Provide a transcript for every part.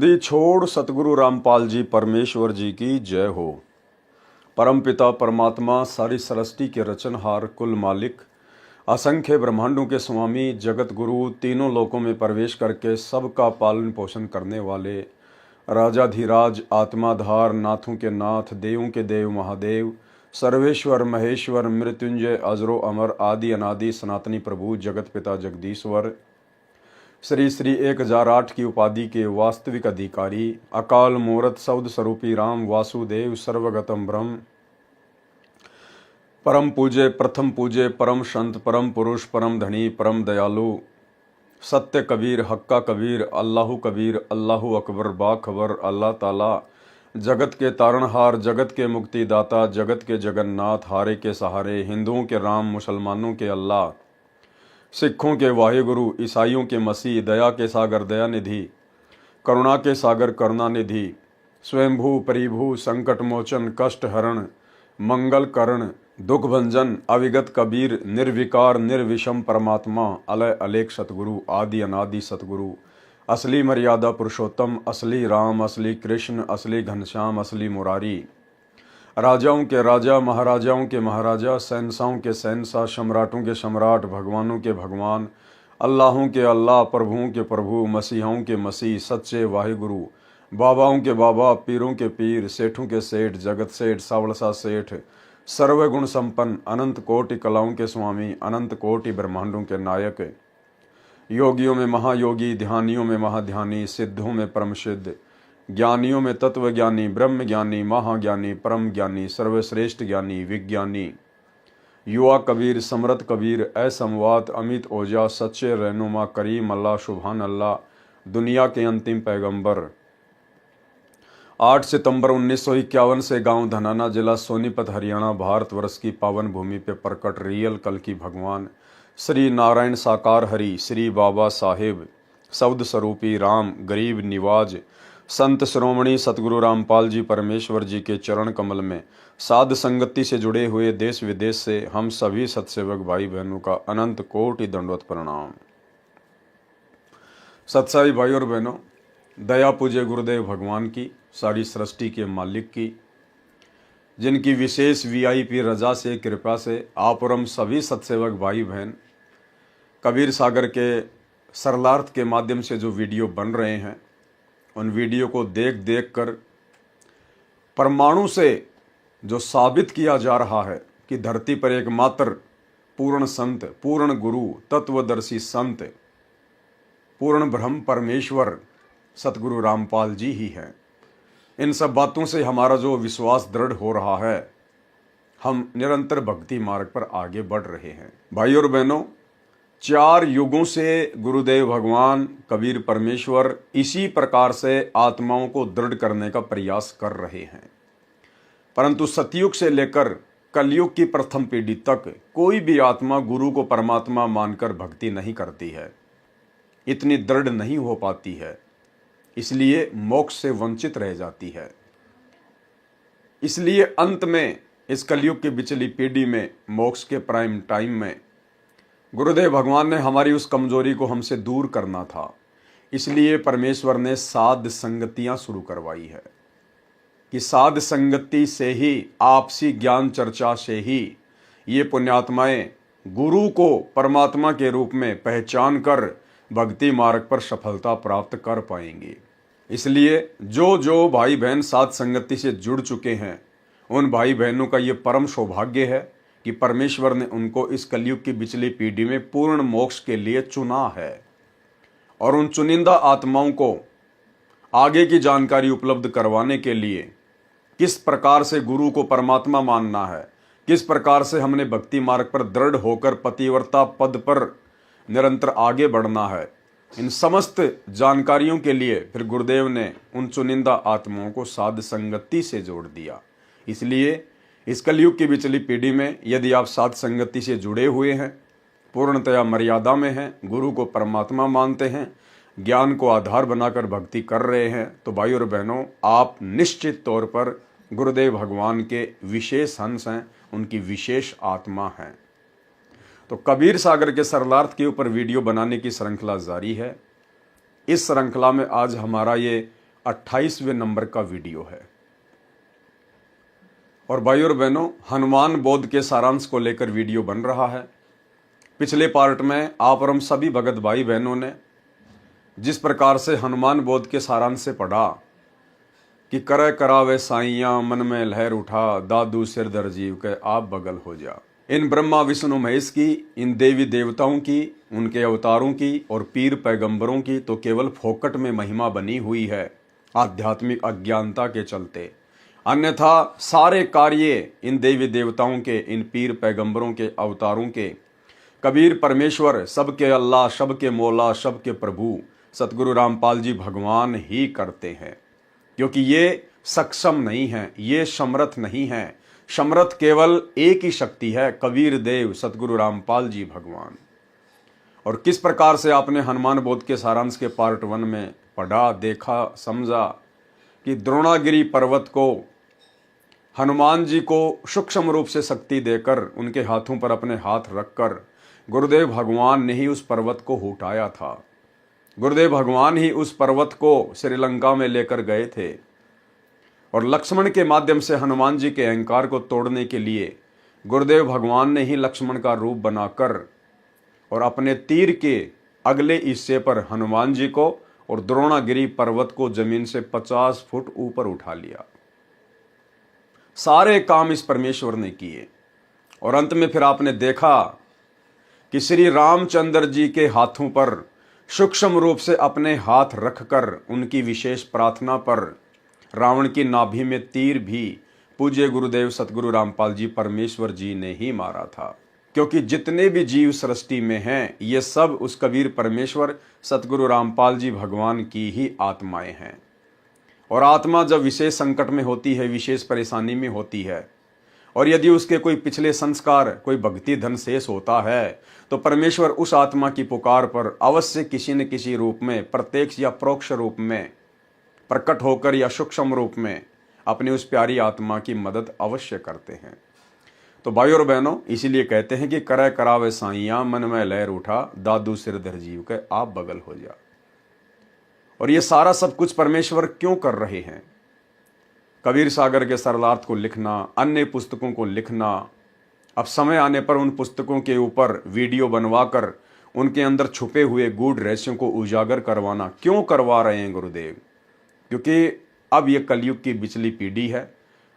दी छोड़ सतगुरु रामपाल जी परमेश्वर जी की जय हो। परमपिता परमात्मा सारी सृष्टि के रचनहार कुल मालिक असंख्य ब्रह्मांडों के स्वामी जगत गुरु तीनों लोकों में प्रवेश करके सबका पालन पोषण करने वाले राजाधिराज आत्माधार नाथों के नाथ देवों के देव महादेव सर्वेश्वर महेश्वर मृत्युंजय अजरो अमर आदि अनादि सनातनी प्रभु जगत पिता जगदीश्वर श्री श्री 1008 की उपाधि के वास्तविक अधिकारी अकाल मूर्त शब्द स्वरूपी राम वासुदेव सर्वगतम ब्रह्म परम पूज्य प्रथम पूज्य परम संत परम पुरुष परम धनी परम दयालु सत्य कबीर हक्का कबीर अल्लाहु कबीर अल्लाहु अकबर बाखबर अल्लाह ताला जगत के तारणहार जगत के मुक्तिदाता जगत के जगन्नाथ हारे के सहारे हिंदुओं के राम मुसलमानों के अल्लाह सिखों के वाहिगुरु ईसाइयों के मसीह दया के सागर दया निधि करुणा के सागर करुणा निधि स्वयंभू परिभू संकट मोचन कष्ट हरण मंगल करण दुख भंजन अविगत कबीर निर्विकार निर्विषम परमात्मा अलय अलेख सतगुरु आदि अनादि सतगुरु असली मर्यादा पुरुषोत्तम असली राम असली कृष्ण असली घनश्याम असली मुरारी राजाओं के राजा महाराजाओं के महाराजा शहंशाहों के शहंशाह सम्राटों के सम्राट भगवानों के भगवान अल्लाहों के अल्लाह प्रभुओं के प्रभु मसीहों के मसीह सच्चे वाहिगुरु बाबाओं के बाबा पीरों के पीर सेठों के सेठ जगत सेठ सावड़सा सेठ सर्वगुण संपन्न अनंत कोटि कलाओं के स्वामी अनंत कोटि ब्रह्मांडों के नायक योगियों में महायोगी ध्यानियों में महाध्यानी सिद्धों में परम सिद्ध ज्ञानियों में तत्व ज्ञानी ब्रह्म ज्ञानी महाज्ञानी परम ज्ञानी सर्वश्रेष्ठ ज्ञानी विज्ञानी युवा कबीर समरथ कबीर असमवात अमित ओजा सच्चे रहनुमा करीम अल्लाह सुभान अल्लाह दुनिया के अंतिम पैगंबर 8 सितंबर 1951 से गांव धनाना जिला सोनीपत हरियाणा भारतवर्ष की पावन भूमि पे प्रकट रियल कल की भगवान श्री नारायण साकार हरि श्री बाबा साहेब शब्द स्वरूपी राम गरीब निवाज संत श्रोमणी सतगुरु रामपाल जी परमेश्वर जी के चरण कमल में साध संगति से जुड़े हुए देश विदेश से हम सभी सत्सेवक भाई बहनों का अनंत कोटि दंडवत प्रणाम। सत्साई भाई और बहनों, दया पूज्य गुरुदेव भगवान की सारी सृष्टि के मालिक की जिनकी विशेष वीआईपी रजा से कृपा से आप और हम सभी सत्सेवक भाई बहन कबीर सागर के सरलार्थ के माध्यम से जो वीडियो बन रहे हैं उन वीडियो को देख देख कर परमाणु से जो साबित किया जा रहा है कि धरती पर एकमात्र पूर्ण संत पूर्ण गुरु तत्वदर्शी संत पूर्ण ब्रह्म परमेश्वर सतगुरु रामपाल जी ही हैं। इन सब बातों से हमारा जो विश्वास दृढ़ हो रहा है, हम निरंतर भक्ति मार्ग पर आगे बढ़ रहे हैं। भाई और बहनों, 4 युगों से गुरुदेव भगवान कबीर परमेश्वर इसी प्रकार से आत्माओं को दृढ़ करने का प्रयास कर रहे हैं, परंतु सतयुग से लेकर कलयुग की प्रथम पीढ़ी तक कोई भी आत्मा गुरु को परमात्मा मानकर भक्ति नहीं करती है, इतनी दृढ़ नहीं हो पाती है, इसलिए मोक्ष से वंचित रह जाती है। इसलिए अंत में इस कलयुग की बिचली पीढ़ी में मोक्ष के प्राइम टाइम में गुरुदेव भगवान ने हमारी उस कमजोरी को हमसे दूर करना था, इसलिए परमेश्वर ने साध संगतियां शुरू करवाई है कि साध संगति से ही आपसी ज्ञान चर्चा से ही ये पुण्यात्माएं गुरु को परमात्मा के रूप में पहचान कर भक्ति मार्ग पर सफलता प्राप्त कर पाएंगे। इसलिए जो जो भाई बहन साध संगति से जुड़ चुके हैं उन भाई बहनों का ये परम सौभाग्य है कि परमेश्वर ने उनको इस कलयुग की बिचली पीढ़ी में पूर्ण मोक्ष के लिए चुना है और उन चुनिंदा आत्माओं को आगे की जानकारी उपलब्ध करवाने के लिए किस प्रकार से गुरु को परमात्मा मानना है, किस प्रकार से हमने भक्ति मार्ग पर दृढ़ होकर पतिव्रता पद पर निरंतर आगे बढ़ना है, इन समस्त जानकारियों के लिए फिर गुरुदेव ने उन चुनिंदा आत्माओं को साध संगति से जोड़ दिया। इसलिए इस कलयुग की बिचली पीढ़ी में यदि आप साध संगति से जुड़े हुए हैं, पूर्णतया मर्यादा में हैं, गुरु को परमात्मा मानते हैं, ज्ञान को आधार बनाकर भक्ति कर रहे हैं, तो भाई और बहनों, आप निश्चित तौर पर गुरुदेव भगवान के विशेष अंश हैं, उनकी विशेष आत्मा हैं। तो कबीर सागर के सरलार्थ के ऊपर वीडियो बनाने की श्रृंखला जारी है। इस श्रृंखला में आज हमारा ये 28वें नंबर का वीडियो है। और भाई और बहनों, हनुमान बोध के सारांश को लेकर वीडियो बन रहा है। पिछले पार्ट में आप और हम सभी भगत भाई बहनों ने जिस प्रकार से हनुमान बोध के सारांश से पढ़ा कि करे करावे साइयां मन में लहर उठा, दादू सिर दर जीव के आप बगल हो जा। इन ब्रह्मा विष्णु महेश की, इन देवी देवताओं की, उनके अवतारों की और पीर पैगंबरों की तो केवल फोकट में महिमा बनी हुई है आध्यात्मिक अज्ञानता के चलते। अन्यथा सारे कार्य इन देवी देवताओं के, इन पीर पैगंबरों के अवतारों के, कबीर परमेश्वर, सबके अल्लाह, सबके मौला, सबके प्रभु सतगुरु रामपाल जी भगवान ही करते हैं, क्योंकि ये सक्षम नहीं हैं, ये समर्थ नहीं हैं। समर्थ केवल एक ही शक्ति है, कबीर देव सतगुरु रामपाल जी भगवान। और किस प्रकार से आपने हनुमान बोध के सारांश के पार्ट 1 में पढ़ा, देखा, समझा कि द्रोणागिरी पर्वत को हनुमान जी को सूक्ष्म रूप से शक्ति देकर उनके हाथों पर अपने हाथ रखकर गुरुदेव भगवान ने ही उस पर्वत को उठाया था। गुरुदेव भगवान ही उस पर्वत को श्रीलंका में लेकर गए थे और लक्ष्मण के माध्यम से हनुमान जी के अहंकार को तोड़ने के लिए गुरुदेव भगवान ने ही लक्ष्मण का रूप बनाकर और अपने तीर के अगले हिस्से पर हनुमान जी को और द्रोणागिरी पर्वत को जमीन से 50 फुट ऊपर उठा लिया। सारे काम इस परमेश्वर ने किए। और अंत में फिर आपने देखा कि श्री रामचंद्र जी के हाथों पर सूक्ष्म रूप से अपने हाथ रखकर उनकी विशेष प्रार्थना पर रावण की नाभि में तीर भी पूज्य गुरुदेव सतगुरु रामपाल जी परमेश्वर जी ने ही मारा था। क्योंकि जितने भी जीव सृष्टि में हैं, ये सब उस कबीर परमेश्वर सतगुरु रामपाल जी भगवान की ही आत्माएं हैं। और आत्मा जब विशेष संकट में होती है, विशेष परेशानी में होती है, और यदि उसके कोई पिछले संस्कार, कोई भक्ति धन शेष होता है, तो परमेश्वर उस आत्मा की पुकार पर अवश्य किसी न किसी रूप में, प्रत्यक्ष या परोक्ष रूप में प्रकट होकर या सूक्ष्म रूप में अपनी उस प्यारी आत्मा की मदद अवश्य करते हैं। तो भाई और बहनों, इसीलिए कहते हैं कि करे करावे साइयां मन में लहर उठा, दादू सिर धर जीव के आप बगल हो जा। और ये सारा सब कुछ परमेश्वर क्यों कर रहे हैं? कबीर सागर के सरलार्थ को लिखना, अन्य पुस्तकों को लिखना, अब समय आने पर उन पुस्तकों के ऊपर वीडियो बनवाकर उनके अंदर छुपे हुए गूढ़ रहस्यों को उजागर करवाना क्यों करवा रहे हैं गुरुदेव? क्योंकि अब ये कलयुग की बिचली पीढ़ी है,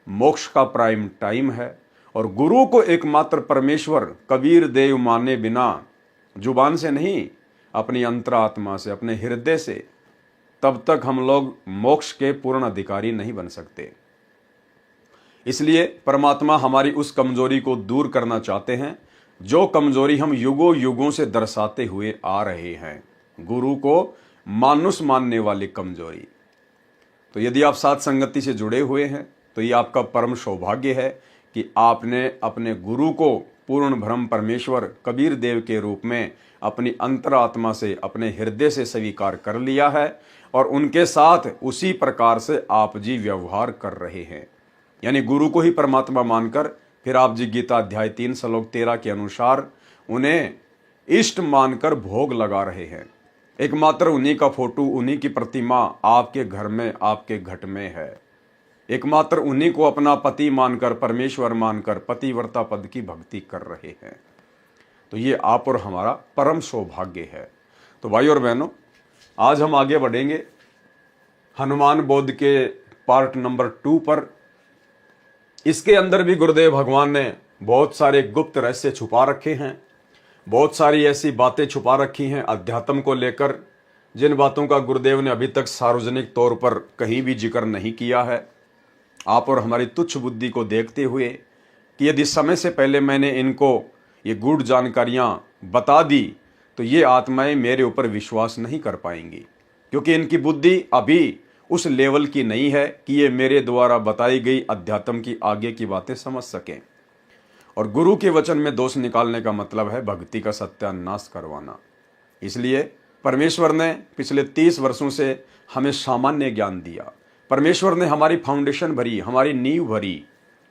मोक्ष का प्राइम टाइम है, और गुरु को एकमात्र परमेश्वर कबीर देव माने बिना, जुबान से नहीं, अपनी अंतरात्मा से, अपने हृदय से, तब तक हम लोग मोक्ष के पूर्ण अधिकारी नहीं बन सकते। इसलिए परमात्मा हमारी उस कमजोरी को दूर करना चाहते हैं, जो कमजोरी हम युगों युगों से दर्शाते हुए आ रहे हैं, गुरु को मानुष मानने वाली कमजोरी। तो यदि आप साथ संगति से जुड़े हुए हैं तो ये आपका परम सौभाग्य है कि आपने अपने गुरु को पूर्ण ब्रह्म परमेश्वर कबीर देव के रूप में अपनी अंतरात्मा से, अपने हृदय से स्वीकार कर लिया है, और उनके साथ उसी प्रकार से आप जी व्यवहार कर रहे हैं। यानी गुरु को ही परमात्मा मानकर फिर आप जी गीता अध्याय 3 श्लोक 13 के अनुसार उन्हें इष्ट मानकर भोग लगा रहे हैं। एकमात्र उन्हीं का फोटो, उन्हीं की प्रतिमा आपके घर में, आपके घट में है। एकमात्र उन्हीं को अपना पति मानकर, परमेश्वर मानकर पतिव्रता पद की भक्ति कर रहे हैं। तो ये आप और हमारा परम सौभाग्य है। तो भाई और बहनों, आज हम आगे बढ़ेंगे हनुमान बोध के पार्ट नंबर 2 पर। इसके अंदर भी गुरुदेव भगवान ने बहुत सारे गुप्त रहस्य छुपा रखे हैं, बहुत सारी ऐसी बातें छुपा रखी हैं अध्यात्म को लेकर, जिन बातों का गुरुदेव ने अभी तक सार्वजनिक तौर पर कहीं भी जिक्र नहीं किया है। आप और हमारी तुच्छ बुद्धि को देखते हुए कि यदि समय से पहले मैंने इनको ये गूढ़ जानकारियां बता दी तो ये आत्माएं मेरे ऊपर विश्वास नहीं कर पाएंगी, क्योंकि इनकी बुद्धि अभी उस लेवल की नहीं है कि ये मेरे द्वारा बताई गई अध्यात्म की आगे की बातें समझ सकें। और गुरु के वचन में दोष निकालने का मतलब है भक्ति का सत्यानाश करवाना। इसलिए परमेश्वर ने पिछले 30 वर्षों से हमें सामान्य ज्ञान दिया। परमेश्वर ने हमारी फाउंडेशन भरी, हमारी नींव भरी,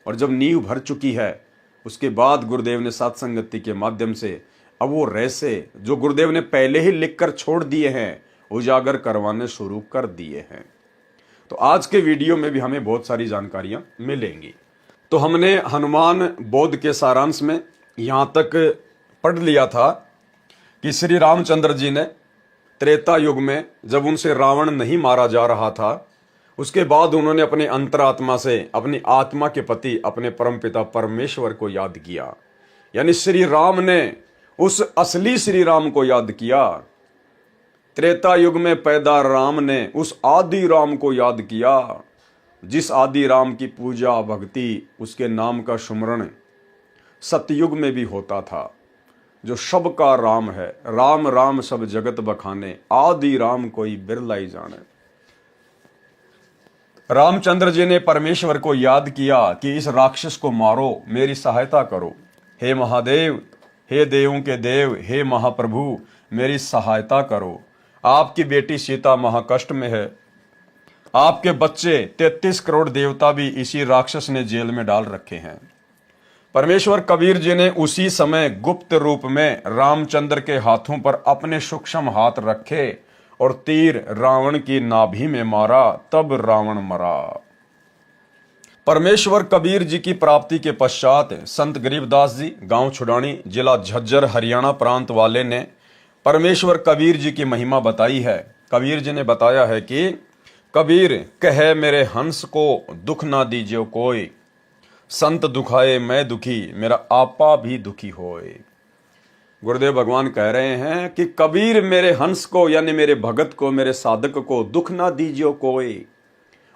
और जब नींव भर चुकी है उसके बाद गुरुदेव ने सत्संगति के माध्यम से अब वो रहस्य जो गुरुदेव ने पहले ही लिखकर छोड़ दिए हैं, उजागर करवाने शुरू कर दिए हैं। तो आज के वीडियो में भी हमें बहुत सारी जानकारियां मिलेंगी। तो हमने हनुमान बोध के सारांश में यहां तक पढ़ लिया था कि श्री रामचंद्र जी ने त्रेता युग में जब उनसे रावण नहीं मारा जा रहा था, उसके बाद उन्होंने अपने अंतरात्मा से अपनी आत्मा के पति अपने परमपिता परमेश्वर को याद किया। यानी श्री राम ने उस असली श्री राम को याद किया। त्रेता युग में पैदा राम ने उस आदि राम को याद किया, जिस आदि राम की पूजा भक्ति, उसके नाम का सुमरण सतयुग में भी होता था, जो सब का राम है। राम राम सब जगत बखाने, आदि राम कोई बिरला ही जाने। रामचंद्र जी ने परमेश्वर को याद किया कि इस राक्षस को मारो, मेरी सहायता करो। हे महादेव, हे देवों के देव, हे महाप्रभु, मेरी सहायता करो। आपकी बेटी सीता महाकष्ट में है, आपके बच्चे 33 करोड़ देवता भी इसी राक्षस ने जेल में डाल रखे हैं। परमेश्वर कबीर जी ने उसी समय गुप्त रूप में रामचंद्र के हाथों पर अपने सूक्ष्म हाथ रखे और तीर रावण की नाभि में मारा, तब रावण मरा। परमेश्वर कबीर जी की प्राप्ति के पश्चात संत गरीबदास जी गांव छुड़ानी जिला झज्जर हरियाणा प्रांत वाले ने परमेश्वर कबीर जी की महिमा बताई है। कबीर जी ने बताया है कि कबीर कहे मेरे हंस को दुख ना दीजिए कोई, संत दुखाए मैं दुखी, मेरा आपा भी दुखी होए। गुरुदेव भगवान कह रहे हैं कि कबीर मेरे हंस को यानी मेरे भगत को, मेरे साधक को दुख ना दीजिए कोई,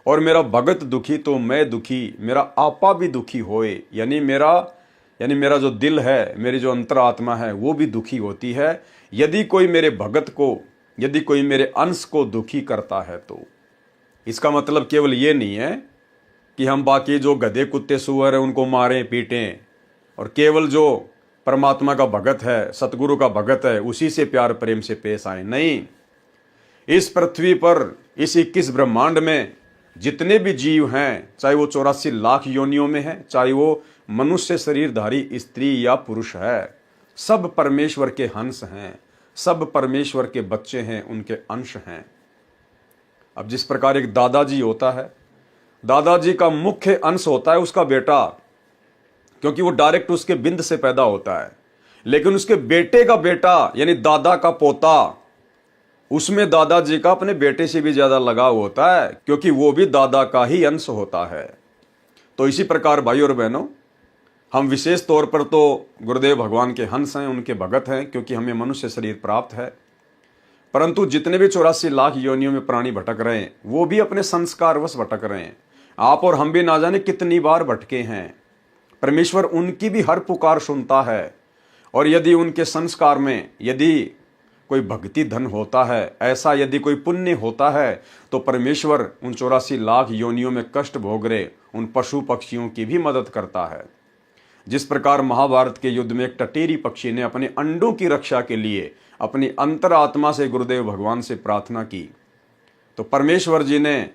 और मेरा भगत दुखी तो मैं दुखी, मेरा आपा भी दुखी होए। यानी मेरा जो दिल है, मेरी जो अंतरात्मा है, वो भी दुखी होती है यदि कोई मेरे भगत को, यदि कोई मेरे अंश को दुखी करता है। तो इसका मतलब केवल ये नहीं है कि हम बाकी जो गधे कुत्ते सुअर हैं उनको मारें पीटें, और केवल जो परमात्मा का भगत है, सतगुरु का भगत है, उसी से प्यार प्रेम से पेश आए। नहीं, इस पृथ्वी पर, इस 21 ब्रह्मांड में जितने भी जीव हैं, चाहे वो 84 लाख योनियों में है, चाहे वो मनुष्य शरीरधारी स्त्री या पुरुष है, सब परमेश्वर के हंस हैं, सब परमेश्वर के बच्चे हैं, उनके अंश हैं। अब जिस प्रकार एक दादाजी होता है, दादाजी का मुख्य अंश होता है उसका बेटा, क्योंकि वो डायरेक्ट उसके बिंद से पैदा होता है। लेकिन उसके बेटे का बेटा यानी दादा का पोता, उसमें दादाजी का अपने बेटे से भी ज्यादा लगाव होता है, क्योंकि वो भी दादा का ही अंश होता है। तो इसी प्रकार भाई और बहनों, हम विशेष तौर पर तो गुरुदेव भगवान के हंस हैं, उनके भगत हैं, क्योंकि हमें मनुष्य शरीर प्राप्त है। परंतु जितने भी 84 लाख योनियों में प्राणी भटक रहे हैं, वो भी अपने संस्कारवश भटक रहे हैं। आप और हम भी ना जाने कितनी बार भटके हैं। परमेश्वर उनकी भी हर पुकार सुनता है, और यदि उनके संस्कार में यदि कोई भक्ति धन होता है, ऐसा यदि कोई पुण्य होता है, तो परमेश्वर उन 84 लाख योनियों में कष्ट भोग रहे उन पशु पक्षियों की भी मदद करता है। जिस प्रकार महाभारत के युद्ध में एक टटेरी पक्षी ने अपने अंडों की रक्षा के लिए अपनी अंतरात्मा से गुरुदेव भगवान से प्रार्थना की, तो परमेश्वर जी ने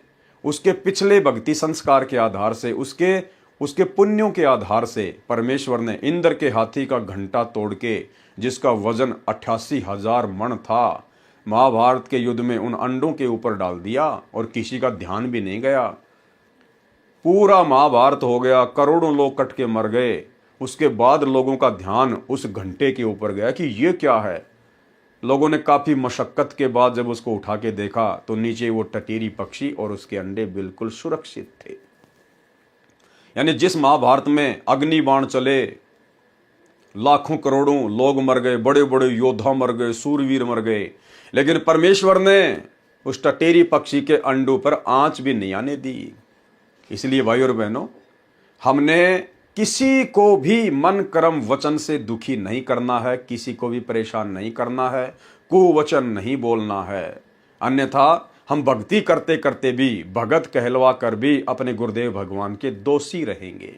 उसके पिछले भक्ति संस्कार के आधार से, उसके पुण्यों के आधार से परमेश्वर ने इंद्र के हाथी का घंटा तोड़ के, जिसका वजन 88,000 मण था, महाभारत के युद्ध में उन अंडों के ऊपर डाल दिया, और किसी का ध्यान भी नहीं गया। पूरा महाभारत हो गया, करोड़ों लोग कट के मर गए। उसके बाद लोगों का ध्यान उस घंटे के ऊपर गया कि ये क्या है। लोगों ने काफी मशक्कत के बाद जब उसको उठा के देखा, तो नीचे वो टटीरी पक्षी और उसके अंडे बिल्कुल सुरक्षित थे। यानी जिस महाभारत में अग्नि बाण चले, लाखों करोड़ों लोग मर गए, बड़े बड़े योद्धा मर गए, सूरवीर मर गए, लेकिन परमेश्वर ने उस टटेरी पक्षी के अंडों पर आंच भी नहीं आने दी। इसलिए भाई और बहनों, हमने किसी को भी मन कर्म वचन से दुखी नहीं करना है, किसी को भी परेशान नहीं करना है, कुवचन नहीं बोलना है। अन्यथा हम भक्ति करते करते भी, भगत कहलवा कर भी अपने गुरुदेव भगवान के दोषी रहेंगे।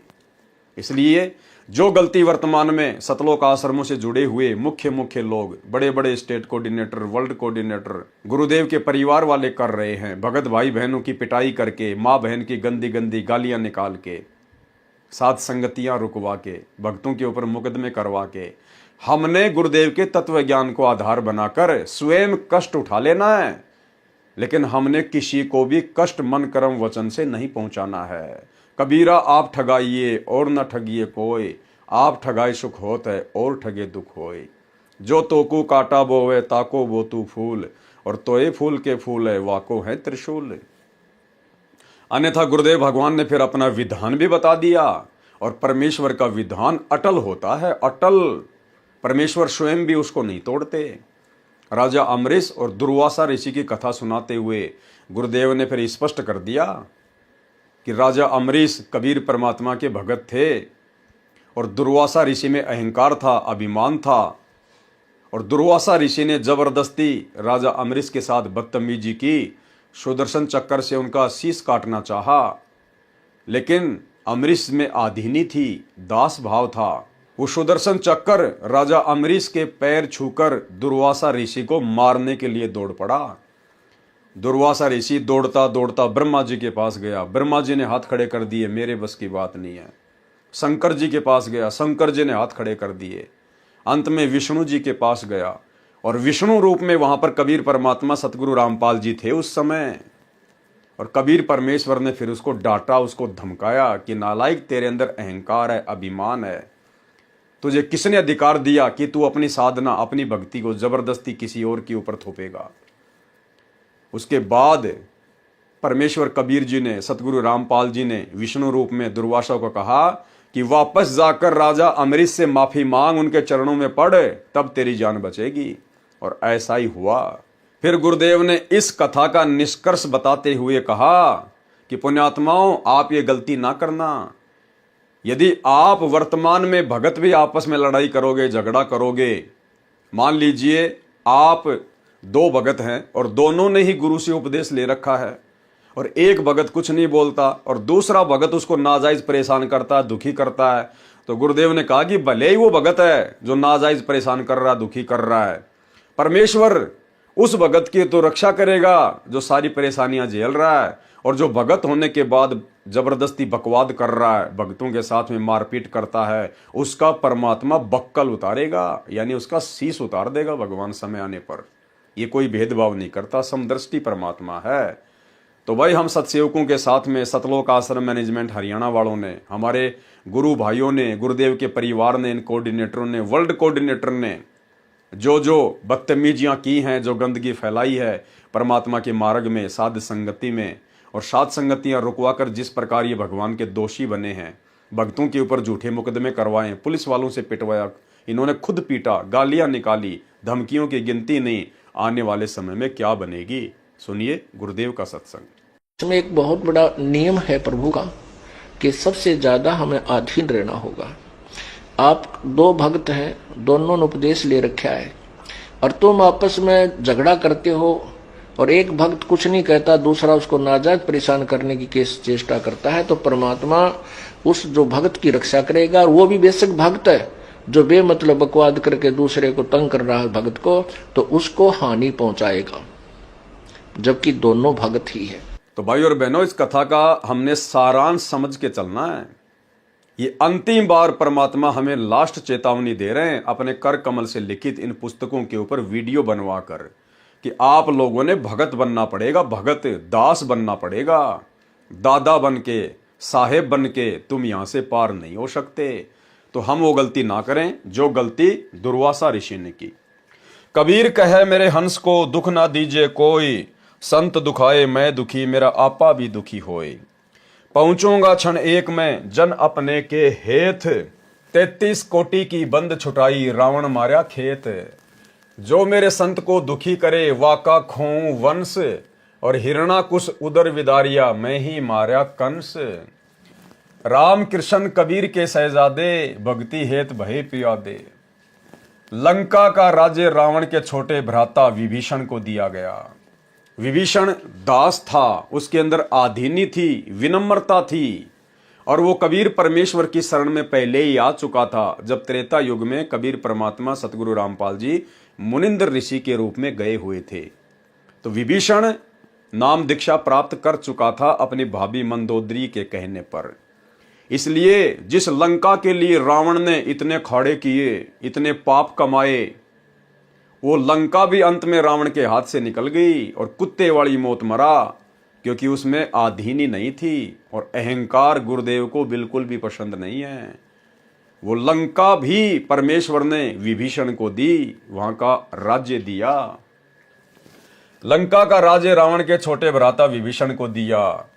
इसलिए जो गलती वर्तमान में सतलोक आश्रमों से जुड़े हुए मुख्य लोग, बड़े बड़े स्टेट कोऑर्डिनेटर, वर्ल्ड कोऑर्डिनेटर, गुरुदेव के परिवार वाले कर रहे हैं, भगत भाई बहनों की पिटाई करके, माँ बहन की गंदी गंदी गालियां निकाल के, साथ संगतियां रुकवा के, भक्तों के ऊपर मुकदमे करवा के, हमने गुरुदेव के तत्व ज्ञान को आधार बनाकर स्वयं कष्ट उठा लेना है। लेकिन हमने किसी को भी कष्ट मन कर्म वचन से नहीं पहुंचाना है। कबीरा आप ठगाइए और न ठगिए कोई, आप ठगाए सुख होत है और ठगे दुख होए। जो तोकू काटा बोवे ताको बो तू फूल, और तोए फूल के फूल है वाको है त्रिशूल। अन्यथा गुरुदेव भगवान ने फिर अपना विधान भी बता दिया, और परमेश्वर का विधान अटल होता है, अटल। परमेश्वर स्वयं भी उसको नहीं तोड़ते। राजा अमरीश और दुर्वासा ऋषि की कथा सुनाते हुए गुरुदेव ने फिर स्पष्ट कर दिया कि राजा अमरीश कबीर परमात्मा के भगत थे, और दुर्वासा ऋषि में अहंकार था, अभिमान था, और दुर्वासा ऋषि ने जबरदस्ती राजा अमरीश के साथ बदतमीजी की, सुदर्शन चक्कर से उनका शीश काटना चाहा। लेकिन अमरीश में आधीनी थी, दास भाव था। वो सुदर्शन चक्कर राजा अमरीश के पैर छूकर दुर्वासा ऋषि को मारने के लिए दौड़ पड़ा। दुर्वासा ऋषि दौड़ता दौड़ता ब्रह्मा जी के पास गया। ब्रह्मा जी ने हाथ खड़े कर दिए, मेरे बस की बात नहीं है। शंकर जी के पास गया, शंकर जी ने हाथ खड़े कर दिए। अंत में विष्णु जी के पास गया, और विष्णु रूप में वहां पर कबीर परमात्मा सतगुरु रामपाल जी थे उस समय। और कबीर परमेश्वर ने फिर उसको डांटा, उसको धमकाया कि नालायक, तेरे अंदर अहंकार है, अभिमान है। तुझे किसने अधिकार दिया कि तू अपनी साधना, अपनी भक्ति को जबरदस्ती किसी और के ऊपर थोपेगा। उसके बाद परमेश्वर कबीर जी ने, सतगुरु रामपाल जी ने विष्णु रूप में दुर्वासा को कहा कि वापस जाकर राजा अमरीश से माफी मांग, उनके चरणों में पड़, तब तेरी जान बचेगी। और ऐसा ही हुआ। फिर गुरुदेव ने इस कथा का निष्कर्ष बताते हुए कहा कि पुण्यात्माओं, आप ये गलती ना करना। यदि आप वर्तमान में भगत भी आपस में लड़ाई करोगे, झगड़ा करोगे, मान लीजिए आप दो भगत हैं और दोनों ने ही गुरु से उपदेश ले रखा है, और एक भगत कुछ नहीं बोलता और दूसरा भगत उसको नाजायज परेशान करता है, दुखी करता है, तो गुरुदेव ने कहा कि भले ही वो भगत है जो नाजायज परेशान कर रहा है, दुखी कर रहा है, परमेश्वर उस भगत की तो रक्षा करेगा जो सारी परेशानियां झेल रहा है, और जो भगत होने के बाद जबरदस्ती बकवाद कर रहा है, भक्तों के साथ में मारपीट करता है, उसका परमात्मा बक्कल उतारेगा, यानी उसका शीश उतार देगा भगवान समय आने पर। ये कोई भेदभाव नहीं करता, समदृष्टि परमात्मा है। तो भाई, हम सत्सेवकों के साथ में सतलोक आश्रम मैनेजमेंट हरियाणा वालों ने, हमारे गुरु भाइयों ने, गुरुदेव के परिवार ने, इन कोऑर्डिनेटरों ने, वर्ल्ड कोऑर्डिनेटर ने जो बदतमीजियां की हैं, जो गंदगी फैलाई है परमात्मा के मार्ग में, साध संगति में, और साध संगतियां रुकवाकर जिस प्रकार ये भगवान के दोषी बने हैं, भक्तों के ऊपर झूठे मुकदमे करवाए, पुलिस वालों से पिटवाया, इन्होंने खुद पीटा, गालियां निकाली, धमकियों की गिनती नहीं। आने वाले समय में क्या बनेगी, सुनिए गुरुदेव का सत्संग। इसमें एक बहुत बड़ा नियम है प्रभु का कि सबसे ज्यादा हमें अधीन रहना होगा। आप दो भक्त हैं, दोनों ने उपदेश ले रखा है, और तुम आपस में झगड़ा करते हो, और एक भक्त कुछ नहीं कहता, दूसरा उसको नाजायज परेशान करने की चेष्टा करता है, तो परमात्मा उस जो भक्त की रक्षा करेगा। और वो भी बेशक भक्त है जो बेमतलब बकवाद करके दूसरे को तंग कर रहा है भक्त को, तो उसको हानि पहुंचाएगा, जबकि दोनों भक्त ही है। तो भाई और बहनों, इस कथा का हमने सारांश समझ के चलना है। ये अंतिम बार परमात्मा हमें लास्ट चेतावनी दे रहे हैं अपने कर कमल से लिखित इन पुस्तकों के ऊपर वीडियो बनवा कर, कि आप लोगों ने भगत बनना पड़ेगा, भगत दास बनना पड़ेगा। दादा बन के, साहेब बन के तुम यहां से पार नहीं हो सकते। तो हम वो गलती ना करें जो गलती दुर्वासा ऋषि ने की। कबीर कहे मेरे हंस को दुख ना दीजिए कोई, संत दुखाए मैं दुखी मेरा आपा भी दुखी होए। पहुंचूंगा क्षण एक में जन अपने के हेत, 33 कोटि की बंद छुटाई रावण मारा खेत। जो मेरे संत को दुखी करे वाका खोऊं वंश, और हिरणाकुश उदर विदारिया मैं ही मारा कंस। राम कृष्ण कबीर के शहजादे भक्ति हेत भय पियादे। लंका का राज्य रावण के छोटे भ्राता विभीषण को दिया गया। विभीषण दास था, उसके अंदर आधीनी थी, विनम्रता थी, और वो कबीर परमेश्वर की शरण में पहले ही आ चुका था। जब त्रेता युग में कबीर परमात्मा सतगुरु रामपाल जी मुनिंद्र ऋषि के रूप में गए हुए थे, तो विभीषण नाम दीक्षा प्राप्त कर चुका था अपनी भाभी मंदोदरी के कहने पर। इसलिए जिस लंका के लिए रावण ने इतने खाड़े किए, इतने पाप कमाए, वो लंका भी अंत में रावण के हाथ से निकल गई और कुत्ते वाली मौत मरा, क्योंकि उसमें आधीनी नहीं थी और अहंकार गुरुदेव को बिल्कुल भी पसंद नहीं है। वो लंका भी परमेश्वर ने विभीषण को दी, वहां का राज्य दिया। लंका का राज्य रावण के छोटे भ्राता विभीषण को दिया।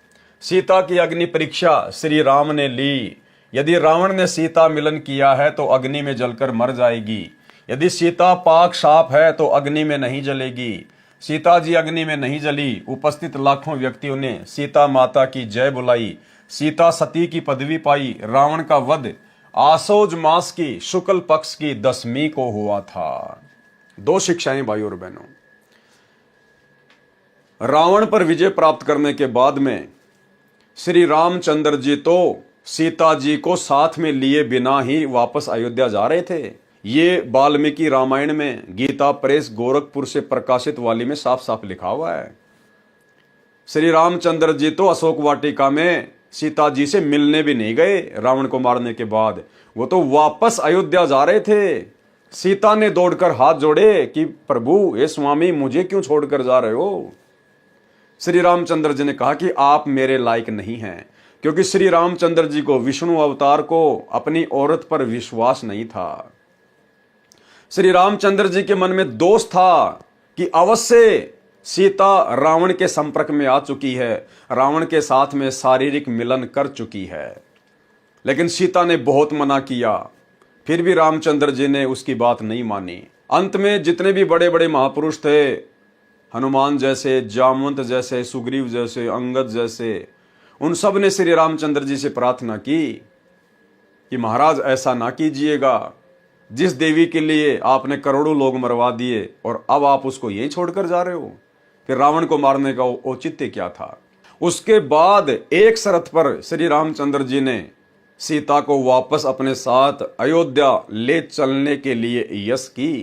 सीता की अग्नि परीक्षा श्री राम ने ली। यदि रावण ने सीता मिलन किया है तो अग्नि में जलकर मर जाएगी। यदि सीता पाक साफ है तो अग्नि में नहीं जलेगी। सीता जी अग्नि में नहीं जली। उपस्थित लाखों व्यक्तियों ने सीता माता की जय बुलाई। सीता सती की पदवी पाई। रावण का वध आसोज मास की शुक्ल पक्ष की 10वीं को हुआ था। 2 शिक्षाएं भाई और बहनों। रावण पर विजय प्राप्त करने के बाद में श्री रामचंद्र जी तो सीता जी को साथ में लिए बिना ही वापस अयोध्या जा रहे थे। ये वाल्मीकि रामायण में गीता प्रेस गोरखपुर से प्रकाशित वाली में साफ साफ लिखा हुआ है। श्री रामचंद्र जी तो अशोक वाटिका में सीता जी से मिलने भी नहीं गए। रावण को मारने के बाद वो तो वापस अयोध्या जा रहे थे। सीता ने दौड़कर हाथ जोड़े कि प्रभु, हे स्वामी, मुझे क्यों छोड़कर जा रहे हो। श्री रामचंद्र जी ने कहा कि आप मेरे लायक नहीं हैं, क्योंकि श्री रामचंद्र जी को विष्णु अवतार को अपनी औरत पर विश्वास नहीं था। श्री रामचंद्र जी के मन में दोष था कि अवश्य सीता रावण के संपर्क में आ चुकी है, रावण के साथ में शारीरिक मिलन कर चुकी है। लेकिन सीता ने बहुत मना किया, फिर भी रामचंद्र जी ने उसकी बात नहीं मानी। अंत में जितने भी बड़े बड़े महापुरुष थे, हनुमान जैसे, जामवंत जैसे, सुग्रीव जैसे, अंगद जैसे, उन सब ने श्री रामचंद्र जी से प्रार्थना की कि महाराज ऐसा ना कीजिएगा। जिस देवी के लिए आपने करोड़ों लोग मरवा दिए और अब आप उसको यहीं छोड़कर जा रहे हो। फिर रावण को मारने का औचित्य क्या था। उसके बाद एक शर्त पर श्री रामचंद्र जी ने सीता को वापस अपने साथ अयोध्या ले चलने के लिए यश की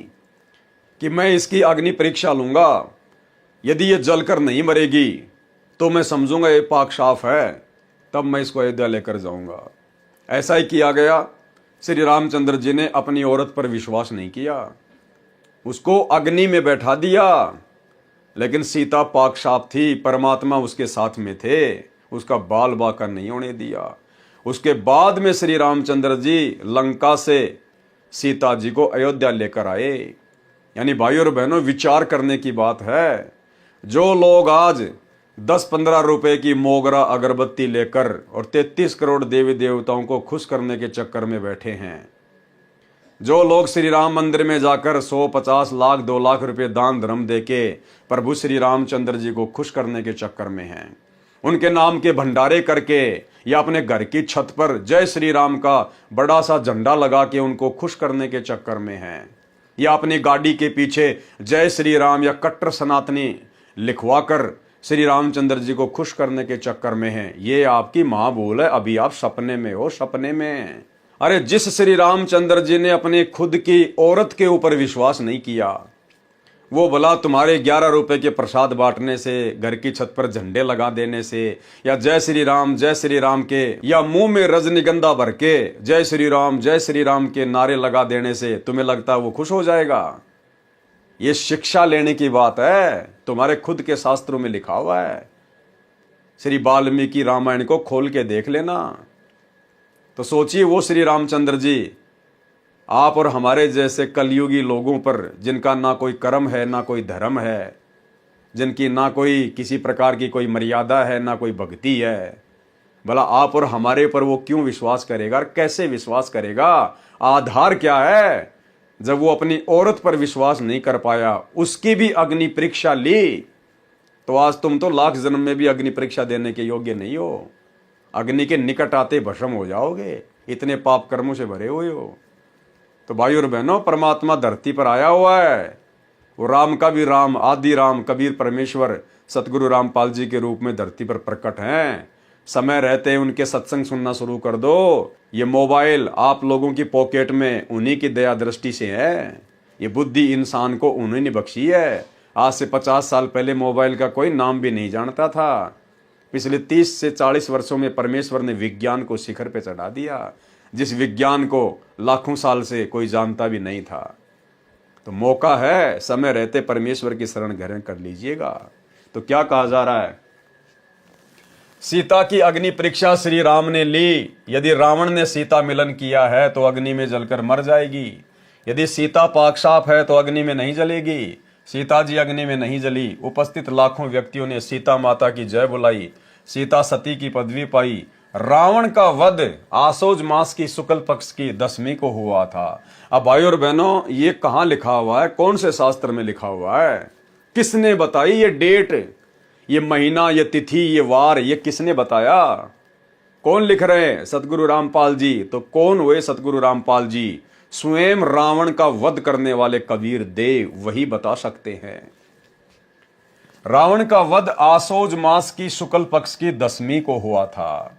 कि मैं इसकी अग्नि परीक्षा लूंगा। यदि ये जलकर नहीं मरेगी तो मैं समझूंगा ये पाक साफ है, तब मैं इसको अयोध्या लेकर जाऊंगा। ऐसा ही किया गया। श्री रामचंद्र जी ने अपनी औरत पर विश्वास नहीं किया, उसको अग्नि में बैठा दिया। लेकिन सीता पाक साफ थी, परमात्मा उसके साथ में थे, उसका बाल बाका नहीं होने दिया। उसके बाद में श्री रामचंद्र जी लंका से सीता जी को अयोध्या लेकर आए। यानी भाई और बहनों, विचार करने की बात है। जो लोग आज 10-15 रुपए की मोगरा अगरबत्ती लेकर और 33 करोड़ देवी देवताओं को खुश करने के चक्कर में बैठे हैं, जो लोग श्री राम मंदिर में जाकर 100-50 लाख 2 लाख रुपए दान धर्म देके प्रभु श्री रामचंद्र जी को खुश करने के चक्कर में हैं, उनके नाम के भंडारे करके या अपने घर की छत पर जय श्री राम का बड़ा सा झंडा लगा के उनको खुश करने के चक्कर में हैं, या अपनी गाड़ी के पीछे जय श्री राम या कट्टर सनातनी लिखवाकर श्री रामचंद्र जी को खुश करने के चक्कर में हैं। ये आपकी महाभूल है। अभी आप सपने में हो, सपने में। अरे जिस श्री रामचंद्र जी ने अपने खुद की औरत के ऊपर विश्वास नहीं किया, वो भला तुम्हारे 11 रुपए के प्रसाद बांटने से, घर की छत पर झंडे लगा देने से, या जय श्री राम के या मुंह में रजनीगंधा भर के जय श्री राम के नारे लगा देने से तुम्हें लगता है वो खुश हो जाएगा। ये शिक्षा लेने की बात है, तुम्हारे खुद के शास्त्रों में लिखा हुआ है। श्री वाल्मीकि रामायण को खोल के देख लेना। तो सोचिए, वो श्री रामचंद्र जी आप और हमारे जैसे कलयुगी लोगों पर, जिनका ना कोई कर्म है ना कोई धर्म है, जिनकी ना कोई किसी प्रकार की कोई मर्यादा है ना कोई भक्ति है, भला आप और हमारे पर वो क्यों विश्वास करेगा, कैसे विश्वास करेगा? आधार क्या है? जब वो अपनी औरत पर विश्वास नहीं कर पाया, उसकी भी अग्नि परीक्षा ली, तो आज तुम तो लाख जन्म में भी अग्नि परीक्षा देने के योग्य नहीं हो। अग्नि के निकट आते भस्म हो जाओगे, इतने पाप कर्मों से भरे हुए हो। तो भाई और बहनों, परमात्मा धरती पर आया हुआ है। वो राम का भी राम, आदि राम, कबीर परमेश्वर सतगुरु रामपाल जी के रूप में धरती पर प्रकट हैं। समय रहते उनके सत्संग सुनना शुरू कर दो। ये मोबाइल आप लोगों की पॉकेट में उन्हीं की दया दृष्टि से है। ये बुद्धि इंसान को उन्हीं ने बख्शी है। आज से 50 साल पहले मोबाइल का कोई नाम भी नहीं जानता था। पिछले 30 से 40 वर्षों में परमेश्वर ने विज्ञान को शिखर पे चढ़ा दिया, जिस विज्ञान को लाखों साल से कोई जानता भी नहीं था। तो मौका है, समय रहते परमेश्वर की शरण ग्रहण कर लीजिएगा। तो क्या कहा जा रहा है, सीता की अग्नि परीक्षा श्री राम ने ली। यदि रावण ने सीता मिलन किया है तो अग्नि में जलकर मर जाएगी। यदि सीता पाक साफ है तो अग्नि में नहीं जलेगी। सीता जी अग्नि में नहीं जली। उपस्थित लाखों व्यक्तियों ने सीता माता की जय बुलाई। सीता सती की पदवी पाई। रावण का वध आसोज मास की शुक्ल पक्ष की 10वीं को हुआ था। अब भाई और बहनों, ये कहां लिखा हुआ है, कौन से शास्त्र में लिखा हुआ है, किसने बताई ये डेट, ये महीना, ये तिथि, ये वार, ये किसने बताया? कौन लिख रहे हैं? सतगुरु रामपाल जी। तो कौन हुए सतगुरु रामपाल जी? स्वयं रावण का वध करने वाले कबीर देव वही बता सकते हैं। रावण का वध आसोज मास की शुक्ल पक्ष की 10वीं को हुआ था।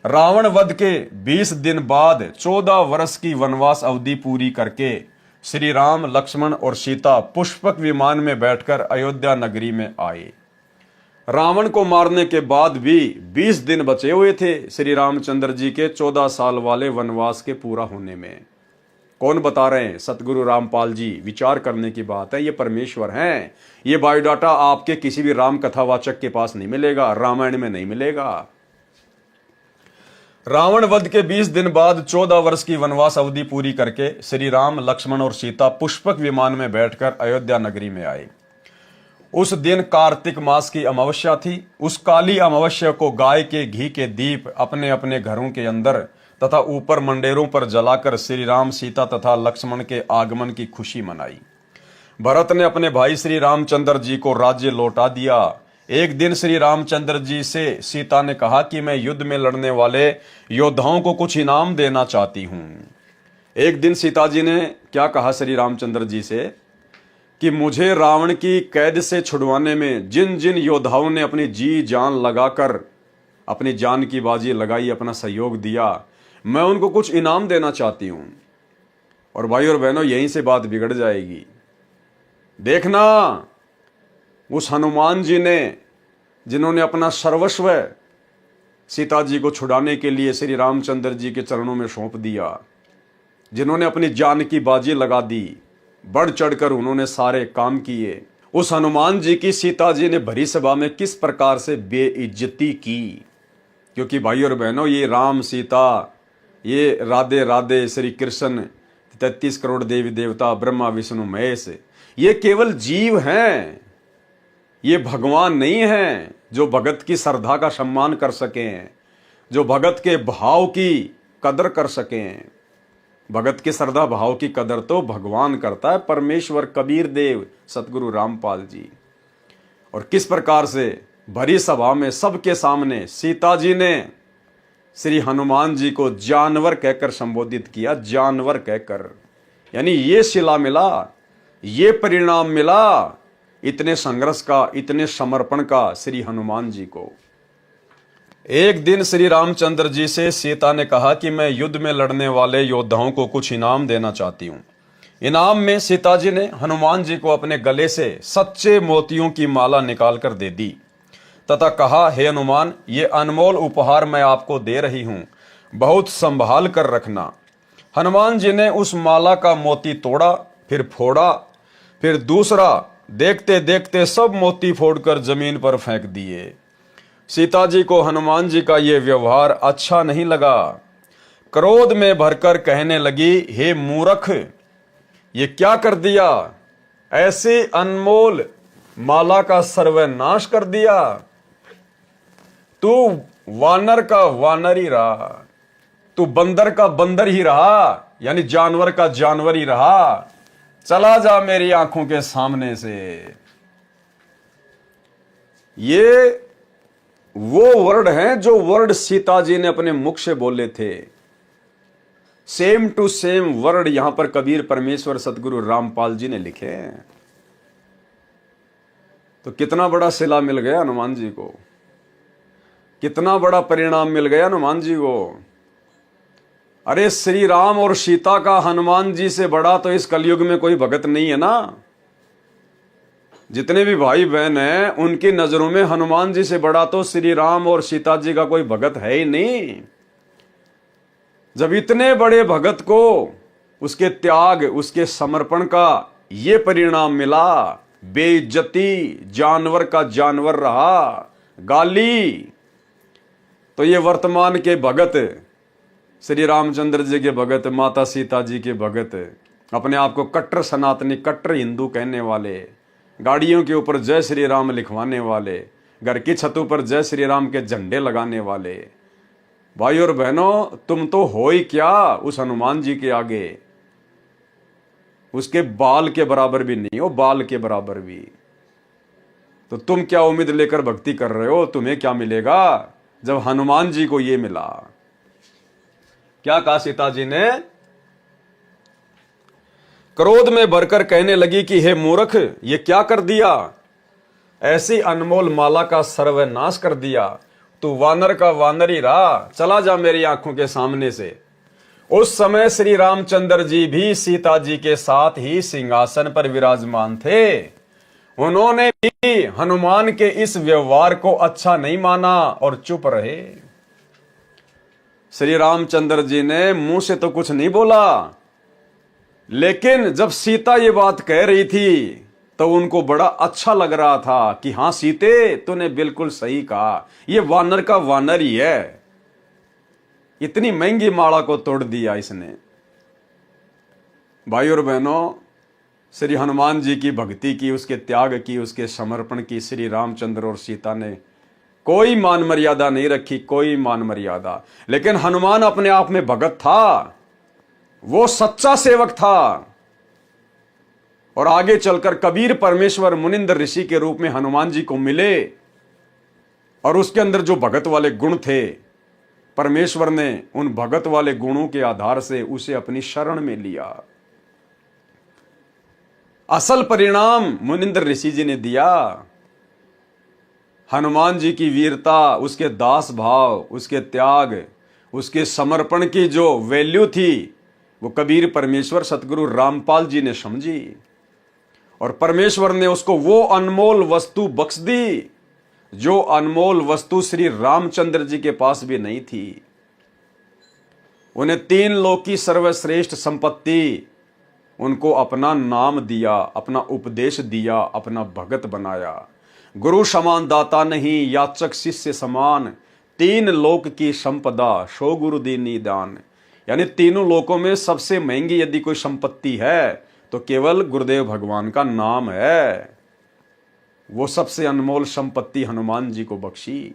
रावण वध के 20 दिन बाद 14 वर्ष की वनवास अवधि पूरी करके श्री राम, लक्ष्मण और सीता पुष्पक विमान में बैठकर अयोध्या नगरी में आए। रावण को मारने के बाद भी 20 दिन बचे हुए थे श्री रामचंद्र जी के 14 साल वाले वनवास के पूरा होने में। कौन बता रहे हैं? सतगुरु रामपाल जी। विचार करने की बात है, ये परमेश्वर हैं। ये बायोडाटा आपके किसी भी राम कथावाचक के पास नहीं मिलेगा, रामायण में नहीं मिलेगा। रावण वध के 20 दिन बाद 14 वर्ष की वनवास अवधि पूरी करके श्री राम, लक्ष्मण और सीता पुष्पक विमान में बैठकर अयोध्या नगरी में आए। उस दिन कार्तिक मास की अमावस्या थी। उस काली अमावस्या को गाय के घी के दीप अपने अपने घरों के अंदर तथा ऊपर मंडेरों पर जलाकर श्री राम, सीता तथा लक्ष्मण के आगमन की खुशी मनाई। भरत ने अपने भाई श्री रामचंद्र जी को राज्य लौटा दिया। एक दिन श्री रामचंद्र जी से सीता ने कहा कि मैं युद्ध में लड़ने वाले योद्धाओं को कुछ इनाम देना चाहती हूं। एक दिन सीता जी ने क्या कहा श्री रामचंद्र जी से कि मुझे रावण की कैद से छुड़वाने में जिन जिन योद्धाओं ने अपनी जी जान लगाकर अपनी जान की बाजी लगाई, अपना सहयोग दिया, मैं उनको कुछ इनाम देना चाहती हूं। और भाई और बहनों, यहीं से बात बिगड़ जाएगी। देखना, उस हनुमान जी ने, जिन्होंने अपना सर्वस्व सीता जी को छुड़ाने के लिए श्री रामचंद्र जी के चरणों में सौंप दिया, जिन्होंने अपनी जान की बाजी लगा दी, बढ़ चढ़कर उन्होंने सारे काम किए, उस हनुमान जी की सीता जी ने भरी सभा में किस प्रकार से बेइज्जती की। क्योंकि भाई और बहनों, ये राम सीता, ये राधे राधे श्री कृष्ण, 33 करोड़ देवी देवता, ब्रह्मा विष्णु महेश, ये केवल जीव हैं, ये भगवान नहीं हैं जो भगत की श्रद्धा का सम्मान कर सकें, जो भगत के भाव की कदर कर सकें। भगत की श्रद्धा भाव की कदर तो भगवान करता है, परमेश्वर कबीर देव सतगुरु रामपाल जी। और किस प्रकार से भरी सभा में सबके सामने सीता जी ने श्री हनुमान जी को जानवर कहकर संबोधित किया, जानवर कहकर। यानी ये सिला मिला, ये परिणाम मिला इतने संघर्ष का, इतने समर्पण का श्री हनुमान जी को। एक दिन श्री रामचंद्र जी से सीता ने कहा कि मैं युद्ध में लड़ने वाले योद्धाओं को कुछ इनाम देना चाहती हूं। इनाम में सीता जी ने हनुमान जी को अपने गले से सच्चे मोतियों की माला निकालकर दे दी तथा कहा, हे हनुमान, ये अनमोल उपहार मैं आपको दे रही हूं, बहुत संभाल कर रखना। हनुमान जी ने उस माला का मोती तोड़ा, फिर फोड़ा, फिर दूसरा। देखते देखते सब मोती फोड़कर जमीन पर फेंक दिए। सीता जी को हनुमान जी का यह व्यवहार अच्छा नहीं लगा। क्रोध में भरकर कहने लगी, हे मूर्ख, ये क्या कर दिया? ऐसे अनमोल माला का सर्वनाश कर दिया। तू वानर का वानर ही रहा, तू बंदर का बंदर ही रहा, यानी जानवर का जानवर ही रहा। चला जा मेरी आंखों के सामने से। ये वो वर्ड हैं जो वर्ड सीता जी ने अपने मुख से बोले थे। सेम टू सेम वर्ड यहां पर कबीर परमेश्वर सतगुरु रामपाल जी ने लिखे हैं। तो कितना बड़ा सिला मिल गया हनुमान जी को, कितना बड़ा परिणाम मिल गया हनुमान जी को। अरे श्री राम और सीता का हनुमान जी से बड़ा तो इस कलयुग में कोई भगत नहीं है ना। जितने भी भाई बहन हैं उनकी नजरों में हनुमान जी से बड़ा तो श्री राम और सीता जी का कोई भगत है ही नहीं। जब इतने बड़े भगत को उसके त्याग, उसके समर्पण का ये परिणाम मिला। बेइज्जती, जानवर का जानवर रहा, गाली। तो ये वर्तमान के भगत, श्री रामचंद्र जी के भगत, माता सीता जी के भगत, अपने आप को कट्टर सनातनी, कट्टर हिंदू कहने वाले, गाड़ियों के ऊपर जय श्री राम लिखवाने वाले, घर की छतों पर जय श्री राम के झंडे लगाने वाले, भाई और बहनों, तुम तो हो ही क्या उस हनुमान जी के आगे। उसके बाल के बराबर भी नहीं हो, बाल के बराबर भी। तो तुम क्या उम्मीद लेकर भक्ति कर रहे हो? तुम्हें क्या मिलेगा जब हनुमान जी को ये मिला? क्या कहा सीता जी ने? क्रोध में भरकर कहने लगी कि हे मूर्ख, ये क्या कर दिया? ऐसी अनमोल माला का सर्वनाश कर दिया। तू वानर का वानर ही रहा, चला जा मेरी आंखों के सामने से। उस समय श्री रामचंद्र जी भी सीता जी के साथ ही सिंहासन पर विराजमान थे। उन्होंने भी हनुमान के इस व्यवहार को अच्छा नहीं माना और चुप रहे। श्री रामचंद्र जी ने मुंह से तो कुछ नहीं बोला, लेकिन जब सीता ये बात कह रही थी तो उनको बड़ा अच्छा लग रहा था कि हां सीते, तूने बिल्कुल सही कहा, ये वानर का वानर ही है। इतनी महंगी माला को तोड़ दिया इसने। भाई और बहनों, श्री हनुमान जी की भक्ति की, उसके त्याग की, उसके समर्पण की श्री रामचंद्र और सीता ने कोई मान मर्यादा नहीं रखी, कोई मान मर्यादा। लेकिन हनुमान अपने आप में भगत था, वो सच्चा सेवक था। और आगे चलकर कबीर परमेश्वर मुनिंद्र ऋषि के रूप में हनुमान जी को मिले, और उसके अंदर जो भगत वाले गुण थे, परमेश्वर ने उन भगत वाले गुणों के आधार से उसे अपनी शरण में लिया। असल परिणाम मुनिंद्र ऋषि जी ने दिया। हनुमान जी की वीरता, उसके दास भाव, उसके त्याग, उसके समर्पण की जो वैल्यू थी, वो कबीर परमेश्वर सतगुरु रामपाल जी ने समझी, और परमेश्वर ने उसको वो अनमोल वस्तु बख्श दी जो अनमोल वस्तु श्री रामचंद्र जी के पास भी नहीं थी। उन्हें 3 लोक की सर्वश्रेष्ठ संपत्ति, उनको अपना नाम दिया, अपना उपदेश दिया, अपना भगत बनाया। गुरु समान दाता नहीं, याचक शिष्य समान, 3 लोक की संपदा, सो गुरु दीनी दान। यानी तीनों लोकों में सबसे महंगी यदि कोई संपत्ति है तो केवल गुरुदेव भगवान का नाम है। वो सबसे अनमोल संपत्ति हनुमान जी को बख्शी।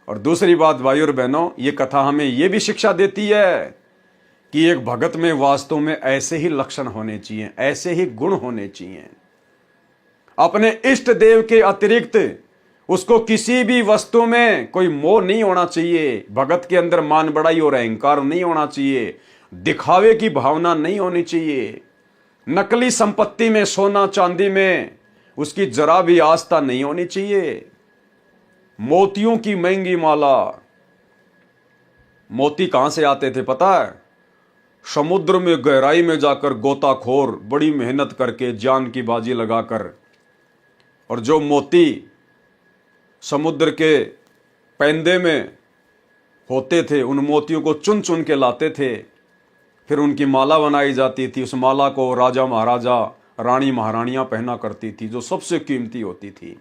और दूसरी बात भाई और बहनों, ये कथा हमें ये भी शिक्षा देती है कि एक भगत में वास्तव में ऐसे ही लक्षण होने चाहिए, ऐसे ही गुण होने चाहिए। अपने इष्ट देव के अतिरिक्त उसको किसी भी वस्तु में कोई मोह नहीं होना चाहिए। भगत के अंदर मान बढ़ाई और अहंकार नहीं होना चाहिए। दिखावे की भावना नहीं होनी चाहिए। नकली संपत्ति में, सोना चांदी में उसकी जरा भी आस्था नहीं होनी चाहिए। मोतियों की महंगी माला, मोती कहां से आते थे पता है? समुद्र में गहराई में जाकर गोताखोर बड़ी मेहनत करके, जान की बाजी लगाकर, और जो मोती समुद्र के पैंदे में होते थे, उन मोतियों को चुन चुन के लाते थे, फिर उनकी माला बनाई जाती थी। उस माला को राजा महाराजा, रानी महारानियां पहना करती थी, जो सबसे कीमती होती थी।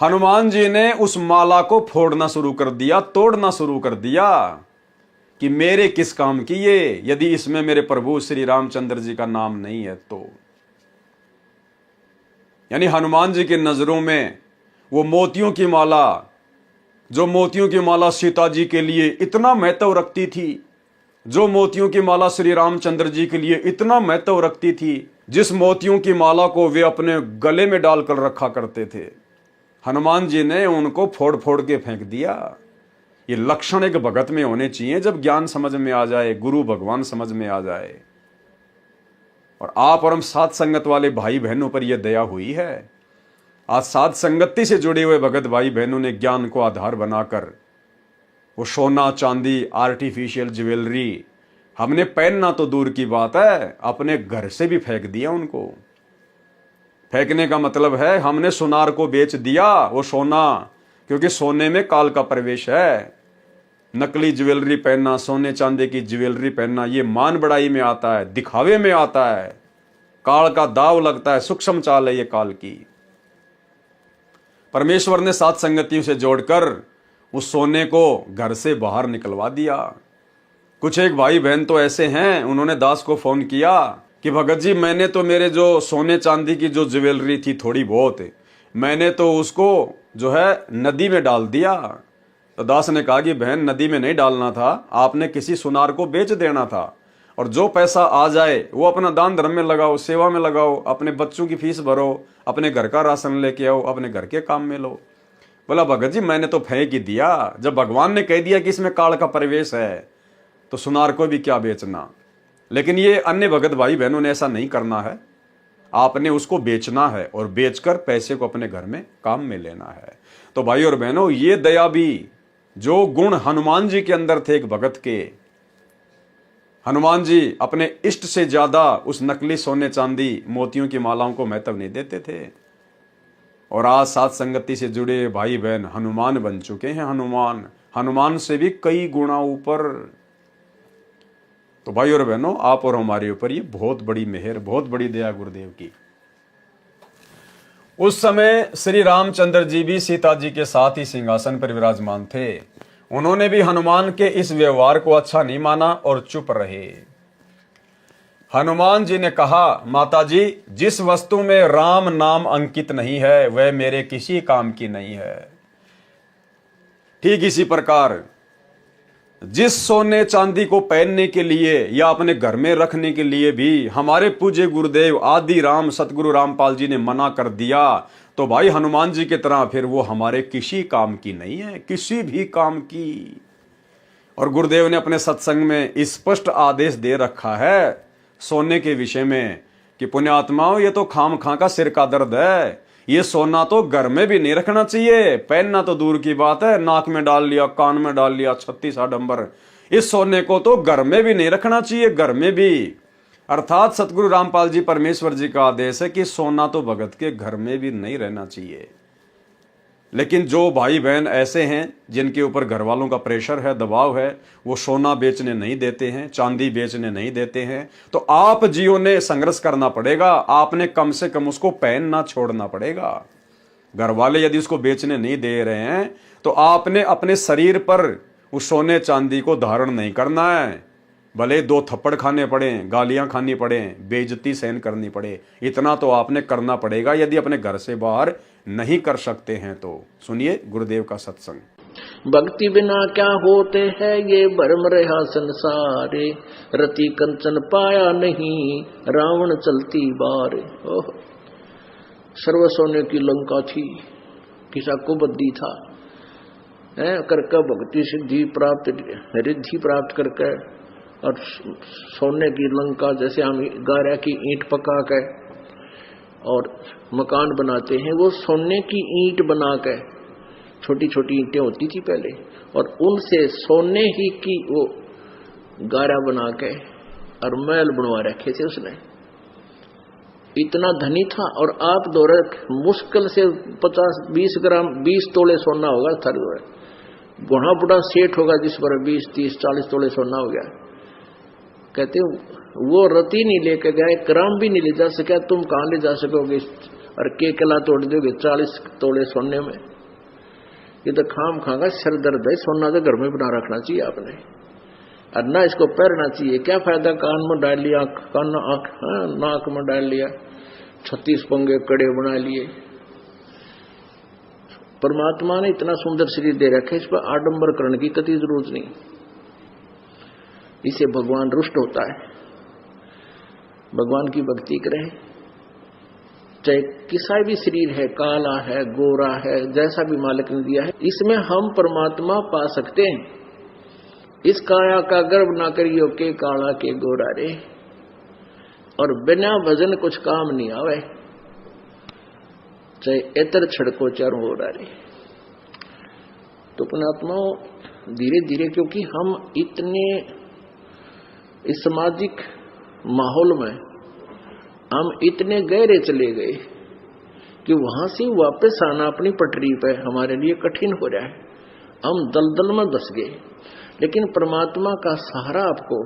हनुमान जी ने उस माला को फोड़ना शुरू कर दिया, तोड़ना शुरू कर दिया कि मेरे किस काम की ये, यदि इसमें मेरे प्रभु श्री रामचंद्र जी का नाम नहीं है तो। यानी हनुमान जी की नजरों में वो मोतियों की माला, जो मोतियों की माला सीता जी के लिए इतना महत्व रखती थी, जो मोतियों की माला श्री रामचंद्र जी के लिए इतना महत्व रखती थी, जिस मोतियों की माला को वे अपने गले में डालकर रखा करते थे, हनुमान जी ने उनको फोड़ फोड़ के फेंक दिया। ये लक्षण एक भगत में होने चाहिए जब ज्ञान समझ में आ जाए, गुरु भगवान समझ में आ जाए। और आप और हम साथ संगत वाले भाई बहनों पर यह दया हुई है। आज साथ संगति से जुड़े हुए भगत भाई बहनों ने ज्ञान को आधार बनाकर वो सोना चांदी, आर्टिफिशियल ज्वेलरी हमने पहनना तो दूर की बात है, अपने घर से भी फेंक दिया उनको। फेंकने का मतलब है हमने सुनार को बेच दिया वो सोना, क्योंकि सोने में काल का प्रवेश है। नकली ज्वेलरी पहनना, सोने चांदी की ज्वेलरी पहनना, ये मान बढ़ाई में आता है, दिखावे में आता है। काल का दाव लगता है, सूक्ष्म चाल है ये काल की। परमेश्वर ने सात संगतियों से जोड़कर उस सोने को घर से बाहर निकलवा दिया। कुछ एक भाई बहन तो ऐसे हैं, उन्होंने दास को फोन किया कि भगत जी मैंने तो मेरे जो सोने चांदी की जो ज्वेलरी थी थोड़ी बहुत, मैंने तो उसको जो है नदी में डाल दिया। तो दास ने कहा कि बहन नदी में नहीं डालना था, आपने किसी सुनार को बेच देना था, और जो पैसा आ जाए वो अपना दान धर्म में लगाओ, सेवा में लगाओ, अपने बच्चों की फीस भरो, अपने घर का राशन लेके आओ, अपने घर के काम में लो। बोला भगत जी मैंने तो फेंक ही दिया, जब भगवान ने कह दिया कि इसमें काल का परिवेश है तो सुनार को भी क्या बेचना। लेकिन ये अन्य भगत भाई बहनों ने ऐसा नहीं करना है, आपने उसको बेचना है और बेचकर पैसे को अपने घर में काम में लेना है। तो भाई और बहनों, ये दया भी जो गुण हनुमान जी के अंदर थे एक भगत के, हनुमान जी अपने इष्ट से ज्यादा उस नकली सोने चांदी मोतियों की मालाओं को महत्व नहीं देते थे। और आज सात संगति से जुड़े भाई बहन हनुमान बन चुके हैं। हनुमान से भी कई गुना ऊपर। तो भाई और बहनों, आप और हमारे ऊपर ये बहुत बड़ी मेहर, बहुत बड़ी दया गुरुदेव की। उस समय श्री रामचंद्र जी भी सीता जी के साथ ही सिंहासन पर विराजमान थे। उन्होंने भी हनुमान के इस व्यवहार को अच्छा नहीं माना और चुप रहे। हनुमान जी ने कहा, माता जी जिस वस्तु में राम नाम अंकित नहीं है वह मेरे किसी काम की नहीं है। ठीक इसी प्रकार जिस सोने चांदी को पहनने के लिए या अपने घर में रखने के लिए भी हमारे पूज्य गुरुदेव आदि राम सतगुरु रामपाल जी ने मना कर दिया, तो भाई हनुमान जी की तरह फिर वो हमारे किसी काम की नहीं है, किसी भी काम की। और गुरुदेव ने अपने सत्संग में स्पष्ट आदेश दे रखा है सोने के विषय में कि पुण्यात्माओं, ये तो खाम खा का सिर का दर्द है, ये सोना तो घर में भी नहीं रखना चाहिए। पहनना तो दूर की बात है, नाक में डाल लिया, कान में डाल लिया, 36 आडंबर। इस सोने को तो घर में भी नहीं रखना चाहिए, घर में भी। अर्थात सतगुरु रामपाल जी परमेश्वर जी का आदेश है कि सोना तो भगत के घर में भी नहीं रहना चाहिए। लेकिन जो भाई बहन ऐसे हैं जिनके ऊपर घर वालों का प्रेशर है, दबाव है, वो सोना बेचने नहीं देते हैं, चांदी बेचने नहीं देते हैं, तो आप जियो ने संघर्ष करना पड़ेगा। आपने कम से कम उसको पहनना छोड़ना पड़ेगा। घर वाले यदि उसको बेचने नहीं दे रहे हैं तो आपने अपने शरीर पर उस सोने चांदी को धारण नहीं करना है। भले 2 थप्पड़ खाने पड़े, गालियां खानी पड़े, बेइज्जती सहन करनी पड़े, इतना तो आपने करना पड़ेगा यदि अपने घर से बाहर नहीं कर सकते हैं तो। सुनिए गुरुदेव का सत्संग। भक्ति बिना क्या होते हैं ये भरम रहा संसारे, रति कंचन पाया नहीं रावण चलती बार। ओह, सर्व सोने की लंका थी, किसा को बद्दी था, करके भक्ति सिद्धि प्राप्त रिद्धि प्राप्त करके और सोने की लंका, जैसे हम गारा की ईंट पका कर और मकान बनाते हैं, वो सोने की ईंट बना के, छोटी छोटी ईंटें होती थी पहले, और उनसे सोने ही की वो गारा बना के और महल बनवा रखे थे उसने। इतना धनी था। और आप दौरे मुश्किल से 50-20 ग्राम 20 तोले सोना होगा थर, बुढ़ा बुढ़ा सेठ होगा जिस पर 20-30-40 तोले सोना हो गया। कहते वो रति नहीं लेके गए, ग्राम भी नहीं ले जा सका, तुम कहां ले जा सकोगे और के कला तोड़ दोगे 40 तोले सोने में। ये तो खाम खागा सर दर्द है। सोना तो घर में बना रखना चाहिए आपने, और ना इसको पहनना चाहिए। क्या फायदा कान में डाल लिया, कान आंख नाक में डाल लिया, 36 पंगे कड़े बना लिए। परमात्मा ने इतना सुंदर शरीर दे रखे, इस पर आडंबर करने की कतई जरूरत नहीं। इसे भगवान रुष्ट होता है। भगवान की भक्ति करें, चाहे किसा भी शरीर है, काला है, गोरा है, जैसा भी मालिक ने दिया है, इसमें हम परमात्मा पा सकते हैं। इस काया का गर्व ना करियो के काला के गोरा रे, और बिना भजन कुछ काम नहीं आवे, चाहे एतर छड़को चारों हो रे। तो पुण्यात्माओं धीरे धीरे, क्योंकि हम इतने इस सामाजिक माहौल में हम इतने गहरे चले गए कि वहां से वापस आना अपनी पटरी पे हमारे लिए कठिन हो रहा है। हम दलदल में धस गए, लेकिन परमात्मा का सहारा आपको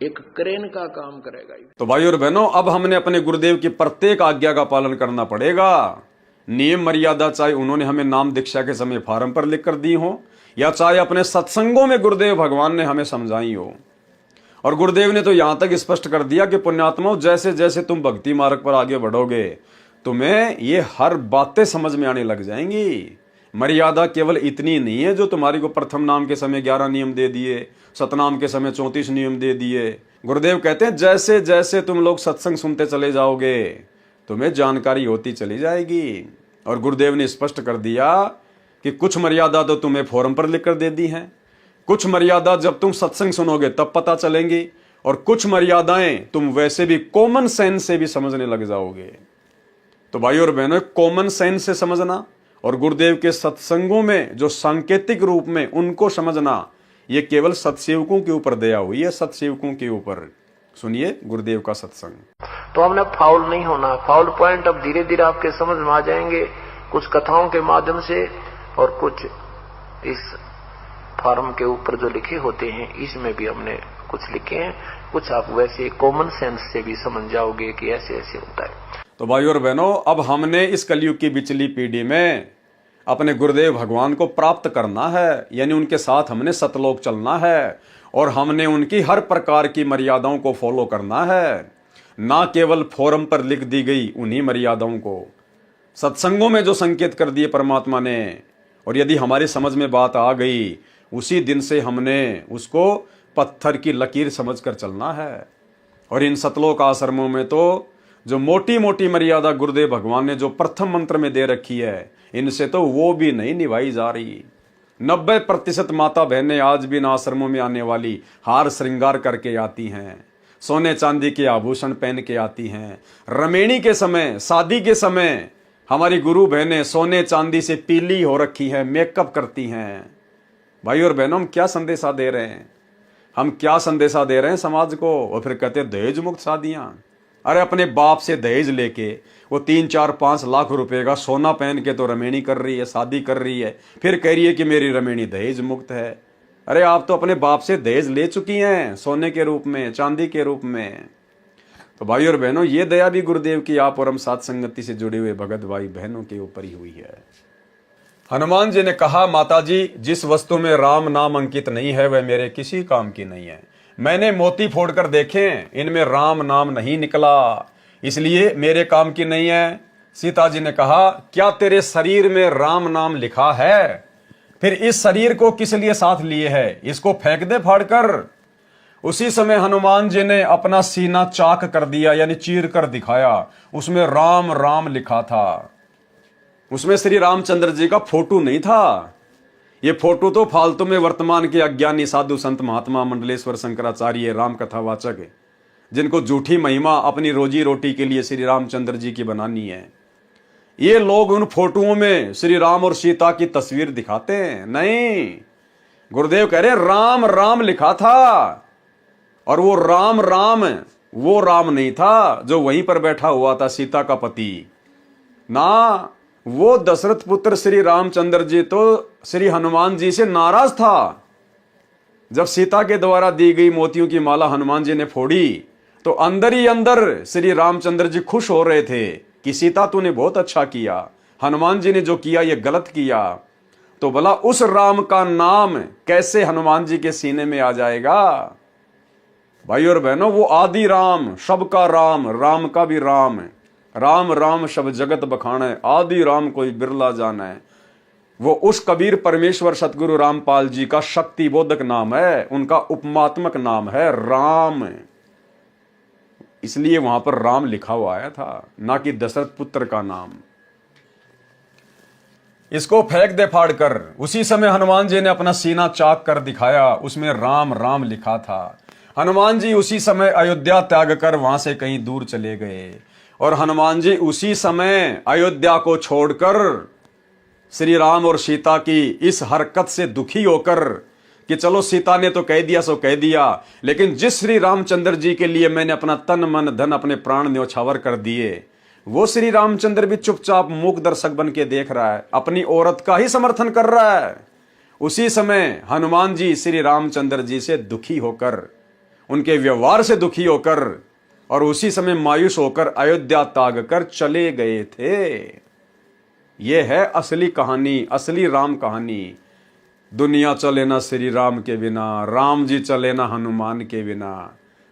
एक क्रेन का काम करेगा। तो भाई और बहनों, अब हमने अपने गुरुदेव की प्रत्येक आज्ञा का पालन करना पड़ेगा। नियम मर्यादा चाहे उन्होंने हमें नाम दीक्षा के समय फार्म पर लिख कर दी हो, या चाहे अपने सत्संगों में गुरुदेव भगवान ने हमें समझाई हो। और गुरुदेव ने तो यहां तक स्पष्ट कर दिया कि पुण्यात्माओं, जैसे जैसे तुम भक्ति मार्ग पर आगे बढ़ोगे, तुम्हें ये हर बातें समझ में आने लग जाएंगी। मर्यादा केवल इतनी नहीं है जो तुम्हारी को प्रथम नाम के समय 11 नियम दे दिए, सतनाम के समय 34 नियम दे दिए। गुरुदेव कहते हैं जैसे जैसे तुम लोग सत्संग सुनते चले जाओगे, तुम्हें जानकारी होती चली जाएगी। और गुरुदेव ने स्पष्ट कर दिया कि कुछ मर्यादा तो तुम्हें फोरम पर लिख कर दे दी है, कुछ मर्यादा जब तुम सत्संग सुनोगे तब पता चलेंगी, और कुछ मर्यादाएं तुम वैसे भी कॉमन सेंस से भी समझने लग जाओगे। तो भाई और बहनों, कॉमन सेंस से समझना और गुरुदेव के सत्संगों में जो सांकेतिक रूप में उनको समझना, ये केवल सत्सेवकों के ऊपर दया हुई है, सत्सेवकों के ऊपर। सुनिए गुरुदेव का सत्संग। तो हमने फाउल नहीं होना। फाउल पॉइंट अब धीरे धीरे आपके समझ में आ जाएंगे, कुछ कथाओं के माध्यम से और कुछ इस फॉर्म के ऊपर जो लिखे होते हैं, इसमें भी हमने कुछ लिखे हैं। कुछ आप वैसे कॉमन सेंस से भी समझ जाओगे कि ऐसे ऐसे होता है। तो भाई और बहनों, अब हमने इस कलयुग की बिचली पीढ़ी में अपने गुरुदेव भगवान को प्राप्त करना है, यानी उनके साथ हमने सतलोक चलना है, और हमने उनकी हर प्रकार की मर्यादाओं को फॉलो करना है, ना केवल फोरम पर लिख दी गई उन्हीं मर्यादाओं को, सत्संगों में जो संकेत कर दिए परमात्मा ने। और यदि हमारी समझ में बात आ गई, उसी दिन से हमने उसको पत्थर की लकीर समझकर चलना है। और इन सतलोक आश्रमों में तो जो मोटी मोटी मर्यादा गुरुदेव भगवान ने जो प्रथम मंत्र में दे रखी है, इनसे तो वो भी नहीं निभाई जा रही। 90% माता बहनें आज भी इन आश्रमों में आने वाली हार श्रृंगार करके आती हैं, सोने चांदी के आभूषण पहन के आती हैं। रमेणी के समय, शादी के समय हमारी गुरु बहनें सोने चांदी से पीली हो रखी है, मेकअप करती हैं। भाई और बहनों, हम क्या संदेशा दे रहे हैं? हम क्या संदेशा दे रहे हैं समाज को? और फिर कहते हैं दहेज मुक्त शादियां। अरे अपने बाप से दहेज लेके वो 3, 4, 5 लाख रुपए का सोना पहन के तो रमेणी कर रही है, शादी कर रही है, फिर कह रही है कि मेरी रमेणी दहेज मुक्त है। अरे आप तो अपने बाप से दहेज ले चुकी हैं, सोने के रूप में, चांदी के रूप में। तो भाई और बहनों, ये दया भी गुरुदेव की आप और हम साथ संगति से जुड़े हुए भगत भाई बहनों के ऊपर ही हुई है। हनुमान जी ने कहा, माता जी, जिस वस्तु में राम नाम अंकित नहीं है वह मेरे किसी काम की नहीं है। मैंने मोती फोड़कर देखे, इनमें राम नाम नहीं निकला, इसलिए मेरे काम की नहीं है। सीता जी ने कहा, क्या तेरे शरीर में राम नाम लिखा है? फिर इस शरीर को किस लिए साथ लिए है? इसको फेंक दे फाड़कर। उसी समय हनुमान जी ने अपना सीना चाक कर दिया, यानी चीर कर दिखाया। उसमें राम राम लिखा था। उसमें श्री रामचंद्र जी का फोटो नहीं था। ये फोटो तो फालतू में वर्तमान के अज्ञानी साधु संत महात्मा मंडलेश्वर शंकराचार्य राम कथावाचक, जिनको झूठी महिमा अपनी रोजी रोटी के लिए श्री रामचंद्र जी की बनानी है, ये लोग उन फोटोओं में श्री राम और सीता की तस्वीर दिखाते हैं। नहीं, गुरुदेव कह रहे राम राम लिखा था, और वो राम राम वो राम नहीं था जो वहीं पर बैठा हुआ था, सीता का पति ना। वो दशरथ पुत्र श्री रामचंद्र जी तो श्री हनुमान जी से नाराज था। जब सीता के द्वारा दी गई मोतियों की माला हनुमान जी ने फोड़ी, तो अंदर ही अंदर श्री रामचंद्र जी खुश हो रहे थे कि सीता तूने बहुत अच्छा किया, हनुमान जी ने जो किया ये गलत किया। तो भला उस राम का नाम कैसे हनुमान जी के सीने में आ जाएगा? भाई और बहनों, वो आदि राम, सबका राम, राम का भी राम, राम राम सब जगत बखाने, आदि राम कोई बिरला जाना है। वो उस कबीर परमेश्वर सतगुरु रामपाल जी का शक्ति बोधक नाम है, उनका उपमात्मक नाम है राम। इसलिए वहां पर राम लिखा हुआ आया था, ना कि दशरथ पुत्र का नाम। इसको फेंक दे फाड़ कर। उसी समय हनुमान जी ने अपना सीना चाक कर दिखाया, उसमें राम राम लिखा था। हनुमान जी उसी समय अयोध्या त्याग कर वहां से कहीं दूर चले गए, और हनुमान जी उसी समय अयोध्या को छोड़कर श्री राम और सीता की इस हरकत से दुखी होकर कि चलो सीता ने तो कह दिया सो कह दिया, लेकिन जिस श्री रामचंद्र जी के लिए मैंने अपना तन मन धन अपने प्राण न्यौछावर कर दिए, वो श्री रामचंद्र भी चुपचाप मूक दर्शक बन के देख रहा है, अपनी औरत का ही समर्थन कर रहा है। उसी समय हनुमान जी श्री रामचंद्र जी से दुखी होकर, उनके व्यवहार से दुखी होकर और उसी समय मायूस होकर अयोध्या त्याग कर चले गए थे। यह है असली कहानी, असली राम कहानी। दुनिया चले ना श्री राम के बिना, राम जी चले ना हनुमान के बिना।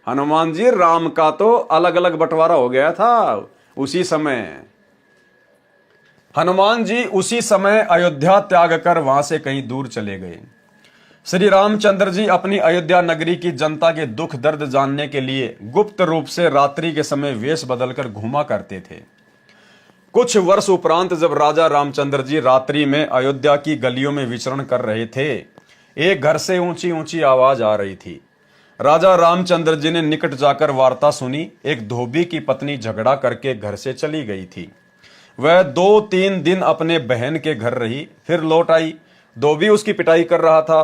हनुमान जी राम का तो अलग अलग बंटवारा हो गया था उसी समय। हनुमान जी उसी समय अयोध्या त्याग कर वहां से कहीं दूर चले गए। श्री रामचंद्र जी अपनी अयोध्या नगरी की जनता के दुख दर्द जानने के लिए गुप्त रूप से रात्रि के समय वेश बदलकर घूमा करते थे। कुछ वर्ष उपरांत जब राजा रामचंद्र जी रात्रि में अयोध्या की गलियों में विचरण कर रहे थे, एक घर से ऊंची ऊंची आवाज आ रही थी। राजा रामचंद्र जी ने निकट जाकर वार्ता सुनी। एक धोबी की पत्नी झगड़ा करके घर से चली गई थी। वह 2-3 दिन अपने बहन के घर रही, फिर लौट आई। धोबी उसकी पिटाई कर रहा था,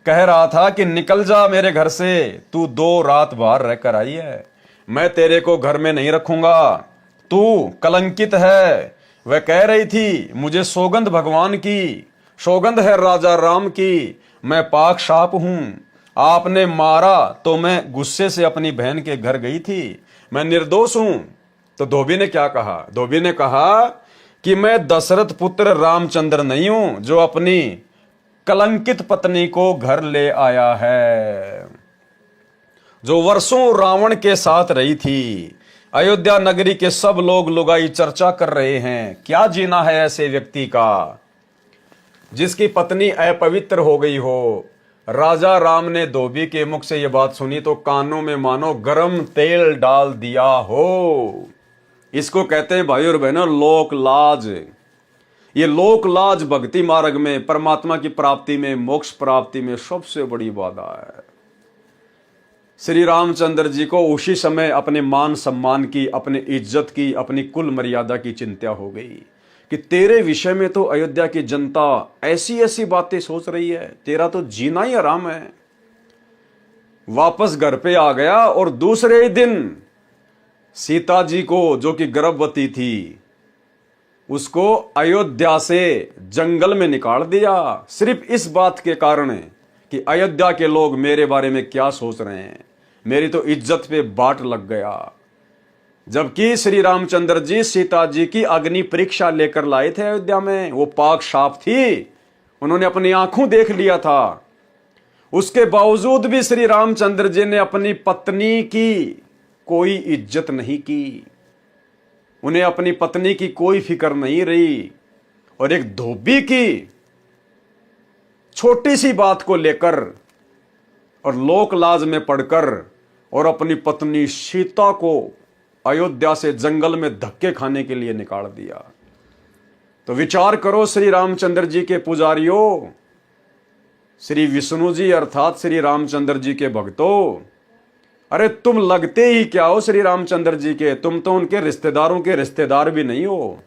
कह रहा था कि निकल जा मेरे घर से, तू 2 रात बाहर रहकर आई है, मैं तेरे को घर में नहीं रखूंगा, तू कलंकित है। वह कह रही थी, मुझे सौगंध भगवान की, सौगंध है राजा राम की, मैं पाक साफ हूं, आपने मारा तो मैं गुस्से से अपनी बहन के घर गई थी, मैं निर्दोष हूं। तो धोबी ने क्या कहा? धोबी ने कहा कि मैं दशरथ पुत्र रामचंद्र नहीं हूं जो अपनी कलंकित पत्नी को घर ले आया है, जो वर्षों रावण के साथ रही थी। अयोध्या नगरी के सब लोग लुगाई चर्चा कर रहे हैं, क्या जीना है ऐसे व्यक्ति का जिसकी पत्नी अपवित्र हो गई हो। राजा राम ने धोबी के मुख से यह बात सुनी तो कानों में मानो गरम तेल डाल दिया हो। इसको कहते हैं भाई और बहनों लोक लाज। ये लोक लाज भक्ति मार्ग में, परमात्मा की प्राप्ति में, मोक्ष प्राप्ति में सबसे बड़ी बाधा है। श्री रामचंद्र जी को उसी समय अपने मान सम्मान की, अपने इज्जत की, अपनी कुल मर्यादा की चिंता हो गई कि तेरे विषय में तो अयोध्या की जनता ऐसी ऐसी बातें सोच रही है, तेरा तो जीना ही हराम है। वापस घर पे आ गया और दूसरे ही दिन सीता जी को, जो कि गर्भवती थी, उसको अयोध्या से जंगल में निकाल दिया, सिर्फ इस बात के कारण कि अयोध्या के लोग मेरे बारे में क्या सोच रहे हैं, मेरी तो इज्जत पे बाट लग गया। जबकि श्री रामचंद्र जी सीता जी की अग्नि परीक्षा लेकर लाए थे अयोध्या में, वो पाक साफ थी, उन्होंने अपनी आंखों देख लिया था। उसके बावजूद भी श्री रामचंद्र जी ने अपनी पत्नी की कोई इज्जत नहीं की, उन्हें अपनी पत्नी की कोई फिक्र नहीं रही। और एक धोबी की छोटी सी बात को लेकर और लोक लाज में पड़कर और अपनी पत्नी सीता को अयोध्या से जंगल में धक्के खाने के लिए निकाल दिया। तो विचार करो श्री रामचंद्र जी के पुजारियों, श्री विष्णु जी अर्थात श्री रामचंद्र जी के भक्तों, अरे तुम लगते ही क्या हो श्री रामचंद्र जी के, तुम तो उनके रिश्तेदारों के रिश्तेदार भी नहीं हो।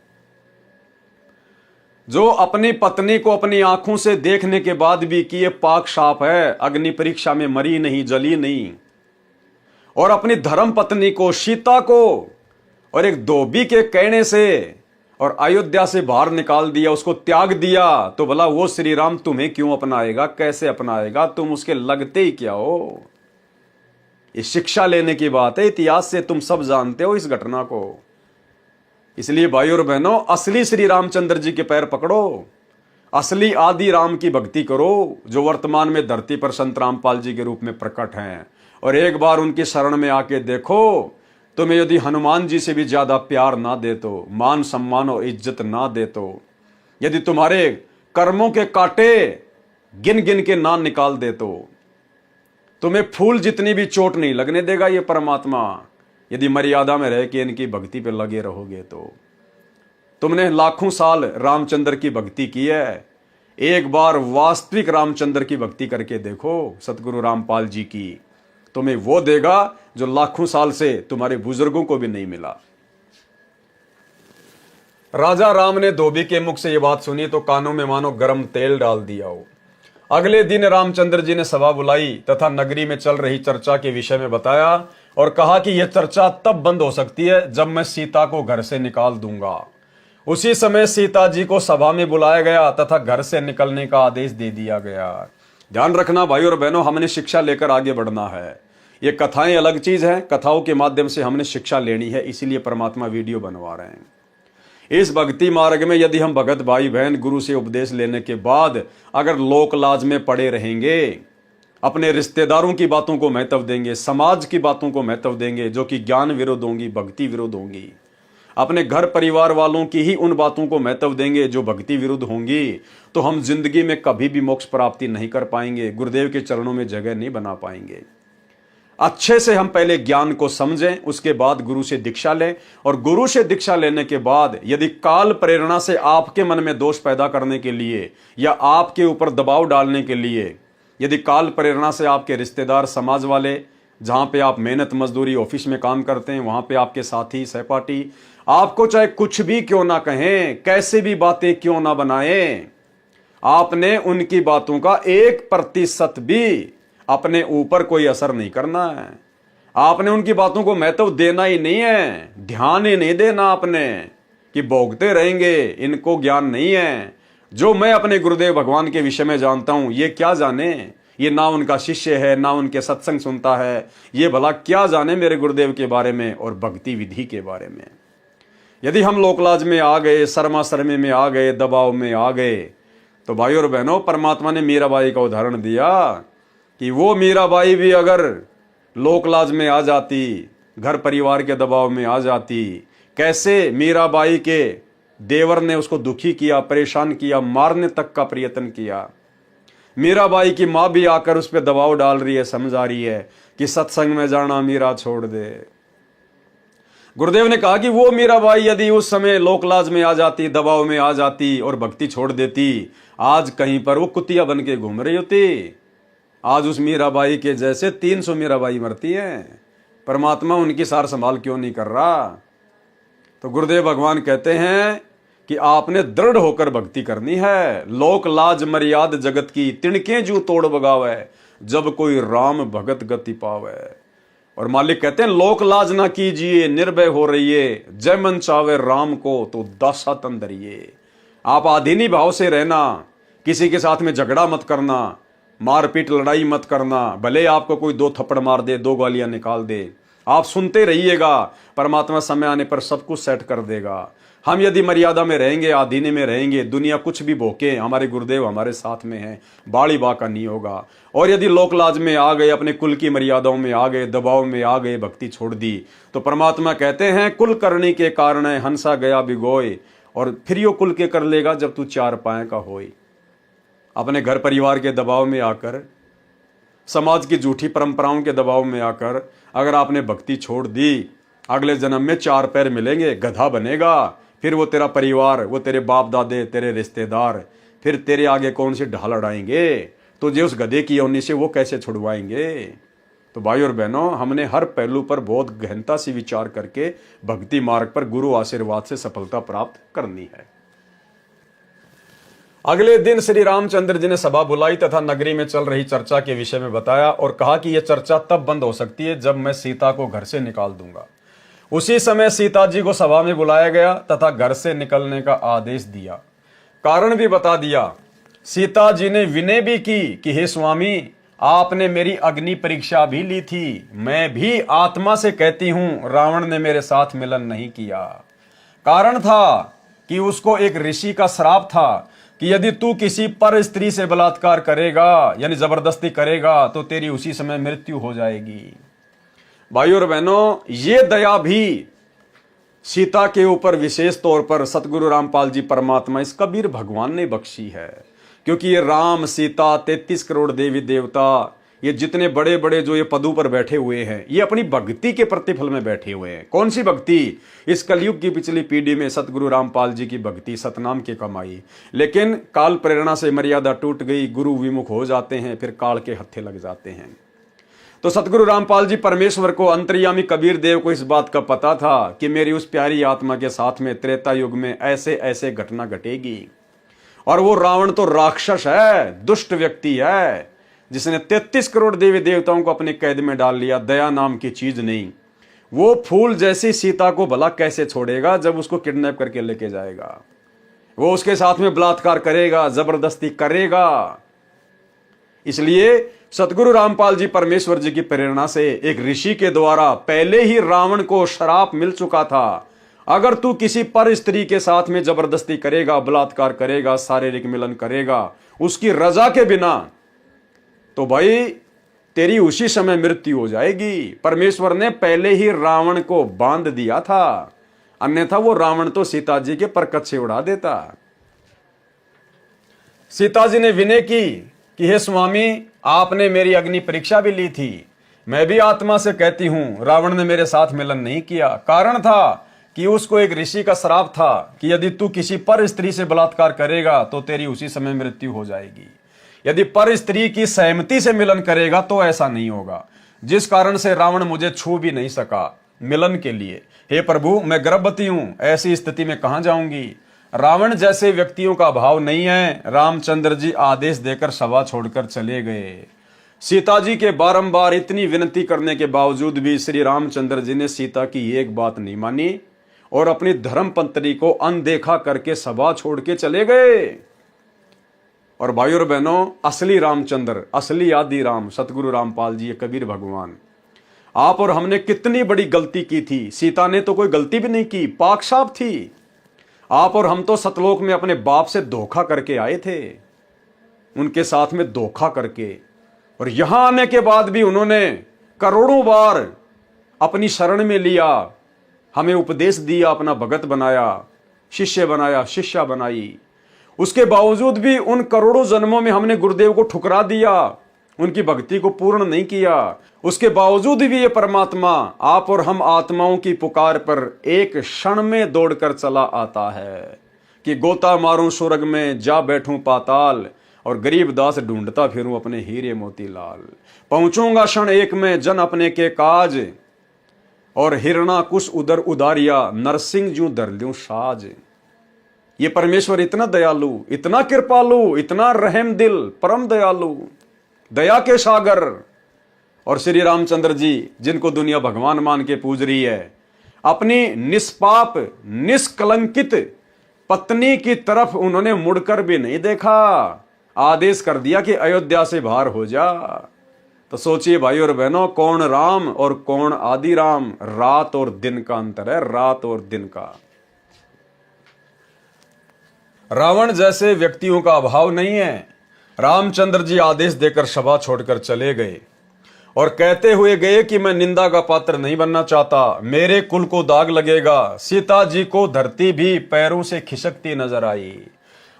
जो अपनी पत्नी को अपनी आंखों से देखने के बाद भी कि ये पाक साफ है, अग्नि परीक्षा में मरी नहीं, जली नहीं, और अपनी धर्म पत्नी को, सीता को, और एक धोबी के कहने से और अयोध्या से बाहर निकाल दिया, उसको त्याग दिया, तो भला वो श्री राम तुम्हें क्यों अपनाएगा, कैसे अपनाएगा? तुम उसके लगते ही क्या हो? ये शिक्षा लेने की बात है, इतिहास से तुम सब जानते हो इस घटना को। इसलिए भाई और बहनों, असली श्री रामचंद्र जी के पैर पकड़ो, असली आदि राम की भक्ति करो, जो वर्तमान में धरती पर संत रामपाल जी के रूप में प्रकट हैं। और एक बार उनकी शरण में आके देखो, तुम्हें यदि हनुमान जी से भी ज्यादा प्यार ना दे तो, मान सम्मान और इज्जत ना दे तो, यदि तुम्हारे कर्मों के कांटे गिन गिन के ना निकाल दे तो, तुम्हें फूल जितनी भी चोट नहीं लगने देगा ये परमात्मा, यदि मर्यादा में रह के इनकी भक्ति पे लगे रहोगे तो। तुमने लाखों साल रामचंद्र की भक्ति की है, एक बार वास्तविक रामचंद्र की भक्ति करके देखो, सतगुरु रामपाल जी की, तुम्हें वो देगा जो लाखों साल से तुम्हारे बुजुर्गों को भी नहीं मिला। राजा राम ने धोबी के मुख से ये बात सुनी तो कानों में मानो गरम तेल डाल दिया हो। अगले दिन रामचंद्र जी ने सभा बुलाई तथा नगरी में चल रही चर्चा के विषय में बताया और कहा कि यह चर्चा तब बंद हो सकती है जब मैं सीता को घर से निकाल दूंगा। उसी समय सीता जी को सभा में बुलाया गया तथा घर से निकलने का आदेश दे दिया गया। ध्यान रखना भाई और बहनों, हमने शिक्षा लेकर आगे बढ़ना है। ये कथाएं अलग चीज है, कथाओं के माध्यम से हमने शिक्षा लेनी है, इसीलिए परमात्मा वीडियो बनवा रहे हैं। इस भक्ति मार्ग में यदि हम भगत भाई बहन गुरु से उपदेश लेने के बाद अगर लोक लाज में पड़े रहेंगे, अपने रिश्तेदारों की बातों को महत्व देंगे, समाज की बातों को महत्व देंगे जो कि ज्ञान विरुद्ध होंगी, भक्ति विरुद्ध होंगी, अपने घर परिवार वालों की ही उन बातों को महत्व देंगे जो भक्ति विरुद्ध होंगी, तो हम जिंदगी में कभी भी मोक्ष प्राप्ति नहीं कर पाएंगे, गुरुदेव के चरणों में जगह नहीं बना पाएंगे। अच्छे से हम पहले ज्ञान को समझें, उसके बाद गुरु से दीक्षा लें, और गुरु से दीक्षा लेने के बाद यदि काल प्रेरणा से आपके मन में दोष पैदा करने के लिए या आपके ऊपर दबाव डालने के लिए, यदि काल प्रेरणा से आपके रिश्तेदार, समाज वाले, जहां पे आप मेहनत मजदूरी ऑफिस में काम करते हैं, वहां पे आपके साथी सहपाठी आपको चाहे कुछ भी क्यों ना कहें, कैसे भी बातें क्यों ना बनाएं, आपने उनकी बातों का 1% भी अपने ऊपर कोई असर नहीं करना है। आपने उनकी बातों को महत्व देना ही नहीं है, ध्यान ही नहीं देना आपने कि भोगते रहेंगे, इनको ज्ञान नहीं है। जो मैं अपने गुरुदेव भगवान के विषय में जानता हूं, ये क्या जाने, ये ना उनका शिष्य है, ना उनके सत्संग सुनता है, ये भला क्या जाने मेरे गुरुदेव के बारे में और भक्ति विधि के बारे में। यदि हम लोकलाज में आ गए, शर्मा शर्मे में आ गए, दबाव में आ गए, तो भाई और बहनों, परमात्मा ने मीराबाई का उदाहरण दिया कि वो मीराबाई भी अगर लोकलाज में आ जाती, घर परिवार के दबाव में आ जाती, कैसे मीराबाई के देवर ने उसको दुखी किया, परेशान किया, मारने तक का प्रयत्न किया। मीराबाई की माँ भी आकर उस पर दबाव डाल रही है, समझा रही है कि सत्संग में जाना मीरा छोड़ दे। गुरुदेव ने कहा कि वो मीराबाई यदि उस समय लोकलाज में आ जाती, दबाव में आ जाती और भक्ति छोड़ देती, आज कहीं पर वो कुतिया बन के घूम रही होती। आज उस मीराबाई के जैसे 300 मीराबाई मरती हैं। परमात्मा उनकी सार संभाल क्यों नहीं कर रहा? तो गुरुदेव भगवान कहते हैं कि आपने दृढ़ होकर भक्ति करनी है। लोक लाज मर्याद जगत की, तिणके जू तोड़ बगावे, जब कोई राम भगत गति पावे। और मालिक कहते हैं लोक लाज ना कीजिए, निर्भय हो रहिए, जय मन चावे राम को तो दासा तन धरिए। आप आधीनी भाव से रहना, किसी के साथ में झगड़ा मत करना, मारपीट लड़ाई मत करना, भले आपको कोई 2 थप्पड़ मार दे, 2 गालियां निकाल दे, आप सुनते रहिएगा, परमात्मा समय आने पर सब कुछ सेट कर देगा। हम यदि मर्यादा में रहेंगे, आधीने में रहेंगे, दुनिया कुछ भी भोके, हमारे गुरुदेव हमारे साथ में हैं, बाड़ी बाका नहीं होगा। और यदि लोकलाज में आ गए, अपने कुल की मर्यादाओं में आ गए, दबाव में आ गए, भक्ति छोड़ दी, तो परमात्मा कहते हैं कुल करने के कारण हंसा गया बिगोए, और फिर यो कुल के कर लेगा जब तू 4 पाए का होए। अपने घर परिवार के दबाव में आकर, समाज की झूठी परंपराओं के दबाव में आकर अगर आपने भक्ति छोड़ दी, अगले जन्म में 4 पैर मिलेंगे, गधा बनेगा। फिर वो तेरा परिवार, वो तेरे बाप दादे, तेरे रिश्तेदार, फिर तेरे आगे कौन सी ढाल अड़ाएंगे, तुझे उस गधे की योनि से वो कैसे छुड़वाएंगे। तो भाई और बहनों, हमने हर पहलू पर बहुत गहनता से विचार करके भक्ति मार्ग पर गुरु आशीर्वाद से सफलता प्राप्त करनी है। अगले दिन श्री रामचंद्र जी ने सभा बुलाई तथा नगरी में चल रही चर्चा के विषय में बताया और कहा कि यह चर्चा तब बंद हो सकती है जब मैं सीता को घर से निकाल दूंगा। उसी समय सीता जी को सभा में बुलाया गया तथा घर से निकलने का आदेश दिया, कारण भी बता दिया। सीता जी ने विनय भी की कि हे स्वामी, आपने मेरी अग्नि परीक्षा भी ली थी, मैं भी आत्मा से कहती हूं रावण ने मेरे साथ मिलन नहीं किया। कारण था कि उसको एक ऋषि का श्राप था कि यदि तू किसी पर स्त्री से बलात्कार करेगा, यानी जबरदस्ती करेगा, तो तेरी उसी समय मृत्यु हो जाएगी। भाइयों और बहनों, ये दया भी सीता के ऊपर विशेष तौर पर सतगुरु रामपाल जी परमात्मा, इस कबीर भगवान ने बख्शी है। क्योंकि ये राम, सीता, 33 करोड़ देवी देवता, ये जितने बड़े बड़े जो ये पदों पर बैठे हुए हैं, ये अपनी भक्ति के प्रतिफल में बैठे हुए हैं। कौन सी भक्ति? इस कलयुग की पिछली पीढ़ी में सतगुरु रामपाल जी की भक्ति, सतनाम की कमाई। लेकिन काल प्रेरणा से मर्यादा टूट गई, गुरु विमुख हो जाते हैं, फिर काल के हत्थे लग जाते हैं। तो सतगुरु रामपाल जी परमेश्वर को, अंतर्यामी कबीर देव को इस बात का पता था कि मेरी उस प्यारी आत्मा के साथ में त्रेता युग में ऐसे ऐसे घटना घटेगी। और वो रावण तो राक्षस है, दुष्ट व्यक्ति है, जिसने 33 करोड़ देवी देवताओं को अपने कैद में डाल लिया। दया नाम की चीज नहीं। वो फूल जैसी सीता को भला कैसे छोड़ेगा जब उसको किडनैप करके लेके जाएगा, वो उसके साथ में बलात्कार करेगा, जबरदस्ती करेगा। इसलिए सतगुरु रामपाल जी परमेश्वर जी की प्रेरणा से एक ऋषि के द्वारा पहले ही रावण को श्राप मिल चुका था, अगर तू किसी पर स्त्री के साथ में जबरदस्ती करेगा, बलात्कार करेगा, शारीरिक मिलन करेगा उसकी रजा के बिना, तो भाई तेरी उसी समय मृत्यु हो जाएगी। परमेश्वर ने पहले ही रावण को बांध दिया था, अन्यथा वो रावण तो सीता जी के परकत से उड़ा देता। सीता जी ने विनय की कि हे स्वामी, आपने मेरी अग्नि परीक्षा भी ली थी, मैं भी आत्मा से कहती हूं रावण ने मेरे साथ मिलन नहीं किया। कारण था कि उसको एक ऋषि का श्राप था कि यदि तू किसी पर स्त्री से बलात्कार करेगा तो तेरी उसी समय मृत्यु हो जाएगी, यदि पर स्त्री की सहमति से मिलन करेगा तो ऐसा नहीं होगा, जिस कारण से रावण मुझे छू भी नहीं सका मिलन के लिए। हे प्रभु, मैं गर्भवती हूं, ऐसी स्थिति में कहां जाऊंगी। रावण जैसे व्यक्तियों का भाव नहीं है। रामचंद्र जी आदेश देकर सभा छोड़कर चले गए। सीता जी के बारंबार इतनी विनती करने के बावजूद भी श्री रामचंद्र जी ने सीता की एक बात नहीं मानी और अपनी धर्म पत्नी को अनदेखा करके सभा छोड़ के चले गए। और भाइयों और बहनों, असली रामचंद्र, असली आदि राम सतगुरु रामपाल जी, कबीर भगवान, आप और हमने कितनी बड़ी गलती की थी। सीता ने तो कोई गलती भी नहीं की, पाक साफ थी। आप और हम तो सतलोक में अपने बाप से धोखा करके आए थे, उनके साथ में धोखा करके, और यहां आने के बाद भी उन्होंने करोड़ों बार अपनी शरण में लिया, हमें उपदेश दिया, अपना भगत बनाया, शिष्य बनाया, शिष्या बनाई। उसके बावजूद भी उन करोड़ों जन्मों में हमने गुरुदेव को ठुकरा दिया, उनकी भक्ति को पूर्ण नहीं किया। उसके बावजूद भी ये परमात्मा आप और हम आत्माओं की पुकार पर एक क्षण में दौड़कर चला आता है कि गोता मारूं स्वर्ग में, जा बैठूं पाताल, और गरीब दास ढूंढता फिरूं अपने हीरे मोती लाल। पहुंचूंगा क्षण एक में जन अपने के काज, और हिरणा कुश उदर उदारिया, नरसिंह जू धर लूं साज। ये परमेश्वर इतना दयालु, इतना कृपालु, इतना रहम दिल, परम दयालु, दया के सागर। और श्री रामचंद्र जी, जिनको दुनिया भगवान मान के पूज रही है, अपनी निष्पाप निष्कलंकित पत्नी की तरफ उन्होंने मुड़कर भी नहीं देखा, आदेश कर दिया कि अयोध्या से बाहर हो जा। तो सोचिए भाई और बहनों, कौन राम और कौन आदि राम। रात और दिन का अंतर है, रात और दिन का। रावण जैसे व्यक्तियों का अभाव नहीं है। रामचंद्र जी आदेश देकर सभा छोड़कर चले गए और कहते हुए गए कि मैं निंदा का पात्र नहीं बनना चाहता, मेरे कुल को दाग लगेगा। सीता जी को धरती भी पैरों से खिसकती नजर आई,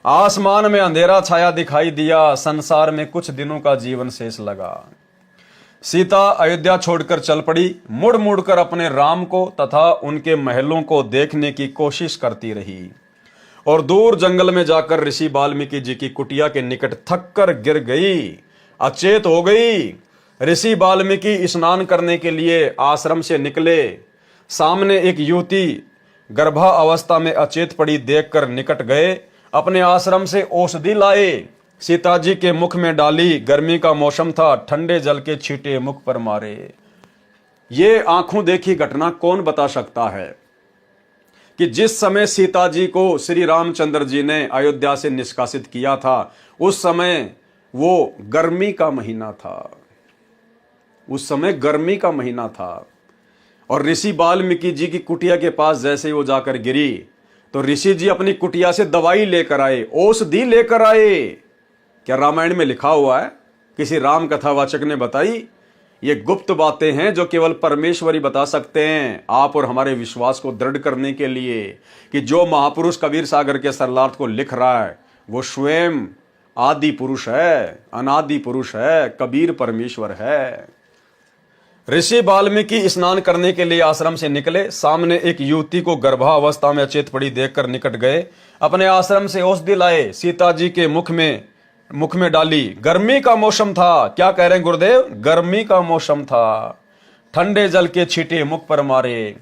आसमान में अंधेरा छाया दिखाई दिया, संसार में कुछ दिनों का जीवन शेष लगा। सीता अयोध्या छोड़कर चल पड़ी, मुड़ मुड़ कर अपने राम को तथा उनके महलों को देखने की कोशिश करती रही, और दूर जंगल में जाकर ऋषि वाल्मीकि जी की कुटिया के निकट थक कर गिर गई, अचेत हो गई। ऋषि वाल्मीकि स्नान करने के लिए आश्रम से निकले, सामने एक युवती गर्भा अवस्था में अचेत पड़ी देखकर निकट गए, अपने आश्रम से औषधि लाए, सीता जी के मुख में डाली। गर्मी का मौसम था, ठंडे जल के छींटे मुख पर मारे। ये आंखों देखी घटना कौन बता सकता है कि जिस समय सीता जी को श्री रामचंद्र जी ने अयोध्या से निष्कासित किया था, उस समय वो गर्मी का महीना था, उस समय गर्मी का महीना था। और ऋषि वाल्मीकि जी की कुटिया के पास जैसे वो जाकर गिरी, तो ऋषि जी अपनी कुटिया से दवाई लेकर आए, औषधि लेकर आए। क्या रामायण में लिखा हुआ है? किसी राम कथावाचक ने बताई? ये गुप्त बातें हैं जो केवल परमेश्वर ही बता सकते हैं, आप और हमारे विश्वास को दृढ़ करने के लिए कि जो महापुरुष कबीर सागर के सरलार्थ को लिख रहा है वो स्वयं आदि पुरुष है, अनादि पुरुष है, कबीर परमेश्वर है। ऋषि वाल्मीकि स्नान करने के लिए आश्रम से निकले, सामने एक युवती को गर्भावस्था में अचेत पड़ी देखकर निकट गए, अपने आश्रम से औषधि लाए, सीता जी के मुख में डाली। गर्मी का मौसम था। क्या कह रहे हैं गुरुदेव? गर्मी का मौसम था, ठंडे जल के छींटे मुख पर मारे।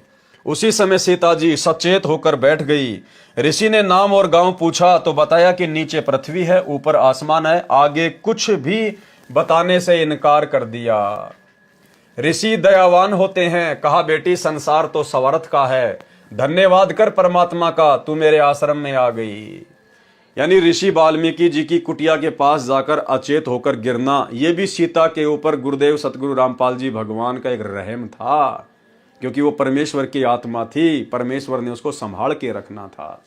उसी समय सीता जी सचेत होकर बैठ गई। ऋषि ने नाम और गांव पूछा तो बताया कि नीचे पृथ्वी है, ऊपर आसमान है। आगे कुछ भी बताने से इनकार कर दिया। ऋषि दयावान होते हैं, कहा बेटी संसार तो स्वार्थ का है, धन्यवाद कर परमात्मा का, तू मेरे आश्रम में आ गई। यानी ऋषि वाल्मीकि जी की कुटिया के पास जाकर अचेत होकर गिरना, यह भी सीता के ऊपर गुरुदेव सतगुरु रामपाल जी भगवान का एक रहम था, क्योंकि वो परमेश्वर की आत्मा थी, परमेश्वर ने उसको संभाल के रखना था।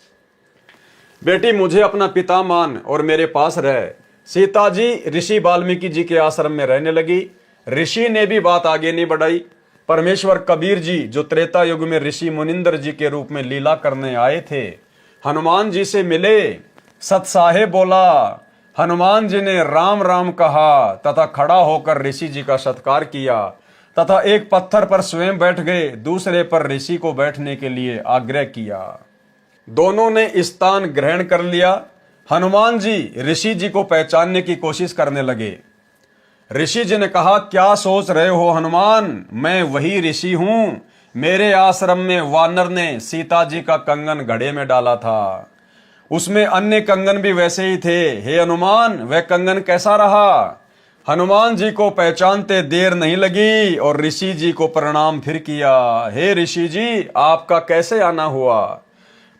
बेटी मुझे अपना पिता मान और मेरे पास रह। सीता जी ऋषि वाल्मीकि जी के आश्रम में रहने लगी। ऋषि ने भी बात आगे नहीं बढ़ाई। परमेश्वर कबीर जी जो त्रेता युग में ऋषि मुनिंदर जी के रूप में लीला करने आए थे, हनुमान जी से मिले। सतसाहे बोला, हनुमान जी ने राम राम कहा तथा खड़ा होकर ऋषि जी का सत्कार किया तथा एक पत्थर पर स्वयं बैठ गए, दूसरे पर ऋषि को बैठने के लिए आग्रह किया। दोनों ने स्थान ग्रहण कर लिया। हनुमान जी ऋषि जी को पहचानने की कोशिश करने लगे। ऋषि जी ने कहा, क्या सोच रहे हो हनुमान, मैं वही ऋषि हूं। मेरे आश्रम में वानर ने सीता जी का कंगन घड़े में डाला था, उसमें अन्य कंगन भी वैसे ही थे। हे हनुमान, वह कंगन कैसा रहा? हनुमान जी को पहचानते देर नहीं लगी और ऋषि जी को प्रणाम फिर किया। हे ऋषि जी, आपका कैसे आना हुआ?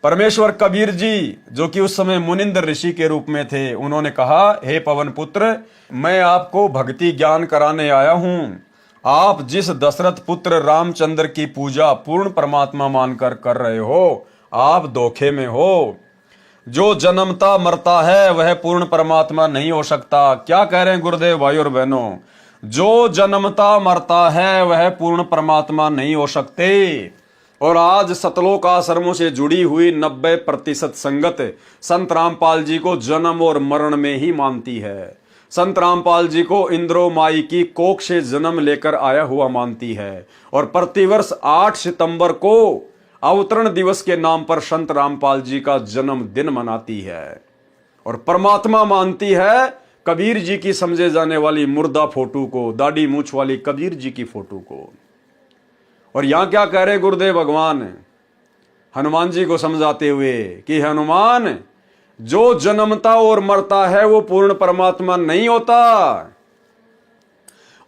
परमेश्वर कबीर जी जो कि उस समय मुनिंदर ऋषि के रूप में थे, उन्होंने कहा, हे पवन पुत्र, मैं आपको भक्ति ज्ञान कराने आया हूं। आप जिस दशरथ पुत्र रामचंद्र की पूजा पूर्ण परमात्मा मानकर कर रहे हो, आप धोखे में हो। जो जन्मता मरता है वह पूर्ण परमात्मा नहीं हो सकता। क्या कह रहे हैं गुरुदेव भाई और बहनों? जो जन्मता मरता है वह पूर्ण परमात्मा नहीं हो सकते। और आज सतलोक आश्रमों से जुड़ी हुई 90% संगत संत रामपाल जी को जन्म और मरण में ही मानती है। संत रामपाल जी को इंद्रो माई की कोख से जन्म लेकर आया हुआ मानती है और प्रतिवर्ष 8 सितंबर को अवतरण दिवस के नाम पर संत रामपाल जी का जन्मदिन मनाती है और परमात्मा मानती है कबीर जी की समझे जाने वाली मुर्दा फोटो को, दाढ़ी मूछ वाली कबीर जी की फोटो को। और यहां क्या कह रहे गुरुदेव भगवान हनुमान जी को समझाते हुए कि हनुमान, जो जन्मता और मरता है वो पूर्ण परमात्मा नहीं होता।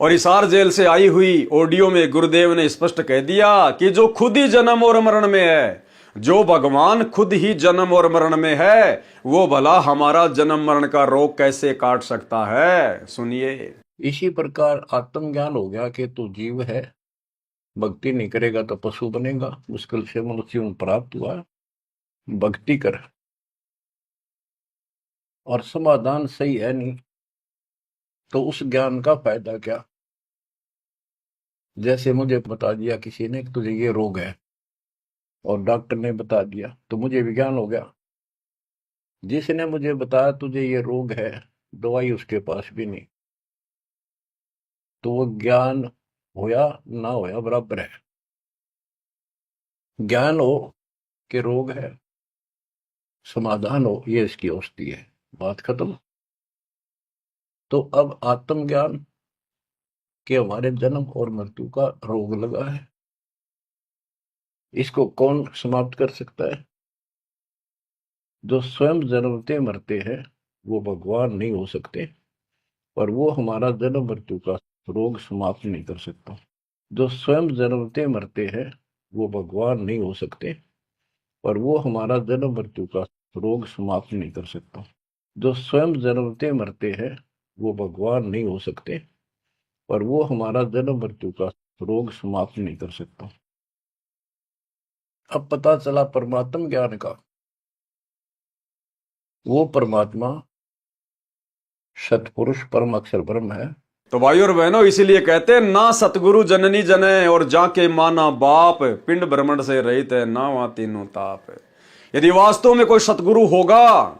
और हिसार जेल से आई हुई ऑडियो में गुरुदेव ने स्पष्ट कह दिया कि जो खुद ही जन्म और मरण में है, जो भगवान खुद ही जन्म और मरण में है, वो भला हमारा जन्म मरण का रोग कैसे काट सकता है? सुनिए। इसी प्रकार आत्मज्ञान हो गया कि तू जीव है, भक्ति नहीं करेगा तो पशु बनेगा, मुश्किल से मनुष्य में प्राप्त हुआ, भक्ति कर। और समाधान सही है नहीं तो उस ज्ञान का फायदा क्या? जैसे मुझे बता दिया किसी ने कि तुझे ये रोग है और डॉक्टर ने बता दिया तो मुझे विज्ञान हो गया। जिसने मुझे बताया तुझे ये रोग है, दवाई उसके पास भी नहीं, तो वो ज्ञान होया ना होया बराबर है। ज्ञान हो कि रोग है, समाधान हो ये इसकी औषधि है, बात खत्म। तो अब आत्मज्ञान कि हमारे जन्म और मृत्यु का रोग लगा है, इसको कौन समाप्त कर सकता है? जो स्वयं जन्मते मरते हैं वो भगवान नहीं हो सकते, पर वो हमारा जन्म मृत्यु का रोग समाप्त नहीं कर सकता। जो स्वयं जन्मते मरते हैं वो भगवान नहीं हो सकते, पर वो हमारा जन्म मृत्यु का रोग समाप्त नहीं कर सकता। जो स्वयं जन्मते मरते हैं वो भगवान नहीं हो सकते, पर वो हमारा जन्म मृत्यु का रोग समाप्त नहीं कर सकता। अब पता चला परमात्म ज्ञान का, वो परमात्मा सतपुरुष परम अक्षर ब्रह्म है। तो भाई और बहनों, इसीलिए कहते हैं ना सतगुरु जननी जने और जाके माना बाप, पिंड भ्रमण से रहित है ना वहां तीनों ताप। यदि वास्तव में कोई सतगुरु होगा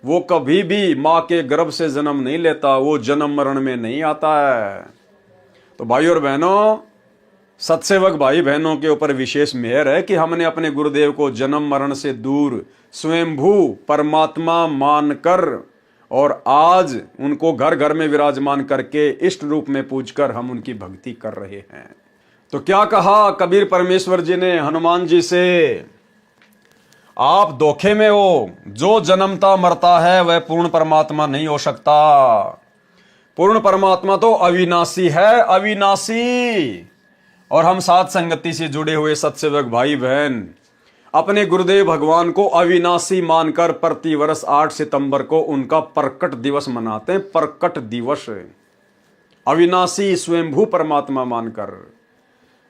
वो कभी भी मां के गर्भ से जन्म नहीं लेता, वो जन्म मरण में नहीं आता है। तो भाई और बहनों, सत्सेवक भाई बहनों के ऊपर विशेष मेहर है कि हमने अपने गुरुदेव को जन्म मरण से दूर स्वयंभू परमात्मा मानकर और आज उनको घर घर में विराजमान करके इष्ट रूप में पूजकर हम उनकी भक्ति कर रहे हैं। तो क्या कहा कबीर परमेश्वर जी ने हनुमान जी से? आप धोखे में हो, जो जन्मता मरता है वह पूर्ण परमात्मा नहीं हो सकता। पूर्ण परमात्मा तो अविनाशी है, अविनाशी। और हम साथ संगति से जुड़े हुए सत्सेवक भाई बहन अपने गुरुदेव भगवान को अविनाशी मानकर प्रतिवर्ष 8 सितंबर को उनका प्रकट दिवस मनाते हैं। प्रकट दिवस, अविनाशी स्वयंभू परमात्मा मानकर।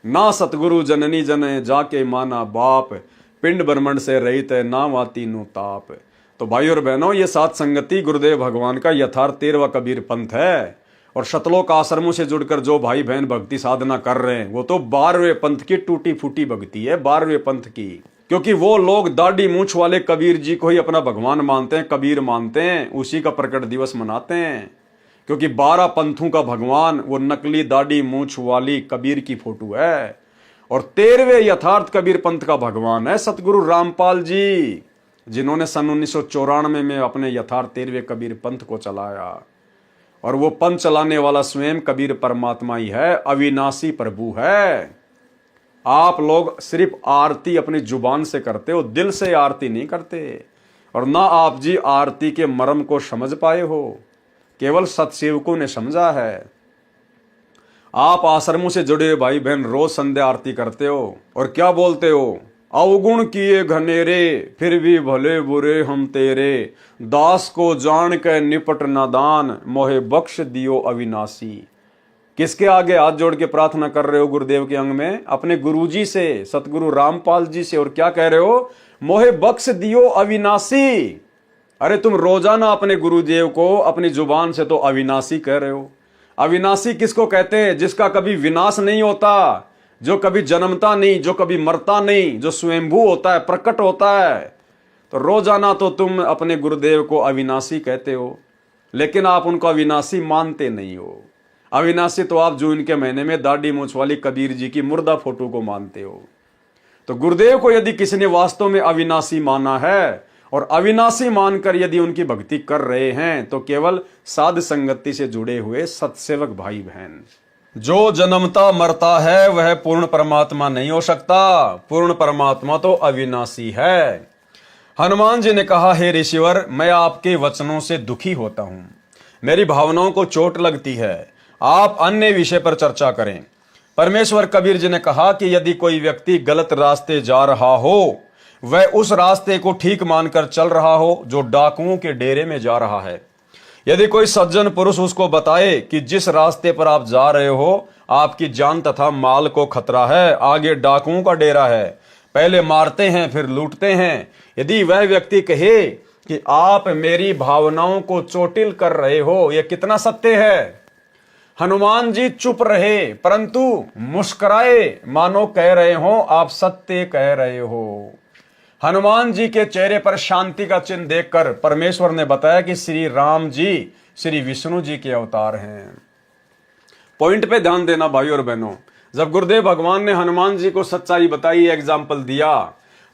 ना सतगुरु जननी जने जाके माना बाप, पिंड ब्रह्मंड से रहित है ना वाती नु ताप। तो भाई और बहनों, ये सात संगति गुरुदेव भगवान का यथार्थ 13वां कबीर पंथ है। और शतलोक आश्रमों से जुड़कर जो भाई बहन भक्ति साधना कर रहे हैं वो तो 12वें पंथ की टूटी फूटी भक्ति है, 12वें पंथ की। क्योंकि वो लोग दाढ़ी मूछ वाले कबीर जी को ही अपना भगवान मानते हैं, कबीर मानते हैं, उसी का प्रकट दिवस मनाते हैं। क्योंकि 12 पंथों का भगवान वो नकली दाढ़ी मूछ वाली कबीर की फोटो है। और 13वें यथार्थ कबीर पंथ का भगवान है सतगुरु रामपाल जी, जिन्होंने सन 1994 में अपने यथार्थ 13वें कबीर पंथ को चलाया। और वो पंथ चलाने वाला स्वयं कबीर परमात्मा ही है, अविनाशी प्रभु है। आप लोग सिर्फ आरती अपनी जुबान से करते हो, दिल से आरती नहीं करते। और ना आप जी आरती के मर्म को समझ पाए हो, केवल सत्सेवकों ने समझा है। आप आश्रमों से जुड़े भाई बहन रोज संध्या आरती करते हो और क्या बोलते हो, अवगुण किए घनेरे फिर भी भले बुरे हम तेरे, दास को जान के निपट नादान मोहे बख्श दियो अविनाशी। किसके आगे हाथ जोड़ के प्रार्थना कर रहे हो गुरुदेव के अंग में? अपने गुरुजी से, सतगुरु रामपाल जी से। और क्या कह रहे हो? मोहे बख्श दियो अविनाशी। अरे तुम रोजाना अपने गुरुदेव को अपनी जुबान से तो अविनाशी कह रहे हो। अविनाशी किसको कहते हैं? जिसका कभी विनाश नहीं होता, जो कभी जन्मता नहीं, जो कभी मरता नहीं, जो स्वयंभू होता है, प्रकट होता है। तो रोजाना तो तुम अपने गुरुदेव को अविनाशी कहते हो, लेकिन आप उनको अविनाशी मानते नहीं हो। अविनाशी तो आप जून के महीने में दाढ़ी मूछ वाली कबीर जी की मुर्दा फोटो को मानते हो। तो गुरुदेव को यदि किसी ने वास्तव में अविनाशी माना है और अविनाशी मानकर यदि उनकी भक्ति कर रहे हैं तो केवल साध संगति से जुड़े हुए सत्सेवक भाई बहन। जो जन्मता मरता है वह पूर्ण परमात्मा नहीं हो सकता। पूर्ण परमात्मा तो अविनाशी है। हनुमान जी ने कहा, हे ऋषिवर, मैं आपके वचनों से दुखी होता हूं, मेरी भावनाओं को चोट लगती है, आप अन्य विषय पर चर्चा करें। परमेश्वर कबीर जी ने कहा कि यदि कोई व्यक्ति गलत रास्ते जा रहा हो, वह उस रास्ते को ठीक मानकर चल रहा हो जो डाकुओं के डेरे में जा रहा है। यदि कोई सज्जन पुरुष उसको बताए कि जिस रास्ते पर आप जा रहे हो आपकी जान तथा माल को खतरा है, आगे डाकुओं का डेरा है, पहले मारते हैं फिर लूटते हैं, यदि वह व्यक्ति कहे कि आप मेरी भावनाओं को चोटिल कर रहे हो, यह कितना सत्य है। हनुमान जी चुप रहे परंतु मुस्कुराए, मानो कह रहे हो आप सत्य कह रहे हो। हनुमान जी के चेहरे पर शांति का चिन्ह देखकर परमेश्वर ने बताया कि श्री राम जी श्री विष्णु जी के अवतार हैं। पॉइंट पे ध्यान देना भाई और बहनों। जब गुरुदेव भगवान ने हनुमान जी को सच्चाई बताई, एग्जाम्पल दिया,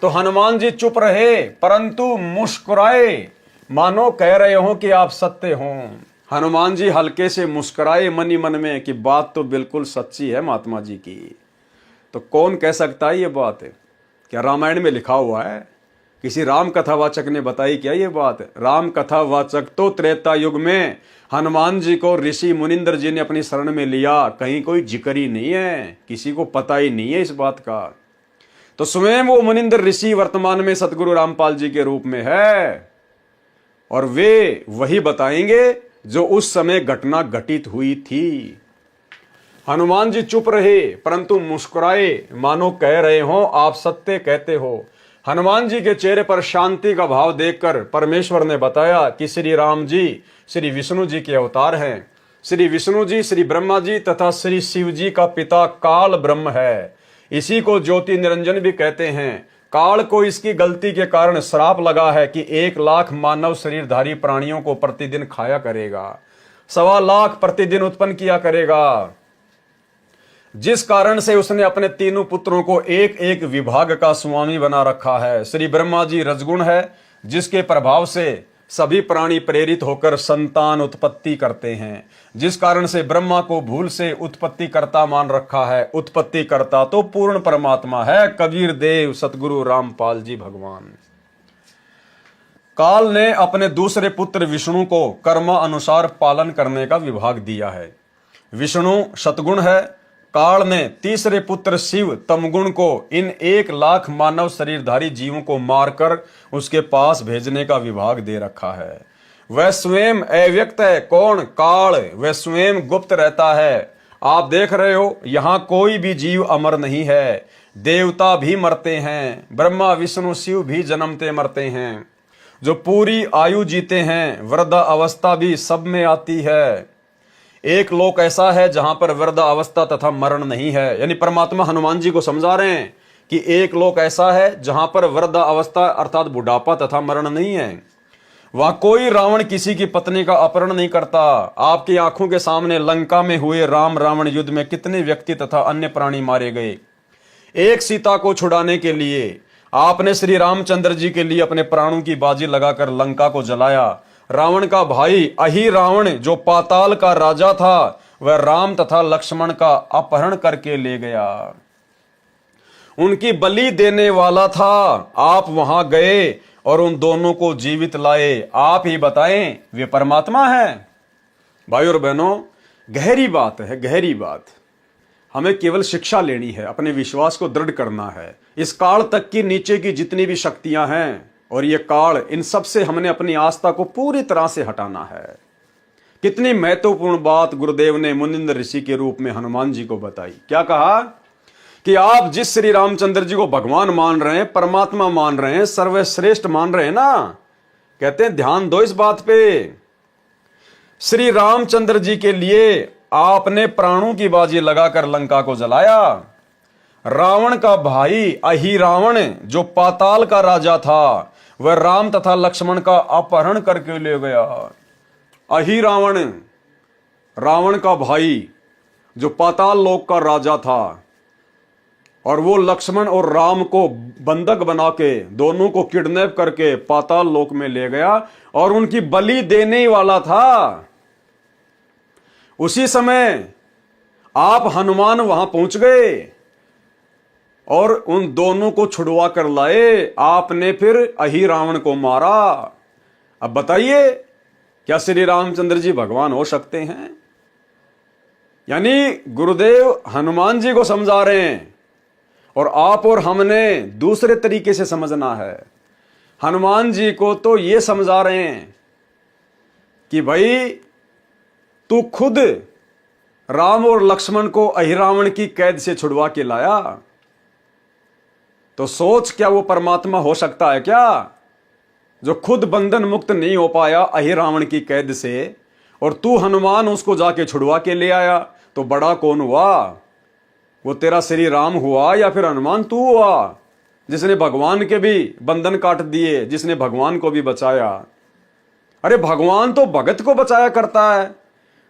तो हनुमान जी चुप रहे परंतु मुस्कुराए, मानो कह रहे हो कि आप सत्य हो। हनुमान जी हल्के से मुस्कुराए मन ही मन में कि बात तो बिल्कुल सच्ची है महात्मा जी की। तो कौन कह सकता है ये बात? क्या रामायण में लिखा हुआ है? किसी राम कथावाचक ने बताई क्या ये बात? राम कथावाचक तो त्रेता युग में हनुमान जी को ऋषि मुनिंदर जी ने अपनी शरण में लिया, कहीं कोई जिक्र ही नहीं है, किसी को पता ही नहीं है इस बात का। तो स्वयं वो मुनिंदर ऋषि वर्तमान में सतगुरु रामपाल जी के रूप में है और वे वही बताएंगे जो उस समय घटना घटित हुई थी। हनुमान जी चुप रहे परंतु मुस्कुराए, मानो कह रहे हो आप सत्य कहते हो। हनुमान जी के चेहरे पर शांति का भाव देखकर परमेश्वर ने बताया कि श्री राम जी श्री विष्णु जी के अवतार हैं। श्री विष्णु जी श्री ब्रह्मा जी तथा श्री शिव जी का पिता काल ब्रह्म है। इसी को ज्योति निरंजन भी कहते हैं। काल को इसकी गलती के कारण श्राप लगा है कि 1 लाख मानव शरीरधारी प्राणियों को प्रतिदिन खाया करेगा, 1.25 लाख प्रतिदिन उत्पन्न किया करेगा, जिस कारण से उसने अपने तीनों पुत्रों को एक एक विभाग का स्वामी बना रखा है। श्री ब्रह्मा जी रजगुण है, जिसके प्रभाव से सभी प्राणी प्रेरित होकर संतान उत्पत्ति करते हैं, जिस कारण से ब्रह्मा को भूल से उत्पत्ति कर्ता मान रखा है। उत्पत्ति कर्ता तो पूर्ण परमात्मा है, कबीर देव सतगुरु रामपाल जी भगवान। काल ने अपने दूसरे पुत्र विष्णु को कर्मानुसार पालन करने का विभाग दिया है। विष्णु सतगुण है, काल ने तीसरे पुत्र शिव तमगुण को इन 1,00,000 मानव शरीरधारी जीवों को मारकर उसके पास भेजने का विभाग दे रखा है। वह स्वयं अव्यक्त है। कौन? काल। वह स्वयं गुप्त रहता है। आप देख रहे हो, यहां कोई भी जीव अमर नहीं है। देवता भी मरते हैं, ब्रह्मा विष्णु शिव भी जन्मते मरते हैं। जो पूरी आयु जीते हैं, वृद्धा अवस्था भी सब में आती है। एक लोक ऐसा है जहां पर वृद्धा अवस्था तथा मरण नहीं है। यानी परमात्मा हनुमान जी को समझा रहे हैं कि एक लोक ऐसा है जहां पर वृद्धा अवस्था अर्थात बुढ़ापा तथा मरण नहीं है। वहां कोई रावण किसी की पत्नी का अपहरण नहीं करता। आपकी आंखों के सामने लंका में हुए राम रावण युद्ध में कितने व्यक्ति तथा अन्य प्राणी मारे गए। एक सीता को छुड़ाने के लिए आपने श्री रामचंद्र जी के लिए अपने प्राणों की बाजी लगाकर लंका को जलाया। रावण का भाई अहि रावण जो पाताल का राजा था, वह राम तथा लक्ष्मण का अपहरण करके ले गया। उनकी बलि देने वाला था। आप वहां गए और उन दोनों को जीवित लाए। आप ही बताएं, वे परमात्मा है? भाई और बहनों, गहरी बात है, गहरी बात। हमें केवल शिक्षा लेनी है, अपने विश्वास को दृढ़ करना है। इस काल तक की नीचे की जितनी भी शक्तियां हैं और ये काल, इन सब से हमने अपनी आस्था को पूरी तरह से हटाना है। कितनी महत्वपूर्ण बात गुरुदेव ने मुनिंद्र ऋषि के रूप में हनुमान जी को बताई। क्या कहा कि आप जिस श्री रामचंद्र जी को भगवान मान रहे हैं, परमात्मा मान रहे हैं, सर्वश्रेष्ठ मान रहे हैं ना, कहते हैं ध्यान दो इस बात पे। श्री रामचंद्र जी के लिए आपने प्राणों की बाजी लगाकर लंका को जलाया। रावण का भाई अहि रावण जो पाताल का राजा था, वह राम तथा लक्ष्मण का अपहरण करके ले गया। अहि रावण, रावण का भाई जो पाताल लोक का राजा था, और वो लक्ष्मण और राम को बंधक बना के दोनों को किडनैप करके पाताल लोक में ले गया और उनकी बलि देने वाला था। उसी समय आप हनुमान वहां पहुंच गए और उन दोनों को छुड़वा कर लाए। आपने फिर अहि रावण को मारा। अब बताइए, क्या श्री रामचंद्र जी भगवान हो सकते हैं? यानी गुरुदेव हनुमान जी को समझा रहे हैं और आप और हमने दूसरे तरीके से समझना है। हनुमान जी को तो ये समझा रहे हैं कि भाई तू खुद राम और लक्ष्मण को अहिरावण की कैद से छुड़वा के लाया, तो सोच क्या वो परमात्मा हो सकता है क्या, जो खुद बंधन मुक्त नहीं हो पाया अहिरावण की कैद से, और तू हनुमान उसको जाके छुड़वा के ले आया? तो बड़ा कौन हुआ? वो तेरा श्री राम हुआ या फिर हनुमान तू हुआ, जिसने भगवान के भी बंधन काट दिए, जिसने भगवान को भी बचाया? अरे भगवान तो भगत को बचाया करता है,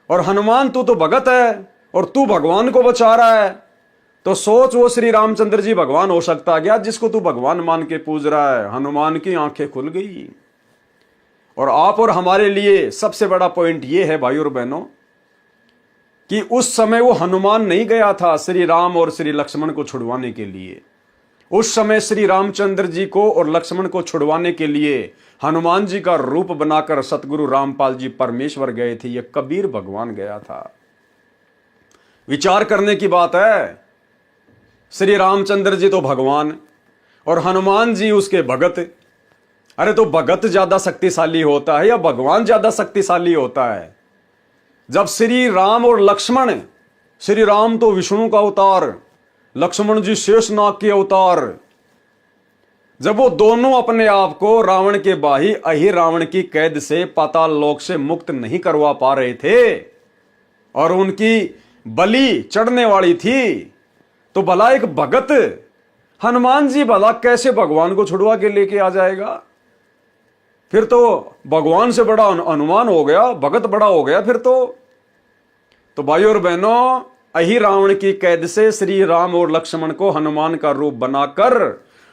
और हनुमान तू तो भगत है और तू भगवान को बचा रहा है। तो सोच, वो श्री रामचंद्र जी भगवान हो सकता क्या जिसको तू भगवान मान के पूज रहा है? हनुमान की आंखें खुल गई। और आप और हमारे लिए सबसे बड़ा पॉइंट ये है भाई और बहनों, कि उस समय वो हनुमान नहीं गया था श्री राम और श्री लक्ष्मण को छुड़वाने के लिए। उस समय श्री रामचंद्र जी को और लक्ष्मण को छुड़वाने के लिए हनुमान जी का रूप बनाकर सतगुरु रामपाल जी परमेश्वर गए थे। ये कबीर भगवान गया था। विचार करने की बात है। श्री रामचंद्र जी तो भगवान और हनुमान जी उसके भगत। अरे तो भगत ज्यादा शक्तिशाली होता है या भगवान ज्यादा शक्तिशाली होता है? जब श्री राम और लक्ष्मण, श्री राम तो विष्णु का अवतार, लक्ष्मण जी शेषनाग के अवतार, जब वो दोनों अपने आप को रावण के भाई अहि रावण की कैद से पाताल लोक से मुक्त नहीं करवा पा रहे थे और उनकी बलि चढ़ने वाली थी, तो भला एक भगत हनुमान जी भला कैसे भगवान को छुड़वा के लेके आ जाएगा? फिर तो भगवान से बड़ा हनुमान हो गया, भगत बड़ा हो गया फिर तो भाई और बहनों, अहि रावण की कैद से श्री राम और लक्ष्मण को हनुमान का रूप बनाकर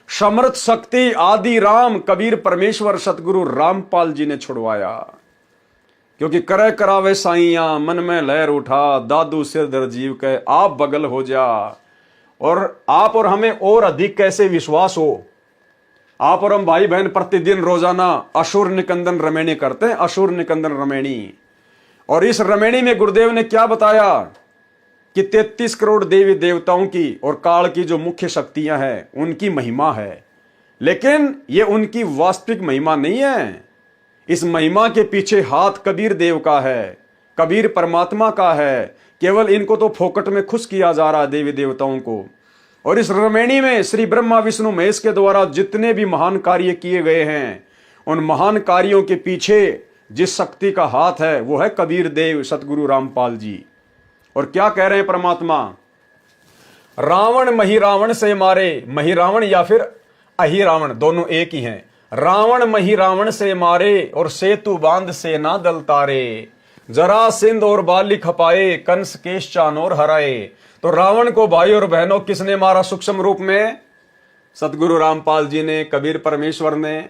समर्थ शक्ति आदि राम कबीर परमेश्वर सतगुरु रामपाल जी ने छुड़वाया। क्योंकि करे करावे साइया मन में लहर उठा, दादू सिर दर जीव के आप बगल हो जा। और आप और हमें और अधिक कैसे विश्वास हो, आप और हम भाई बहन प्रतिदिन रोजाना असुर निकंदन रमेणी करते हैं, असुर निकंदन रमेणी। और इस रमेणी में गुरुदेव ने क्या बताया कि 33 करोड़ देवी देवताओं की और काल की जो मुख्य शक्तियां हैं उनकी महिमा है, लेकिन ये उनकी वास्तविक महिमा नहीं है। इस महिमा के पीछे हाथ कबीर देव का है, कबीर परमात्मा का है। केवल इनको तो फोकट में खुश किया जा रहा देवी देवताओं को। और इस रमेणी में श्री ब्रह्मा विष्णु महेश के द्वारा जितने भी महान कार्य किए गए हैं, उन महान कार्यों के पीछे जिस शक्ति का हाथ है वो है कबीर देव सतगुरु रामपाल जी। और क्या कह रहे हैं परमात्मा, रावण महिरावण से मारे, महिरावण या फिर अहिरावण दोनों एक ही हैं। रावण महिरावण से मारे और सेतु बांध से ना दल तारे, जरा सिंध और बाली खपाए, कंस केश चानोर हराए। तो रावण को भाई और बहनों किसने मारा सूक्ष्म रूप में? सतगुरु रामपाल जी ने, कबीर परमेश्वर ने।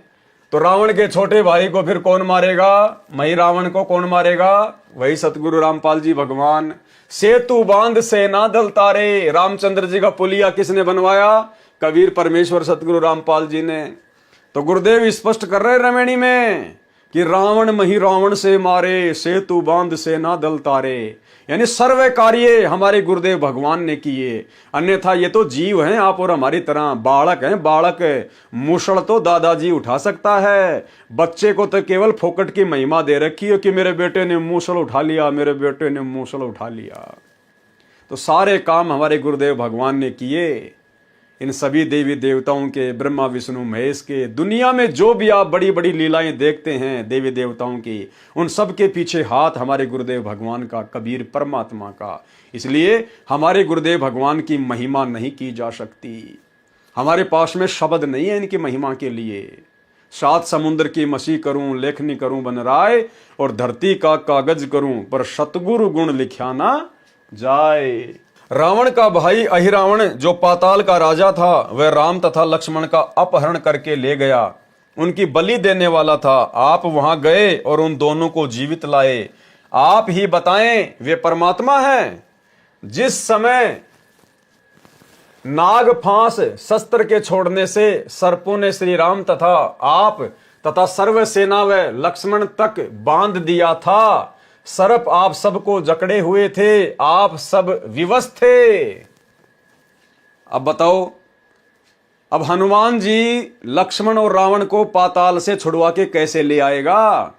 तो रावण के छोटे भाई को फिर कौन मारेगा? महिरावण को कौन मारेगा? वही सतगुरु रामपाल जी भगवान। सेतु बांध से ना दल तारे, रामचंद्र जी का पुलिया किसने बनवाया? कबीर परमेश्वर सतगुरु रामपाल जी ने। तो गुरुदेव स्पष्ट कर रहे रमेणी में कि रावण महिरावण से मारे, सेतु बांध से ना दल तारे, यानी सर्व कार्य हमारे गुरुदेव भगवान ने किए। अन्यथा ये तो जीव हैं आप और हमारी तरह, बालक हैं बालक। मूसल तो दादाजी उठा सकता है, बच्चे को तो केवल फोकट की महिमा दे रखी है कि मेरे बेटे ने मूसल उठा लिया, मेरे बेटे ने मूसल उठा लिया। तो सारे काम हमारे गुरुदेव भगवान ने किए। इन सभी देवी देवताओं के, ब्रह्मा विष्णु महेश के, दुनिया में जो भी आप बड़ी बड़ी लीलाएं देखते हैं देवी देवताओं की, उन सब के पीछे हाथ हमारे गुरुदेव भगवान का, कबीर परमात्मा का। इसलिए हमारे गुरुदेव भगवान की महिमा नहीं की जा सकती। हमारे पास में शब्द नहीं है इनकी महिमा के लिए। 7 समुद्र की मसी करूं, लेखनी करूं बन राय, और धरती का कागज करूं, पर सतगुरु गुण लिख्या ना जाए। रावण का भाई अहिरावण जो पाताल का राजा था, वह राम तथा लक्ष्मण का अपहरण करके ले गया, उनकी बलि देने वाला था। आप वहां गए और उन दोनों को जीवित लाए। आप ही बताएं, वे परमात्मा हैं। जिस समय नाग फांस शस्त्र के छोड़ने से सर्पों ने श्री राम तथा आप तथा सर्व सेना व लक्ष्मण तक बांध दिया था, सर्प आप सबको जकड़े हुए थे, आप सब विवश थे। अब बताओ, अब हनुमान जी लक्ष्मण और रावण को पाताल से छुड़वा के कैसे ले आएगा?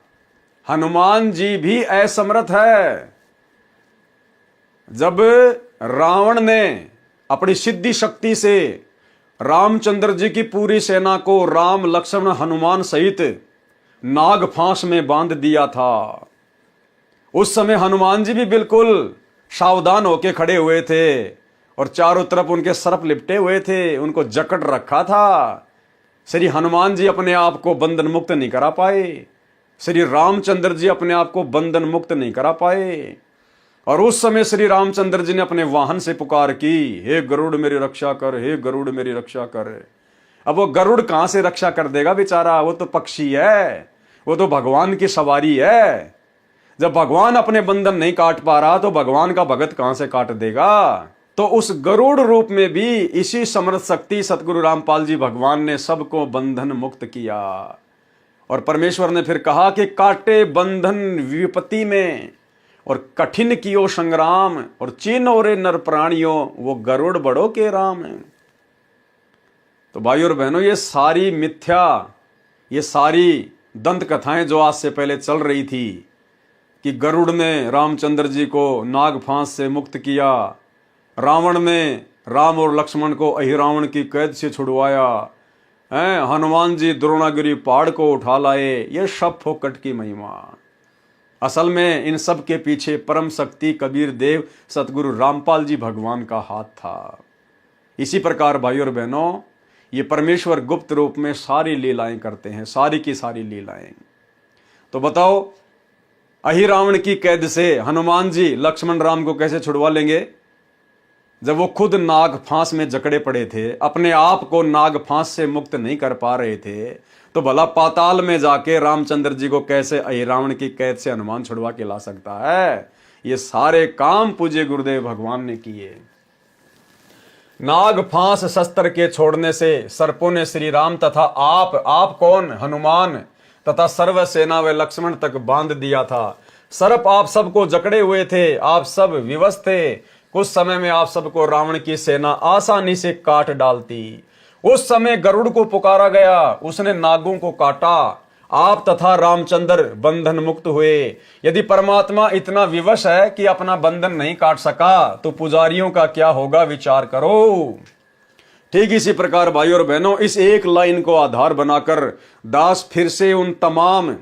हनुमान जी भी असमर्थ है। जब रावण ने अपनी सिद्धि शक्ति से रामचंद्र जी की पूरी सेना को राम लक्ष्मण हनुमान सहित नाग फांस में बांध दिया था, उस समय हनुमान जी भी बिल्कुल सावधान होके खड़े हुए थे और चारों तरफ उनके सर्प लिपटे हुए थे, उनको जकड़ रखा था। श्री हनुमान जी अपने आप को बंधन मुक्त नहीं करा पाए, श्री रामचंद्र जी अपने आप को बंधन मुक्त नहीं करा पाए। और उस समय श्री रामचंद्र जी ने अपने वाहन से पुकार की, हे गरुड़ मेरी रक्षा कर, हे गरुड़ मेरी रक्षा कर। अब वो गरुड़ कहां से रक्षा कर देगा बेचारा? वो तो पक्षी है, वो तो भगवान की सवारी है। जब भगवान अपने बंधन नहीं काट पा रहा तो भगवान का भगत कहां से काट देगा? तो उस गरुड़ रूप में भी इसी समर्थ शक्ति सतगुरु रामपाल जी भगवान ने सबको बंधन मुक्त किया। और परमेश्वर ने फिर कहा कि काटे बंधन विपत्ति में और कठिन कियो संग्राम, और चीनो रे नर प्राणियों वो गरुड़ बड़ो के राम है। तो भाई और बहनों, ये सारी मिथ्या, ये सारी दंत कथाएं जो आज से पहले चल रही थी कि गरुड़ ने रामचंद्र जी को नाग फांस से मुक्त किया, रावण ने राम और लक्ष्मण को अहिरावण की कैद से छुड़वाया, हनुमान जी द्रोणागिरी पहाड़ को उठा लाए, ये सब फोकट की महिमा। असल में इन सब के पीछे परम शक्ति कबीर देव सतगुरु रामपाल जी भगवान का हाथ था। इसी प्रकार भाई और बहनों, ये परमेश्वर गुप्त रूप में सारी लीलाएं करते हैं, सारी की सारी लीलाएं। तो बताओ, अहिरावण की कैद से हनुमान जी लक्ष्मण राम को कैसे छुड़वा लेंगे जब वो खुद नाग फांस में जकड़े पड़े थे, अपने आप को नाग फांस से मुक्त नहीं कर पा रहे थे? तो भला पाताल में जाके रामचंद्र जी को कैसे अहिरावण की कैद से हनुमान छुड़वा के ला सकता है? ये सारे काम पूज्य गुरुदेव भगवान ने किए। नाग फांस शस्त्र के छोड़ने से सर्पों ने श्री राम तथा आप कौन, हनुमान तथा सर्व सेना व लक्ष्मण तक बांध दिया था। सर्प आप सबको जकड़े हुए थे, आप सब विवश थे। कुछ समय में आप सबको रावण की सेना आसानी से काट डालती। उस समय गरुड़ को पुकारा गया, उसने नागों को काटा। आप तथा रामचंद्र बंधन मुक्त हुए। यदि परमात्मा इतना विवश है कि अपना बंधन नहीं काट सका तो पुजारियों का क्या होगा, विचार करो। ठीक इसी प्रकार भाई और बहनों, इस एक लाइन को आधार बनाकर दास फिर से उन तमाम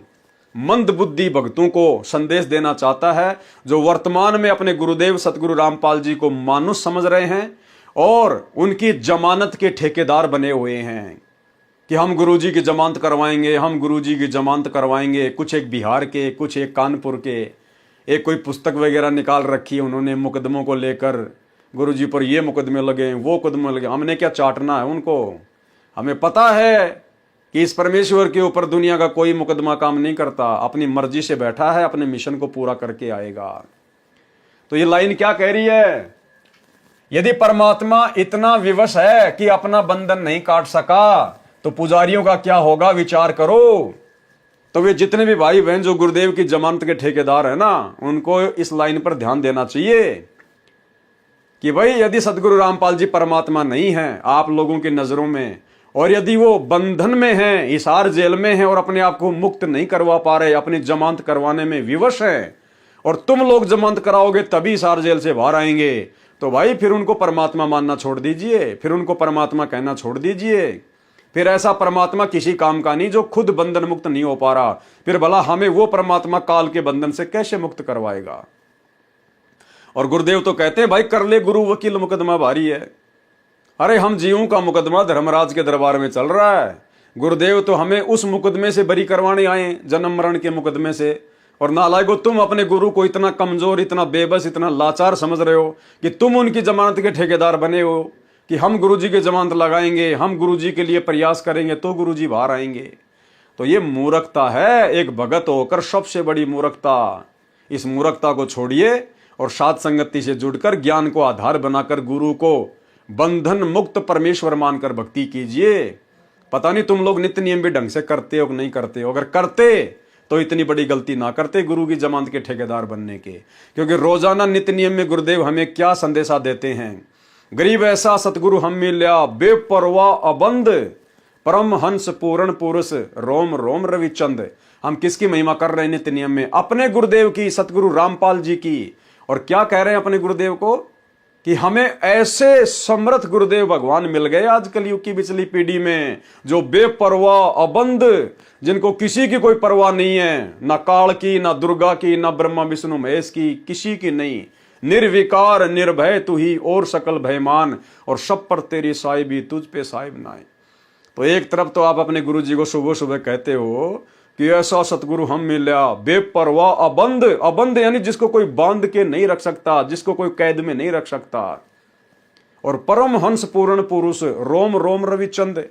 मंद बुद्धि भक्तों को संदेश देना चाहता है जो वर्तमान में अपने गुरुदेव सतगुरु रामपाल जी को मानुष समझ रहे हैं और उनकी जमानत के ठेकेदार बने हुए हैं कि हम गुरुजी की जमानत करवाएंगे, हम गुरुजी की जमानत करवाएंगे। कुछ एक बिहार के, कुछ एक कानपुर के, एक कोई पुस्तक वगैरह निकाल रखी है उन्होंने मुकदमों को लेकर, गुरुजी पर ये मुकदमे लगे, वो मुकदमे लगे। हमने क्या चाटना है उनको? हमें पता है कि इस परमेश्वर के ऊपर दुनिया का कोई मुकदमा काम नहीं करता, अपनी मर्जी से बैठा है, अपने मिशन को पूरा करके आएगा। तो ये लाइन क्या कह रही है? यदि परमात्मा इतना विवश है कि अपना बंधन नहीं काट सका तो पुजारियों का क्या होगा, विचार करो। तो वे जितने भी भाई बहन जो गुरुदेव की जमानत के ठेकेदार है ना, उनको इस लाइन पर ध्यान देना चाहिए कि भाई यदि सतगुरु रामपाल जी परमात्मा नहीं है आप लोगों की नजरों में, और यदि वो बंधन में हैं, हिसार जेल में हैं और अपने आप को मुक्त नहीं करवा पा रहे, अपनी जमानत करवाने में विवश हैं, और तुम लोग जमानत कराओगे तभी हिसार जेल से बाहर आएंगे, तो भाई फिर उनको परमात्मा मानना छोड़ दीजिए, फिर उनको परमात्मा कहना छोड़ दीजिए। फिर ऐसा परमात्मा किसी काम का नहीं जो खुद बंधन मुक्त नहीं हो पा रहा, फिर भला हमें वो परमात्मा काल के बंधन से कैसे मुक्त करवाएगा। और गुरुदेव तो कहते हैं भाई कर ले गुरु वकील मुकदमा भारी है। अरे हम जीवों का मुकदमा धर्मराज के दरबार में चल रहा है, गुरुदेव तो हमें उस मुकदमे से बरी करवाने आए, जन्म मरण के मुकदमे से। और नालायको तुम अपने गुरु को इतना कमजोर, इतना बेबस, इतना लाचार समझ रहे हो कि तुम उनकी जमानत के ठेकेदार बने हो कि हम गुरुजी की जमानत लगाएंगे, हम गुरुजी के लिए प्रयास करेंगे तो गुरुजी बाहर आएंगे। तो ये मूर्खता है, एक भगत होकर सबसे बड़ी मूर्खता। इस मूर्खता को छोड़िए और साध संगति से जुड़कर ज्ञान को आधार बनाकर गुरु को बंधन मुक्त परमेश्वर मानकर भक्ति कीजिए। पता नहीं तुम लोग नित्य नियम भी ढंग से करते हो कि नहीं करते हो। अगर करते तो इतनी बड़ी गलती ना करते गुरु की जमानत के ठेकेदार बनने के, क्योंकि रोजाना नित्य नियम में गुरुदेव हमें क्या संदेशा देते हैं। गरीब ऐसा सतगुरु हम मिल्या, बेपरवाह अबंध, परम हंस पूर्ण पुरुष, रोम रोम रविचंद। हम किसकी महिमा कर रहे हैं नित्य नियम में? अपने गुरुदेव की, सतगुरु रामपाल जी की। और क्या कह रहे हैं अपने गुरुदेव को कि हमें ऐसे समर्थ गुरुदेव भगवान मिल गए आज कलयुग की पिछली पीढ़ी में, जो बेपरवाह अबंध, जिनको किसी की कोई परवाह नहीं है, ना काल की, ना दुर्गा की, ना ब्रह्मा विष्णु महेश की, किसी की नहीं। निर्विकार निर्भय तू ही और सकल भयमान, और सब पर तेरी साहिबी तुझ पे साहिब नाए। तो एक तरफ तो आप अपने गुरु जी को सुबह सुबह कहते हो कि ऐसा सतगुरु हम मिला, बेपरवाह अबंध, अबंध यानी जिसको कोई बांध के नहीं रख सकता, जिसको कोई कैद में नहीं रख सकता, और परम हंस पूर्ण पुरुष, रोम रोम रविचंद।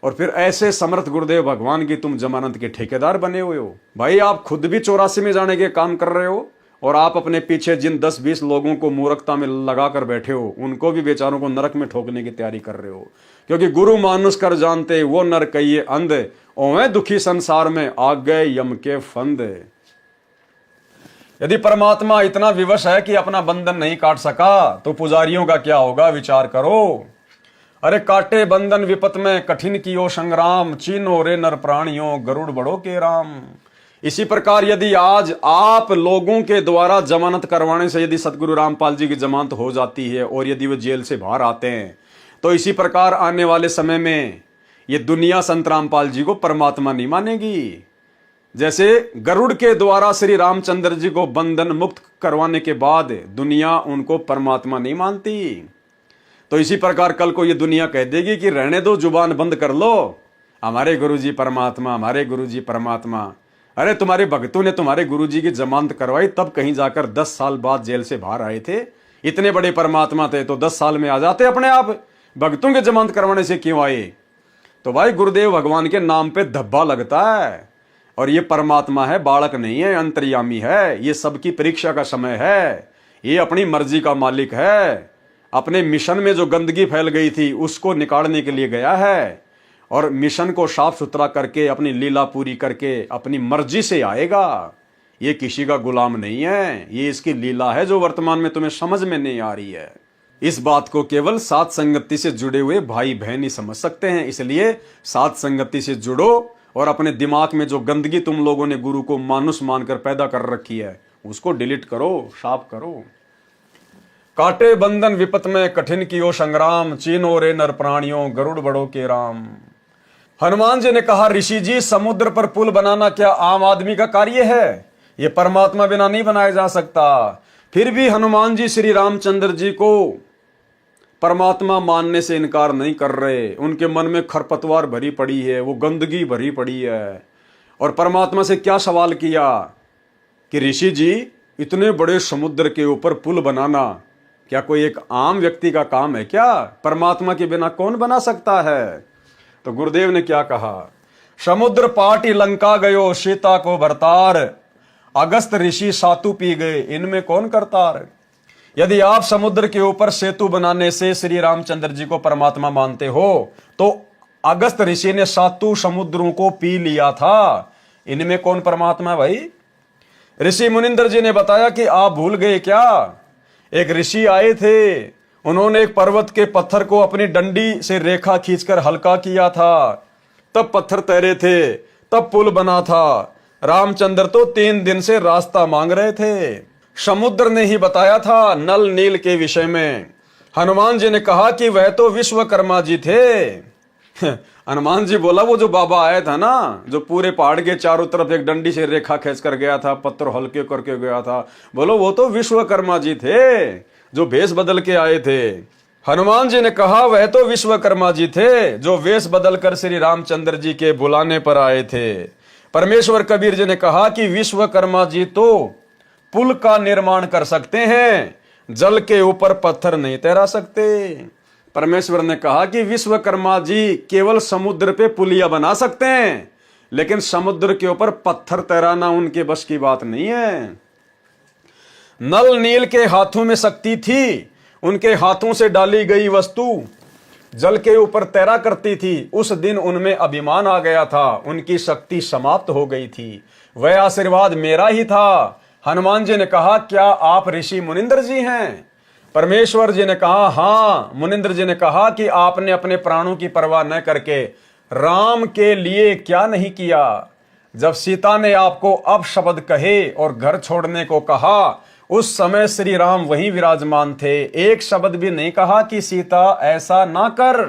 और फिर ऐसे समर्थ गुरुदेव भगवान की तुम जमानत के ठेकेदार बने हुए हो। भाई आप खुद भी 84 में जाने के काम कर रहे हो, और आप अपने पीछे जिन 10-20 लोगों को मूर्खता में लगा कर बैठे हो, उनको भी बेचारों को नरक में ठोकने की तैयारी कर रहे हो। क्योंकि गुरु मानुष कर जानते वो नर कहिए अंध, ओवे दुखी संसार में आ गए यम के फंद। यदि परमात्मा इतना विवश है कि अपना बंधन नहीं काट सका तो पुजारियों का क्या होगा, विचार करो। अरे काटे बंधन विपत में कठिन कियो संग्राम, चीनो रे नर प्राणियों गरुड़ बड़ो के राम। इसी प्रकार यदि आज आप लोगों के द्वारा जमानत करवाने से यदि सतगुरु रामपाल जी की जमानत हो जाती है और यदि वो जेल से बाहर आते हैं, तो इसी प्रकार आने वाले समय में ये दुनिया संत रामपाल जी को परमात्मा नहीं मानेगी। जैसे गरुड़ के द्वारा श्री रामचंद्र जी को बंधन मुक्त करवाने के बाद दुनिया उनको परमात्मा नहीं मानती, तो इसी प्रकार कल को ये दुनिया कह देगी कि रहने दो, जुबान बंद कर लो, हमारे गुरुजी परमात्मा, हमारे गुरुजी परमात्मा। अरे तुम्हारे भक्तों ने तुम्हारे गुरुजी की जमानत करवाई, तब कहीं जाकर 10 साल बाद जेल से बाहर आए थे। इतने बड़े परमात्मा थे तो 10 साल में आ जाते अपने आप। भक्तों के जमानत करवाने से क्यों आए? तो भाई गुरुदेव भगवान के नाम पे धब्बा लगता है, और ये परमात्मा है, बालक नहीं है, अंतर्यामी है। ये सबकी परीक्षा का समय है, ये अपनी मर्जी का मालिक है। अपने मिशन में जो गंदगी फैल गई थी उसको निकालने के लिए गया है और मिशन को साफ सुथरा करके अपनी लीला पूरी करके अपनी मर्जी से आएगा। ये किसी का गुलाम नहीं है, ये इसकी लीला है जो वर्तमान में तुम्हें समझ में नहीं आ रही है। इस बात को केवल साथ संगति से जुड़े हुए भाई बहन ही समझ सकते हैं। इसलिए साथ संगति से जुड़ो और अपने दिमाग में जो गंदगी तुम लोगों ने गुरु को मानुष मानकर पैदा कर रखी है उसको डिलीट करो, साफ करो। काटे बंधन विपत में कठिन कियो संग्राम, चीनो रे नर प्राणियों गरुड़ बड़ो के राम। हनुमान जी ने कहा, ऋषि जी समुद्र पर पुल बनाना क्या आम आदमी का कार्य है? ये परमात्मा बिना नहीं बनाया जा सकता। फिर भी हनुमान जी श्री रामचंद्र जी को परमात्मा मानने से इनकार नहीं कर रहे। उनके मन में खरपतवार भरी पड़ी है, वो गंदगी भरी पड़ी है। और परमात्मा से क्या सवाल किया कि ऋषि जी इतने बड़े समुद्र के ऊपर पुल बनाना क्या कोई एक आम व्यक्ति का काम है क्या? परमात्मा के बिना कौन बना सकता है? तो गुरुदेव ने क्या कहा, समुद्र पाटी लंका गयो सीता को भरतार, अगस्त ऋषि सातु पी गए इनमें कौन करतार। यदि आप समुद्र के ऊपर सेतु बनाने से श्री रामचंद्र जी को परमात्मा मानते हो तो अगस्त ऋषि ने सातु समुद्रों को पी लिया था, इनमें कौन परमात्मा है भाई? ऋषि मुनिंदर जी ने बताया कि आप भूल गए क्या, एक ऋषि आए थे, उन्होंने एक पर्वत के पत्थर को अपनी डंडी से रेखा खींचकर हल्का किया था, तब पत्थर तैरे थे, तब पुल बना था। रामचंद्र तो 3 दिन से रास्ता मांग रहे थे। समुद्र ने ही बताया था नल नील के विषय में। हनुमान जी ने कहा कि वह तो विश्वकर्मा जी थे। हनुमान जी बोला, वो जो बाबा आया था ना, जो पूरे पहाड़ के चारों तरफ एक डंडी से रेखा खींच कर गया था, पत्थर हल्के करके गया था, बोलो वो तो विश्वकर्मा जी थे जो भेष बदल के आए थे। हनुमान जी ने कहा वह तो विश्वकर्मा जी थे जो वेश बदल कर श्री रामचंद्र जी के बुलाने पर आए थे। परमेश्वर कबीर जी ने कहा कि विश्वकर्मा जी तो पुल का निर्माण कर सकते हैं, जल के ऊपर पत्थर नहीं तैरा सकते। परमेश्वर ने कहा कि विश्वकर्मा जी केवल समुद्र पे पुलिया बना सकते हैं, लेकिन समुद्र के ऊपर पत्थर तैराना उनके बस की बात नहीं है। नल नील के हाथों में शक्ति थी, उनके हाथों से डाली गई वस्तु जल के ऊपर तैरा करती थी। उस दिन उनमें अभिमान आ गया था, उनकी शक्ति समाप्त हो गई थी। वह आशीर्वाद मेरा ही था। हनुमान जी ने कहा, क्या आप ऋषि मुनिंदर जी हैं? परमेश्वर जी ने कहा, हाँ। मुनिंदर जी ने कहा कि आपने अपने प्राणों की परवाह न करके राम के लिए क्या नहीं किया? जब सीता ने आपको अपशब्द कहे और घर छोड़ने को कहा, उस समय श्री राम वहीं विराजमान थे। एक शब्द भी नहीं कहा कि सीता ऐसा ना कर।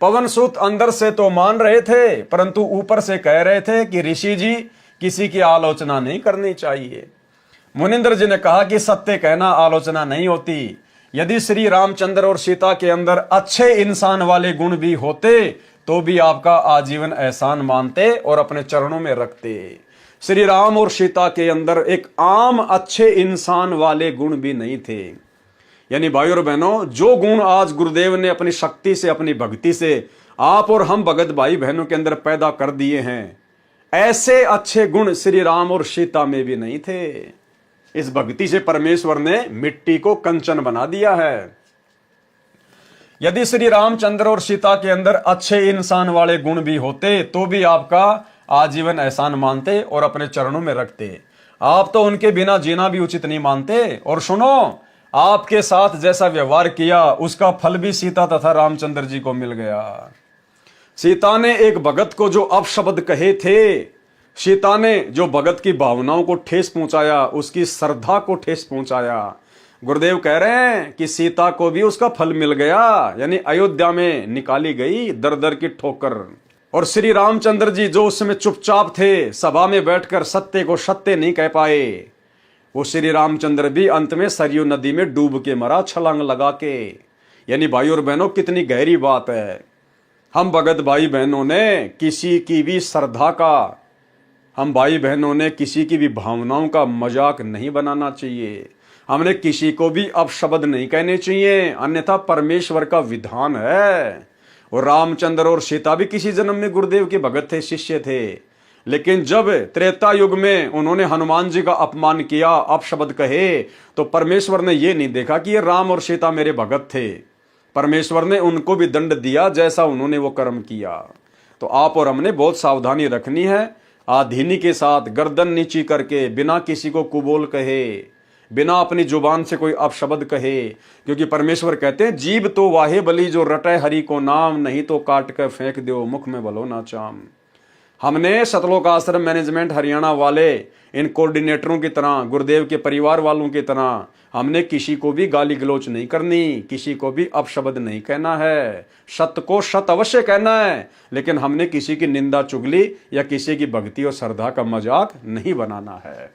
पवन सुत अंदर से तो मान रहे थे, परंतु ऊपर से कह रहे थे कि ऋषि जी किसी की आलोचना नहीं करनी चाहिए। मुनिंदर जी ने कहा कि सत्य कहना आलोचना नहीं होती। यदि श्री रामचंद्र और सीता के अंदर अच्छे इंसान वाले गुण भी होते तो भी आपका आजीवन एहसान मानते और अपने चरणों में रखते। श्री राम और सीता के अंदर एक आम अच्छे इंसान वाले गुण भी नहीं थे। यानी भाई और बहनों, जो गुण आज गुरुदेव ने अपनी शक्ति से, अपनी भक्ति से आप और हम भगत भाई बहनों के अंदर पैदा कर दिए हैं, ऐसे अच्छे गुण श्री राम और सीता में भी नहीं थे। इस भक्ति से परमेश्वर ने मिट्टी को कंचन बना दिया है। यदि श्री रामचंद्र और सीता के अंदर अच्छे इंसान वाले गुण भी होते तो भी आपका आजीवन एहसान मानते और अपने चरणों में रखते। आप तो उनके बिना जीना भी उचित नहीं मानते। और सुनो, आपके साथ जैसा व्यवहार किया उसका फल भी सीता तथा रामचंद्र जी को मिल गया। सीता ने एक भगत को जो अपशब्द कहे थे, सीता ने जो भगत की भावनाओं को ठेस पहुंचाया, उसकी श्रद्धा को ठेस पहुंचाया। गुरुदेव कह रहे हैं कि सीता को भी उसका फल मिल गया, यानी अयोध्या में निकाली गई दर दर की ठोकर। और श्री रामचंद्र जी जो उस समय चुपचाप थे, सभा में बैठकर सत्य को सत्य नहीं कह पाए, वो श्री रामचंद्र भी अंत में सरयू नदी में डूब के मरा, छलांग लगा के। यानी भाई और बहनों, कितनी गहरी बात है। हम भगत भाई बहनों ने किसी की भी श्रद्धा का, हम भाई बहनों ने किसी की भी भावनाओं का मजाक नहीं बनाना चाहिए। हमने किसी को भी अपशब्द नहीं कहने चाहिए, अन्यथा परमेश्वर का विधान है। और रामचंद्र और सीता भी किसी जन्म में गुरुदेव के भगत थे, शिष्य थे, लेकिन जब त्रेता युग में उन्होंने हनुमान जी का अपमान किया, अपशब्द कहे, तो परमेश्वर ने यह नहीं देखा कि ये राम और सीता मेरे भगत थे। परमेश्वर ने उनको भी दंड दिया जैसा उन्होंने वो कर्म किया। तो आप और हमने बहुत सावधानी रखनी है, आधीनी के साथ गर्दन नीची करके, बिना किसी को कुबोल कहे, बिना अपनी जुबान से कोई अपशब्द कहे, क्योंकि परमेश्वर कहते हैं जीभ तो वाहे बली जो रटे हरि को नाम, नहीं तो काट कर फेंक दो मुख में भलो ना चाम। हमने सतलोक आश्रम मैनेजमेंट हरियाणा वाले इन कोऑर्डिनेटरों की तरह, गुरुदेव के परिवार वालों की तरह, हमने किसी को भी गाली गलौच नहीं करनी, किसी को भी अपशब्द नहीं कहना है, सत्य को सत्य अवश्य कहना है, लेकिन हमने किसी की निंदा चुगली या किसी की भक्ति और श्रद्धा का मजाक नहीं बनाना है।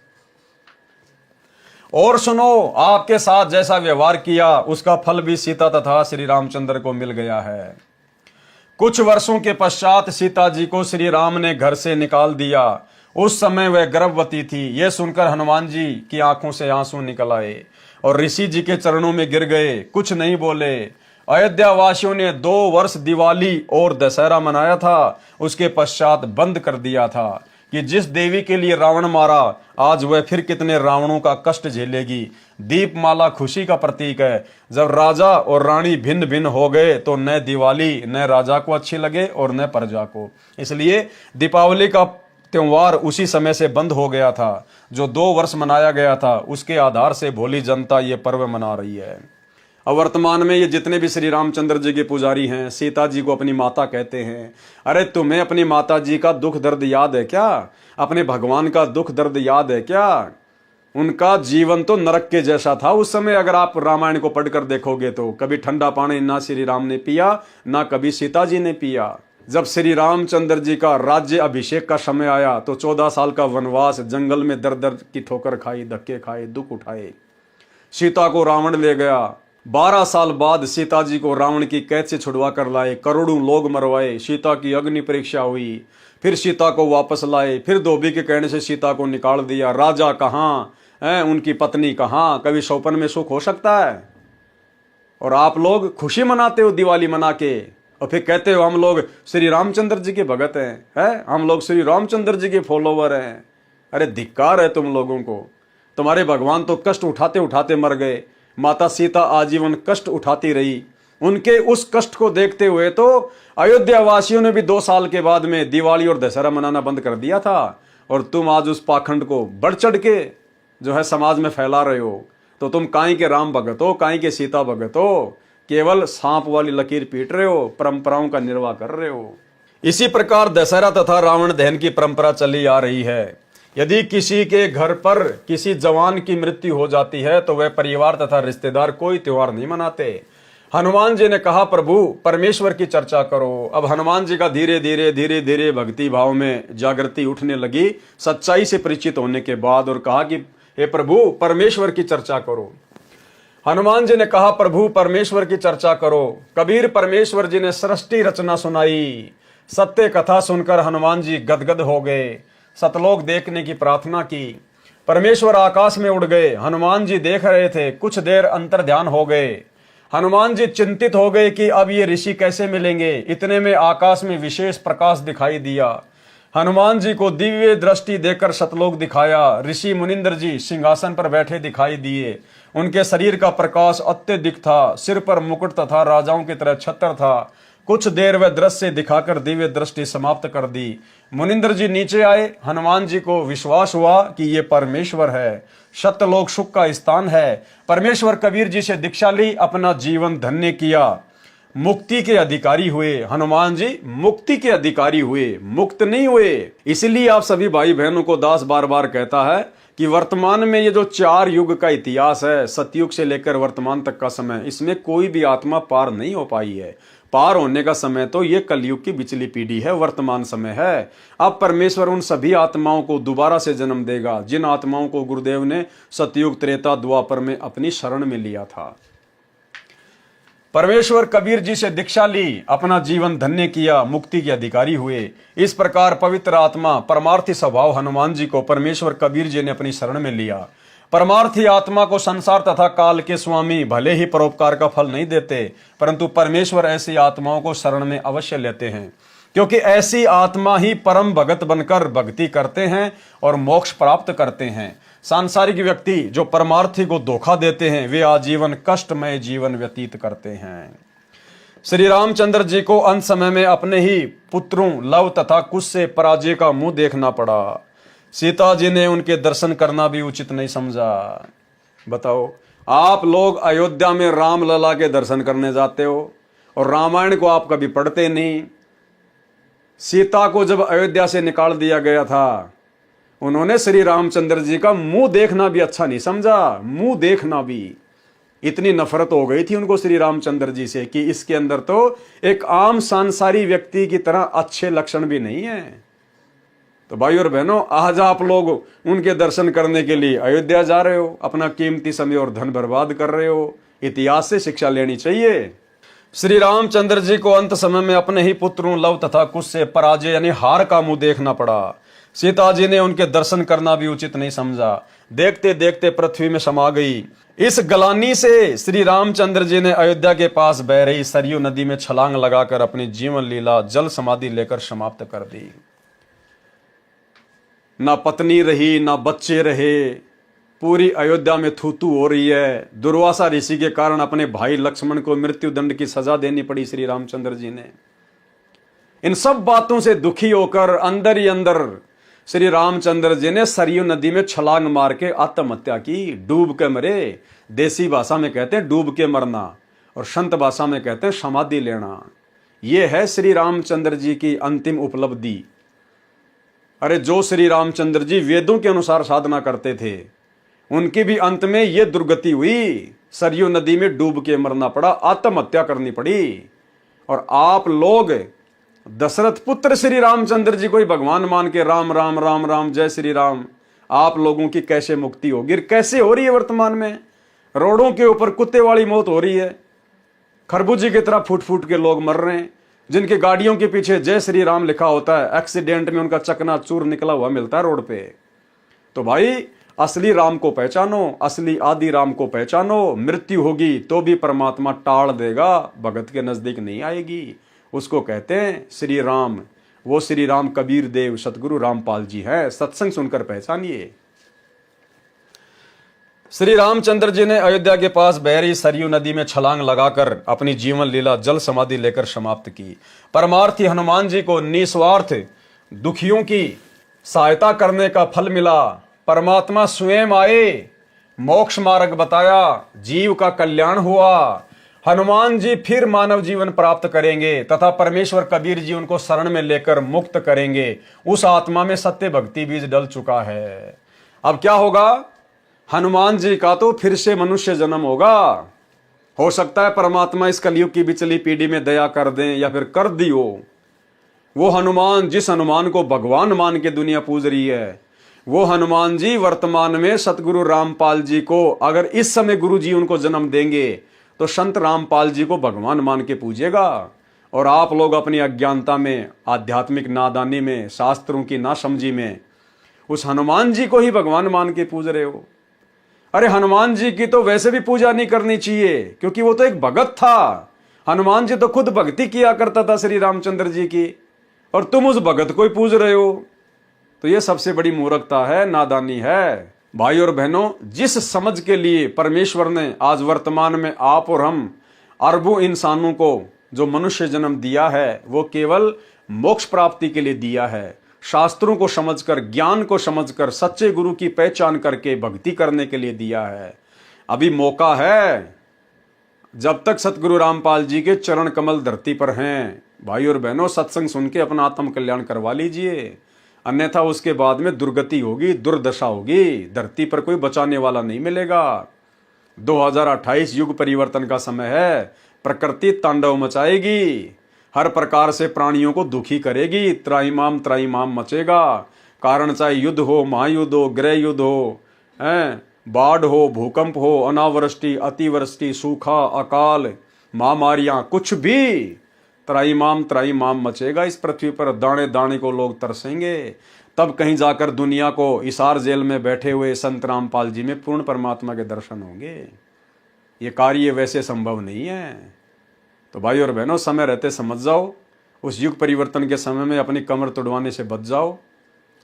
और सुनो, आपके साथ जैसा व्यवहार किया उसका फल भी सीता तथा श्री रामचंद्र को मिल गया है। कुछ वर्षों के पश्चात सीता जी को श्री राम ने घर से निकाल दिया। उस समय वह गर्भवती थी। यह सुनकर हनुमान जी की आंखों से आंसू निकल आए और ऋषि जी के चरणों में गिर गए, कुछ नहीं बोले। अयोध्या वासियों ने 2 वर्ष दिवाली और दशहरा मनाया था, उसके पश्चात बंद कर दिया था कि जिस देवी के लिए रावण मारा, आज वह फिर कितने रावणों का कष्ट झेलेगी। दीपमाला खुशी का प्रतीक है। जब राजा और रानी भिन्न भिन्न हो गए तो न दिवाली न राजा को अच्छी लगे और न प्रजा को, इसलिए दीपावली का त्योहार उसी समय से बंद हो गया था। जो 2 वर्ष मनाया गया था उसके आधार से भोली जनता ये पर्व मना रही है। अब वर्तमान में ये जितने भी श्री रामचंद्र जी के पुजारी हैं, सीता जी को अपनी माता कहते हैं। अरे तुम्हें अपनी माता जी का दुख दर्द याद है क्या? अपने भगवान का दुख दर्द याद है क्या? उनका जीवन तो नरक के जैसा था उस समय। अगर आप रामायण को पढ़कर देखोगे तो कभी ठंडा पानी ना श्री राम ने पिया, ना कभी सीता जी ने पिया। जब श्री रामचंद्र जी का राज्य अभिषेक का समय आया तो 14 साल का वनवास, जंगल में दर दर की ठोकर खाई, धक्के खाए, दुख उठाए। सीता को रावण ले गया। 12 साल बाद सीता जी को रावण की कैद से छुड़वा कर लाए, करोड़ों लोग मरवाए, सीता की अग्नि परीक्षा हुई, फिर सीता को वापस लाए, फिर धोबी के कहने से सीता को निकाल दिया। राजा कहाँ है, उनकी पत्नी कहाँ? कभी सौपन में सुख हो सकता है? और आप लोग खुशी मनाते हो दिवाली मना के, और फिर कहते हो हम लोग श्री रामचंद्र जी के भगत हैं, हम लोग श्री रामचंद्र जी के फॉलोवर हैं। अरे धिक्कार है तुम लोगों को। तुम्हारे भगवान तो कष्ट उठाते उठाते मर गए। माता सीता आजीवन कष्ट उठाती रही। उनके उस कष्ट को देखते हुए तो अयोध्या वासियों ने भी 2 साल के बाद में दिवाली और दशहरा मनाना बंद कर दिया था। और तुम आज उस पाखंड को बढ़ चढ़ के जो है समाज में फैला रहे हो। तो तुम काई के राम भगत हो, काई के सीता भगत हो, केवल सांप वाली लकीर पीट रहे हो, परंपराओं का निर्वाह कर रहे हो। इसी प्रकार दशहरा तथा रावण दहन की परंपरा चली आ रही है। यदि किसी के घर पर किसी जवान की मृत्यु हो जाती है तो वह परिवार तथा रिश्तेदार कोई त्योहार नहीं मनाते। हनुमान जी ने कहा प्रभु परमेश्वर की चर्चा करो। अब हनुमान जी का धीरे धीरे भक्ति भाव में जागृति उठने लगी, सच्चाई से परिचित होने के बाद, और कहा कि हे प्रभु परमेश्वर की चर्चा करो। हनुमान जी ने कहा प्रभु परमेश्वर की चर्चा करो। कबीर परमेश्वर जी ने सृष्टि रचना सुनाई। सत्य कथा सुनकर हनुमान जी गदगद हो गए। सतलोक देखने की प्रार्थना की। परमेश्वर आकाश में उड़ गए। हनुमान जी देख रहे थे। कुछ देर अंतर ध्यान हो गए। हनुमान जी चिंतित हो गए कि अब ये ऋषि कैसे मिलेंगे। इतने में आकाश में विशेष प्रकाश दिखाई दिया। हनुमान जी को दिव्य दृष्टि देकर सतलोक दिखाया। ऋषि मुनिंद्र जी सिंहासन पर बैठे दिखाई दिए। उनके शरीर का प्रकाश अत्यधिक था। सिर पर मुकुट तथा राजाओं की तरह छत्र था। कुछ देर वह दृश्य दिखाकर दिव्य दृष्टि समाप्त कर दी। मुनिंद्र जी नीचे आए। हनुमान जी को विश्वास हुआ कि ये परमेश्वर है, सत्यलोक सुख का स्थान है। परमेश्वर कबीर जी से दीक्षा ली, अपना जीवन धन्य किया, मुक्ति के अधिकारी हुए। हनुमान जी मुक्ति के अधिकारी हुए, मुक्त नहीं हुए। इसलिए आप सभी भाई बहनों को दास बार बार कहता है कि वर्तमान में ये जो 4 युग का इतिहास है, सतयुग से लेकर वर्तमान तक का समय, इसमें कोई भी आत्मा पार नहीं हो पाई है। पार होने का समय तो ये कलयुग की बिचली पीढ़ी है, वर्तमान समय है। अब परमेश्वर उन सभी आत्माओं को दोबारा से जन्म देगा जिन आत्माओं को गुरुदेव ने सतयुग त्रेता द्वापर में अपनी शरण में लिया था। परमेश्वर कबीर जी से दीक्षा ली, अपना जीवन धन्य किया, मुक्ति के अधिकारी हुए। इस प्रकार पवित्र आत्मा परमार्थी स्वभाव हनुमान जी को परमेश्वर कबीर जी ने अपनी शरण में लिया। परमार्थी आत्मा को संसार तथा काल के स्वामी भले ही परोपकार का फल नहीं देते, परंतु परमेश्वर ऐसी आत्माओं को शरण में अवश्य लेते हैं। क्योंकि ऐसी आत्मा ही परम भगत बनकर भक्ति करते हैं और मोक्ष प्राप्त करते हैं। सांसारिक व्यक्ति जो परमार्थी को धोखा देते हैं वे आजीवन कष्टमय जीवन व्यतीत करते हैं। श्री रामचंद्र जी को अंत समय में अपने ही पुत्रों लव तथा कुश से पराजय का मुंह देखना पड़ा। सीता जी ने उनके दर्शन करना भी उचित नहीं समझा। बताओ, आप लोग अयोध्या में रामलला के दर्शन करने जाते हो और रामायण को आप कभी पढ़ते नहीं। सीता को जब अयोध्या से निकाल दिया गया था, उन्होंने श्री रामचंद्र जी का मुंह देखना भी अच्छा नहीं समझा। मुंह देखना भी, इतनी नफरत हो गई थी उनको श्री रामचंद्र जी से कि इसके अंदर तो एक आम सांसारी व्यक्ति की तरह अच्छे लक्षण भी नहीं है। तो भाई और बहनों, आज आप लोग उनके दर्शन करने के लिए अयोध्या जा रहे हो, अपना कीमती समय और धन बर्बाद कर रहे हो। इतिहास से शिक्षा लेनी चाहिए। श्री रामचंद्र जी को अंत समय में अपने ही पुत्रों लव तथा कुश से पराजय यानी हार का मुंह देखना पड़ा। सीता जी ने उनके दर्शन करना भी उचित नहीं समझा। देखते देखते पृथ्वी में समा गई। इस गलानी से श्री रामचंद्र जी ने अयोध्या के पास बह रही सरयू नदी में छलांग लगाकर अपनी जीवन लीला जल समाधि लेकर समाप्त कर दी। ना पत्नी रही, ना बच्चे रहे, पूरी अयोध्या में थूथू हो रही है। दुर्वासा ऋषि के कारण अपने भाई लक्ष्मण को मृत्यु दंड की सजा देनी पड़ी श्री रामचंद्र जी ने। इन सब बातों से दुखी होकर अंदर ही अंदर श्री रामचंद्र जी ने सरयू नदी में छलांग मार के आत्महत्या की। डूब के मरे, देसी भाषा में कहते हैं डूब के मरना और संत भाषा में कहते हैं समाधि लेना। यह है श्री रामचंद्र जी की अंतिम उपलब्धि। अरे जो श्री रामचंद्र जी वेदों के अनुसार साधना करते थे, उनकी भी अंत में यह दुर्गति हुई। सरयू नदी में डूब के मरना पड़ा, आत्महत्या करनी पड़ी। और आप लोग दशरथ पुत्र श्री रामचंद्र जी को ही भगवान मान के राम राम राम राम जय श्री राम, आप लोगों की कैसे मुक्ति होगी? कैसे हो रही है वर्तमान में? रोडों के ऊपर कुत्ते वाली मौत हो रही है। खरबूजे की तरह फूट फूट के लोग मर रहे हैं। जिनकी गाड़ियों के पीछे जय श्री राम लिखा होता है, एक्सीडेंट में उनका चकनाचूर निकला हुआ मिलता है रोड पे। तो भाई, असली राम को पहचानो, असली आदि राम को पहचानो। मृत्यु होगी तो भी परमात्मा टाल देगा, भगत के नजदीक नहीं आएगी। उसको कहते हैं श्री राम। वो श्री राम कबीर देव सतगुरु रामपाल जी है। सत्संग सुनकर पहचानिए। श्री रामचंद्र जी ने अयोध्या के पास बह रही सरयू नदी में छलांग लगाकर अपनी जीवन लीला जल समाधि लेकर समाप्त की। परमार्थी हनुमान जी को निस्वार्थ दुखियों की सहायता करने का फल मिला। परमात्मा स्वयं आए, मोक्ष मार्ग बताया, जीव का कल्याण हुआ। हनुमान जी फिर मानव जीवन प्राप्त करेंगे तथा परमेश्वर कबीर जी उनको शरण में लेकर मुक्त करेंगे। उस आत्मा में सत्य भक्ति बीज डल चुका है। अब क्या होगा? हनुमान जी का तो फिर से मनुष्य जन्म होगा। हो सकता है परमात्मा इस कलयुग की बिचली पीढ़ी में दया कर दें या फिर कर दी हो। वो हनुमान, जिस हनुमान को भगवान मान के दुनिया पूज रही है, वो हनुमान जी वर्तमान में सतगुरु रामपाल जी को, अगर इस समय गुरु जी उनको जन्म देंगे तो संत रामपाल जी को भगवान मान के पूजेगा। और आप लोग अपनी अज्ञानता में, आध्यात्मिक नादानी में, शास्त्रों की नासमझी में उस हनुमान जी को ही भगवान मान के पूज रहे हो। अरे हनुमान जी की तो वैसे भी पूजा नहीं करनी चाहिए, क्योंकि वो तो एक भगत था। हनुमान जी तो खुद भक्ति किया करता था श्री रामचंद्र जी की, और तुम उस भगत को ही पूज रहे हो। तो ये सबसे बड़ी मूर्खता है, नादानी है। भाई और बहनों, जिस समझ के लिए परमेश्वर ने आज वर्तमान में आप और हम अरबों इंसानों को जो मनुष्य जन्म दिया है, वो केवल मोक्ष प्राप्ति के लिए दिया है। शास्त्रों को समझकर, ज्ञान को समझकर, सच्चे गुरु की पहचान करके भक्ति करने के लिए दिया है। अभी मौका है, जब तक सतगुरु रामपाल जी के चरण कमल धरती पर हैं। भाई और बहनों, सत्संग सुन के अपना आत्म कल्याण करवा लीजिए, अन्यथा उसके बाद में दुर्गति होगी, दुर्दशा होगी। धरती पर कोई बचाने वाला नहीं मिलेगा। 2028 युग परिवर्तन का समय है। प्रकृति तांडव मचाएगी, हर प्रकार से प्राणियों को दुखी करेगी। त्राईमाम मचेगा। कारण चाहे युद्ध हो, महायुद्ध हो, गृह युद्ध हो, बाढ़ हो, भूकंप हो, अनावृष्टि, अतिवृष्टि, सूखा, अकाल, महामारियां, कुछ भी त्राईमाम मचेगा इस पृथ्वी पर। दाने दाने को लोग तरसेंगे। तब कहीं जाकर दुनिया को हिसार जेल में बैठे हुए संत रामपाल जी में पूर्ण परमात्मा के दर्शन होंगे। ये कार्य वैसे संभव नहीं है। तो भाई और बहनों, समय रहते समझ जाओ उस युग परिवर्तन के समय में अपनी कमर तुड़वाने से बच जाओ।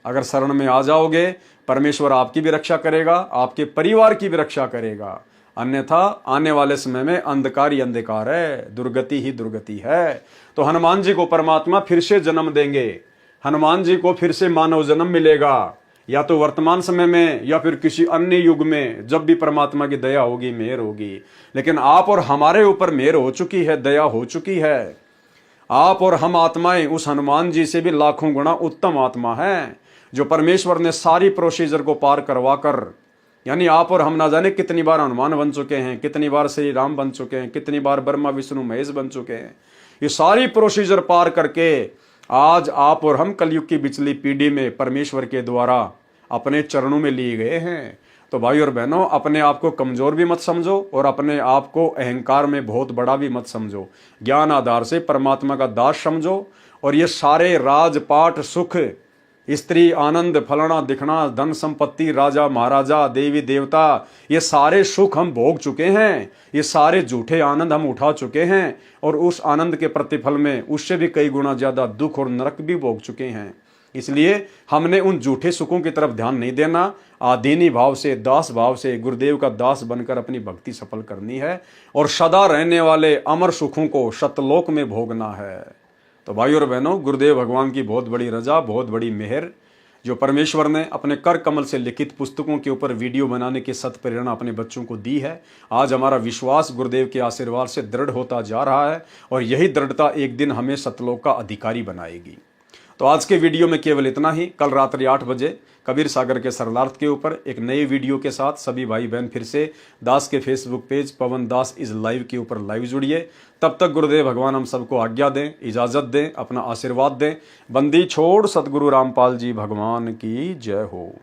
अगर शरण में आ जाओगे, परमेश्वर आपकी भी रक्षा करेगा, आपके परिवार की भी रक्षा करेगा। अन्यथा आने वाले समय में अंधकार ही अंधकार है, दुर्गति ही दुर्गति है। तो हनुमान जी को परमात्मा फिर से जन्म देंगे, हनुमान जी को फिर से मानव जन्म मिलेगा, या तो वर्तमान समय में या फिर किसी अन्य युग में, जब भी परमात्मा की दया होगी, मेहर होगी। लेकिन आप और हमारे ऊपर मेहर हो चुकी है, दया हो चुकी है। आप और हम आत्माएं उस हनुमान जी से भी लाखों गुना उत्तम आत्मा है, जो परमेश्वर ने सारी प्रोसीजर को पार करवा कर, यानी आप और हम ना जाने कितनी बार हनुमान बन चुके हैं, कितनी बार श्री राम बन चुके हैं, कितनी बार ब्रह्मा विष्णु महेश बन चुके हैं। ये सारी प्रोसीजर पार करके आज आप और हम कलयुग की पिछली पीढ़ी में परमेश्वर के द्वारा अपने चरणों में लिए गए हैं। तो भाई और बहनों, अपने आप को कमजोर भी मत समझो और अपने आप को अहंकार में बहुत बड़ा भी मत समझो। ज्ञान आधार से परमात्मा का दास समझो। और ये सारे राजपाट, सुख, स्त्री, आनंद, फलाना दिखना, धन संपत्ति, राजा महाराजा, देवी देवता, ये सारे सुख हम भोग चुके हैं। ये सारे झूठे आनंद हम उठा चुके हैं और उस आनंद के प्रतिफल में उससे भी कई गुना ज्यादा दुख और नरक भी भोग चुके हैं। इसलिए हमने उन झूठे सुखों की तरफ ध्यान नहीं देना। आधीनी भाव से, दास भाव से गुरुदेव का दास बनकर अपनी भक्ति सफल करनी है और सदा रहने वाले अमर सुखों को सतलोक में भोगना है। तो भाई और बहनों, गुरुदेव भगवान की बहुत बड़ी रजा, बहुत बड़ी मेहर, जो परमेश्वर ने अपने कर कमल से लिखित पुस्तकों के ऊपर वीडियो बनाने की सत प्रेरणा अपने बच्चों को दी है। आज हमारा विश्वास गुरुदेव के आशीर्वाद से दृढ़ होता जा रहा है और यही दृढ़ता एक दिन हमें सतलोक का अधिकारी बनाएगी। तो आज के वीडियो में केवल इतना ही। कल रात्रि 8 बजे कबीर सागर के सरलार्थ के ऊपर एक नए वीडियो के साथ सभी भाई बहन फिर से दास के Facebook page Pawan Das is live के ऊपर लाइव जुड़िए। तब तक गुरुदेव भगवान हम सबको आज्ञा दें, इजाजत दें, अपना आशीर्वाद दें। बंदी छोड़ सतगुरु रामपाल जी भगवान की जय हो।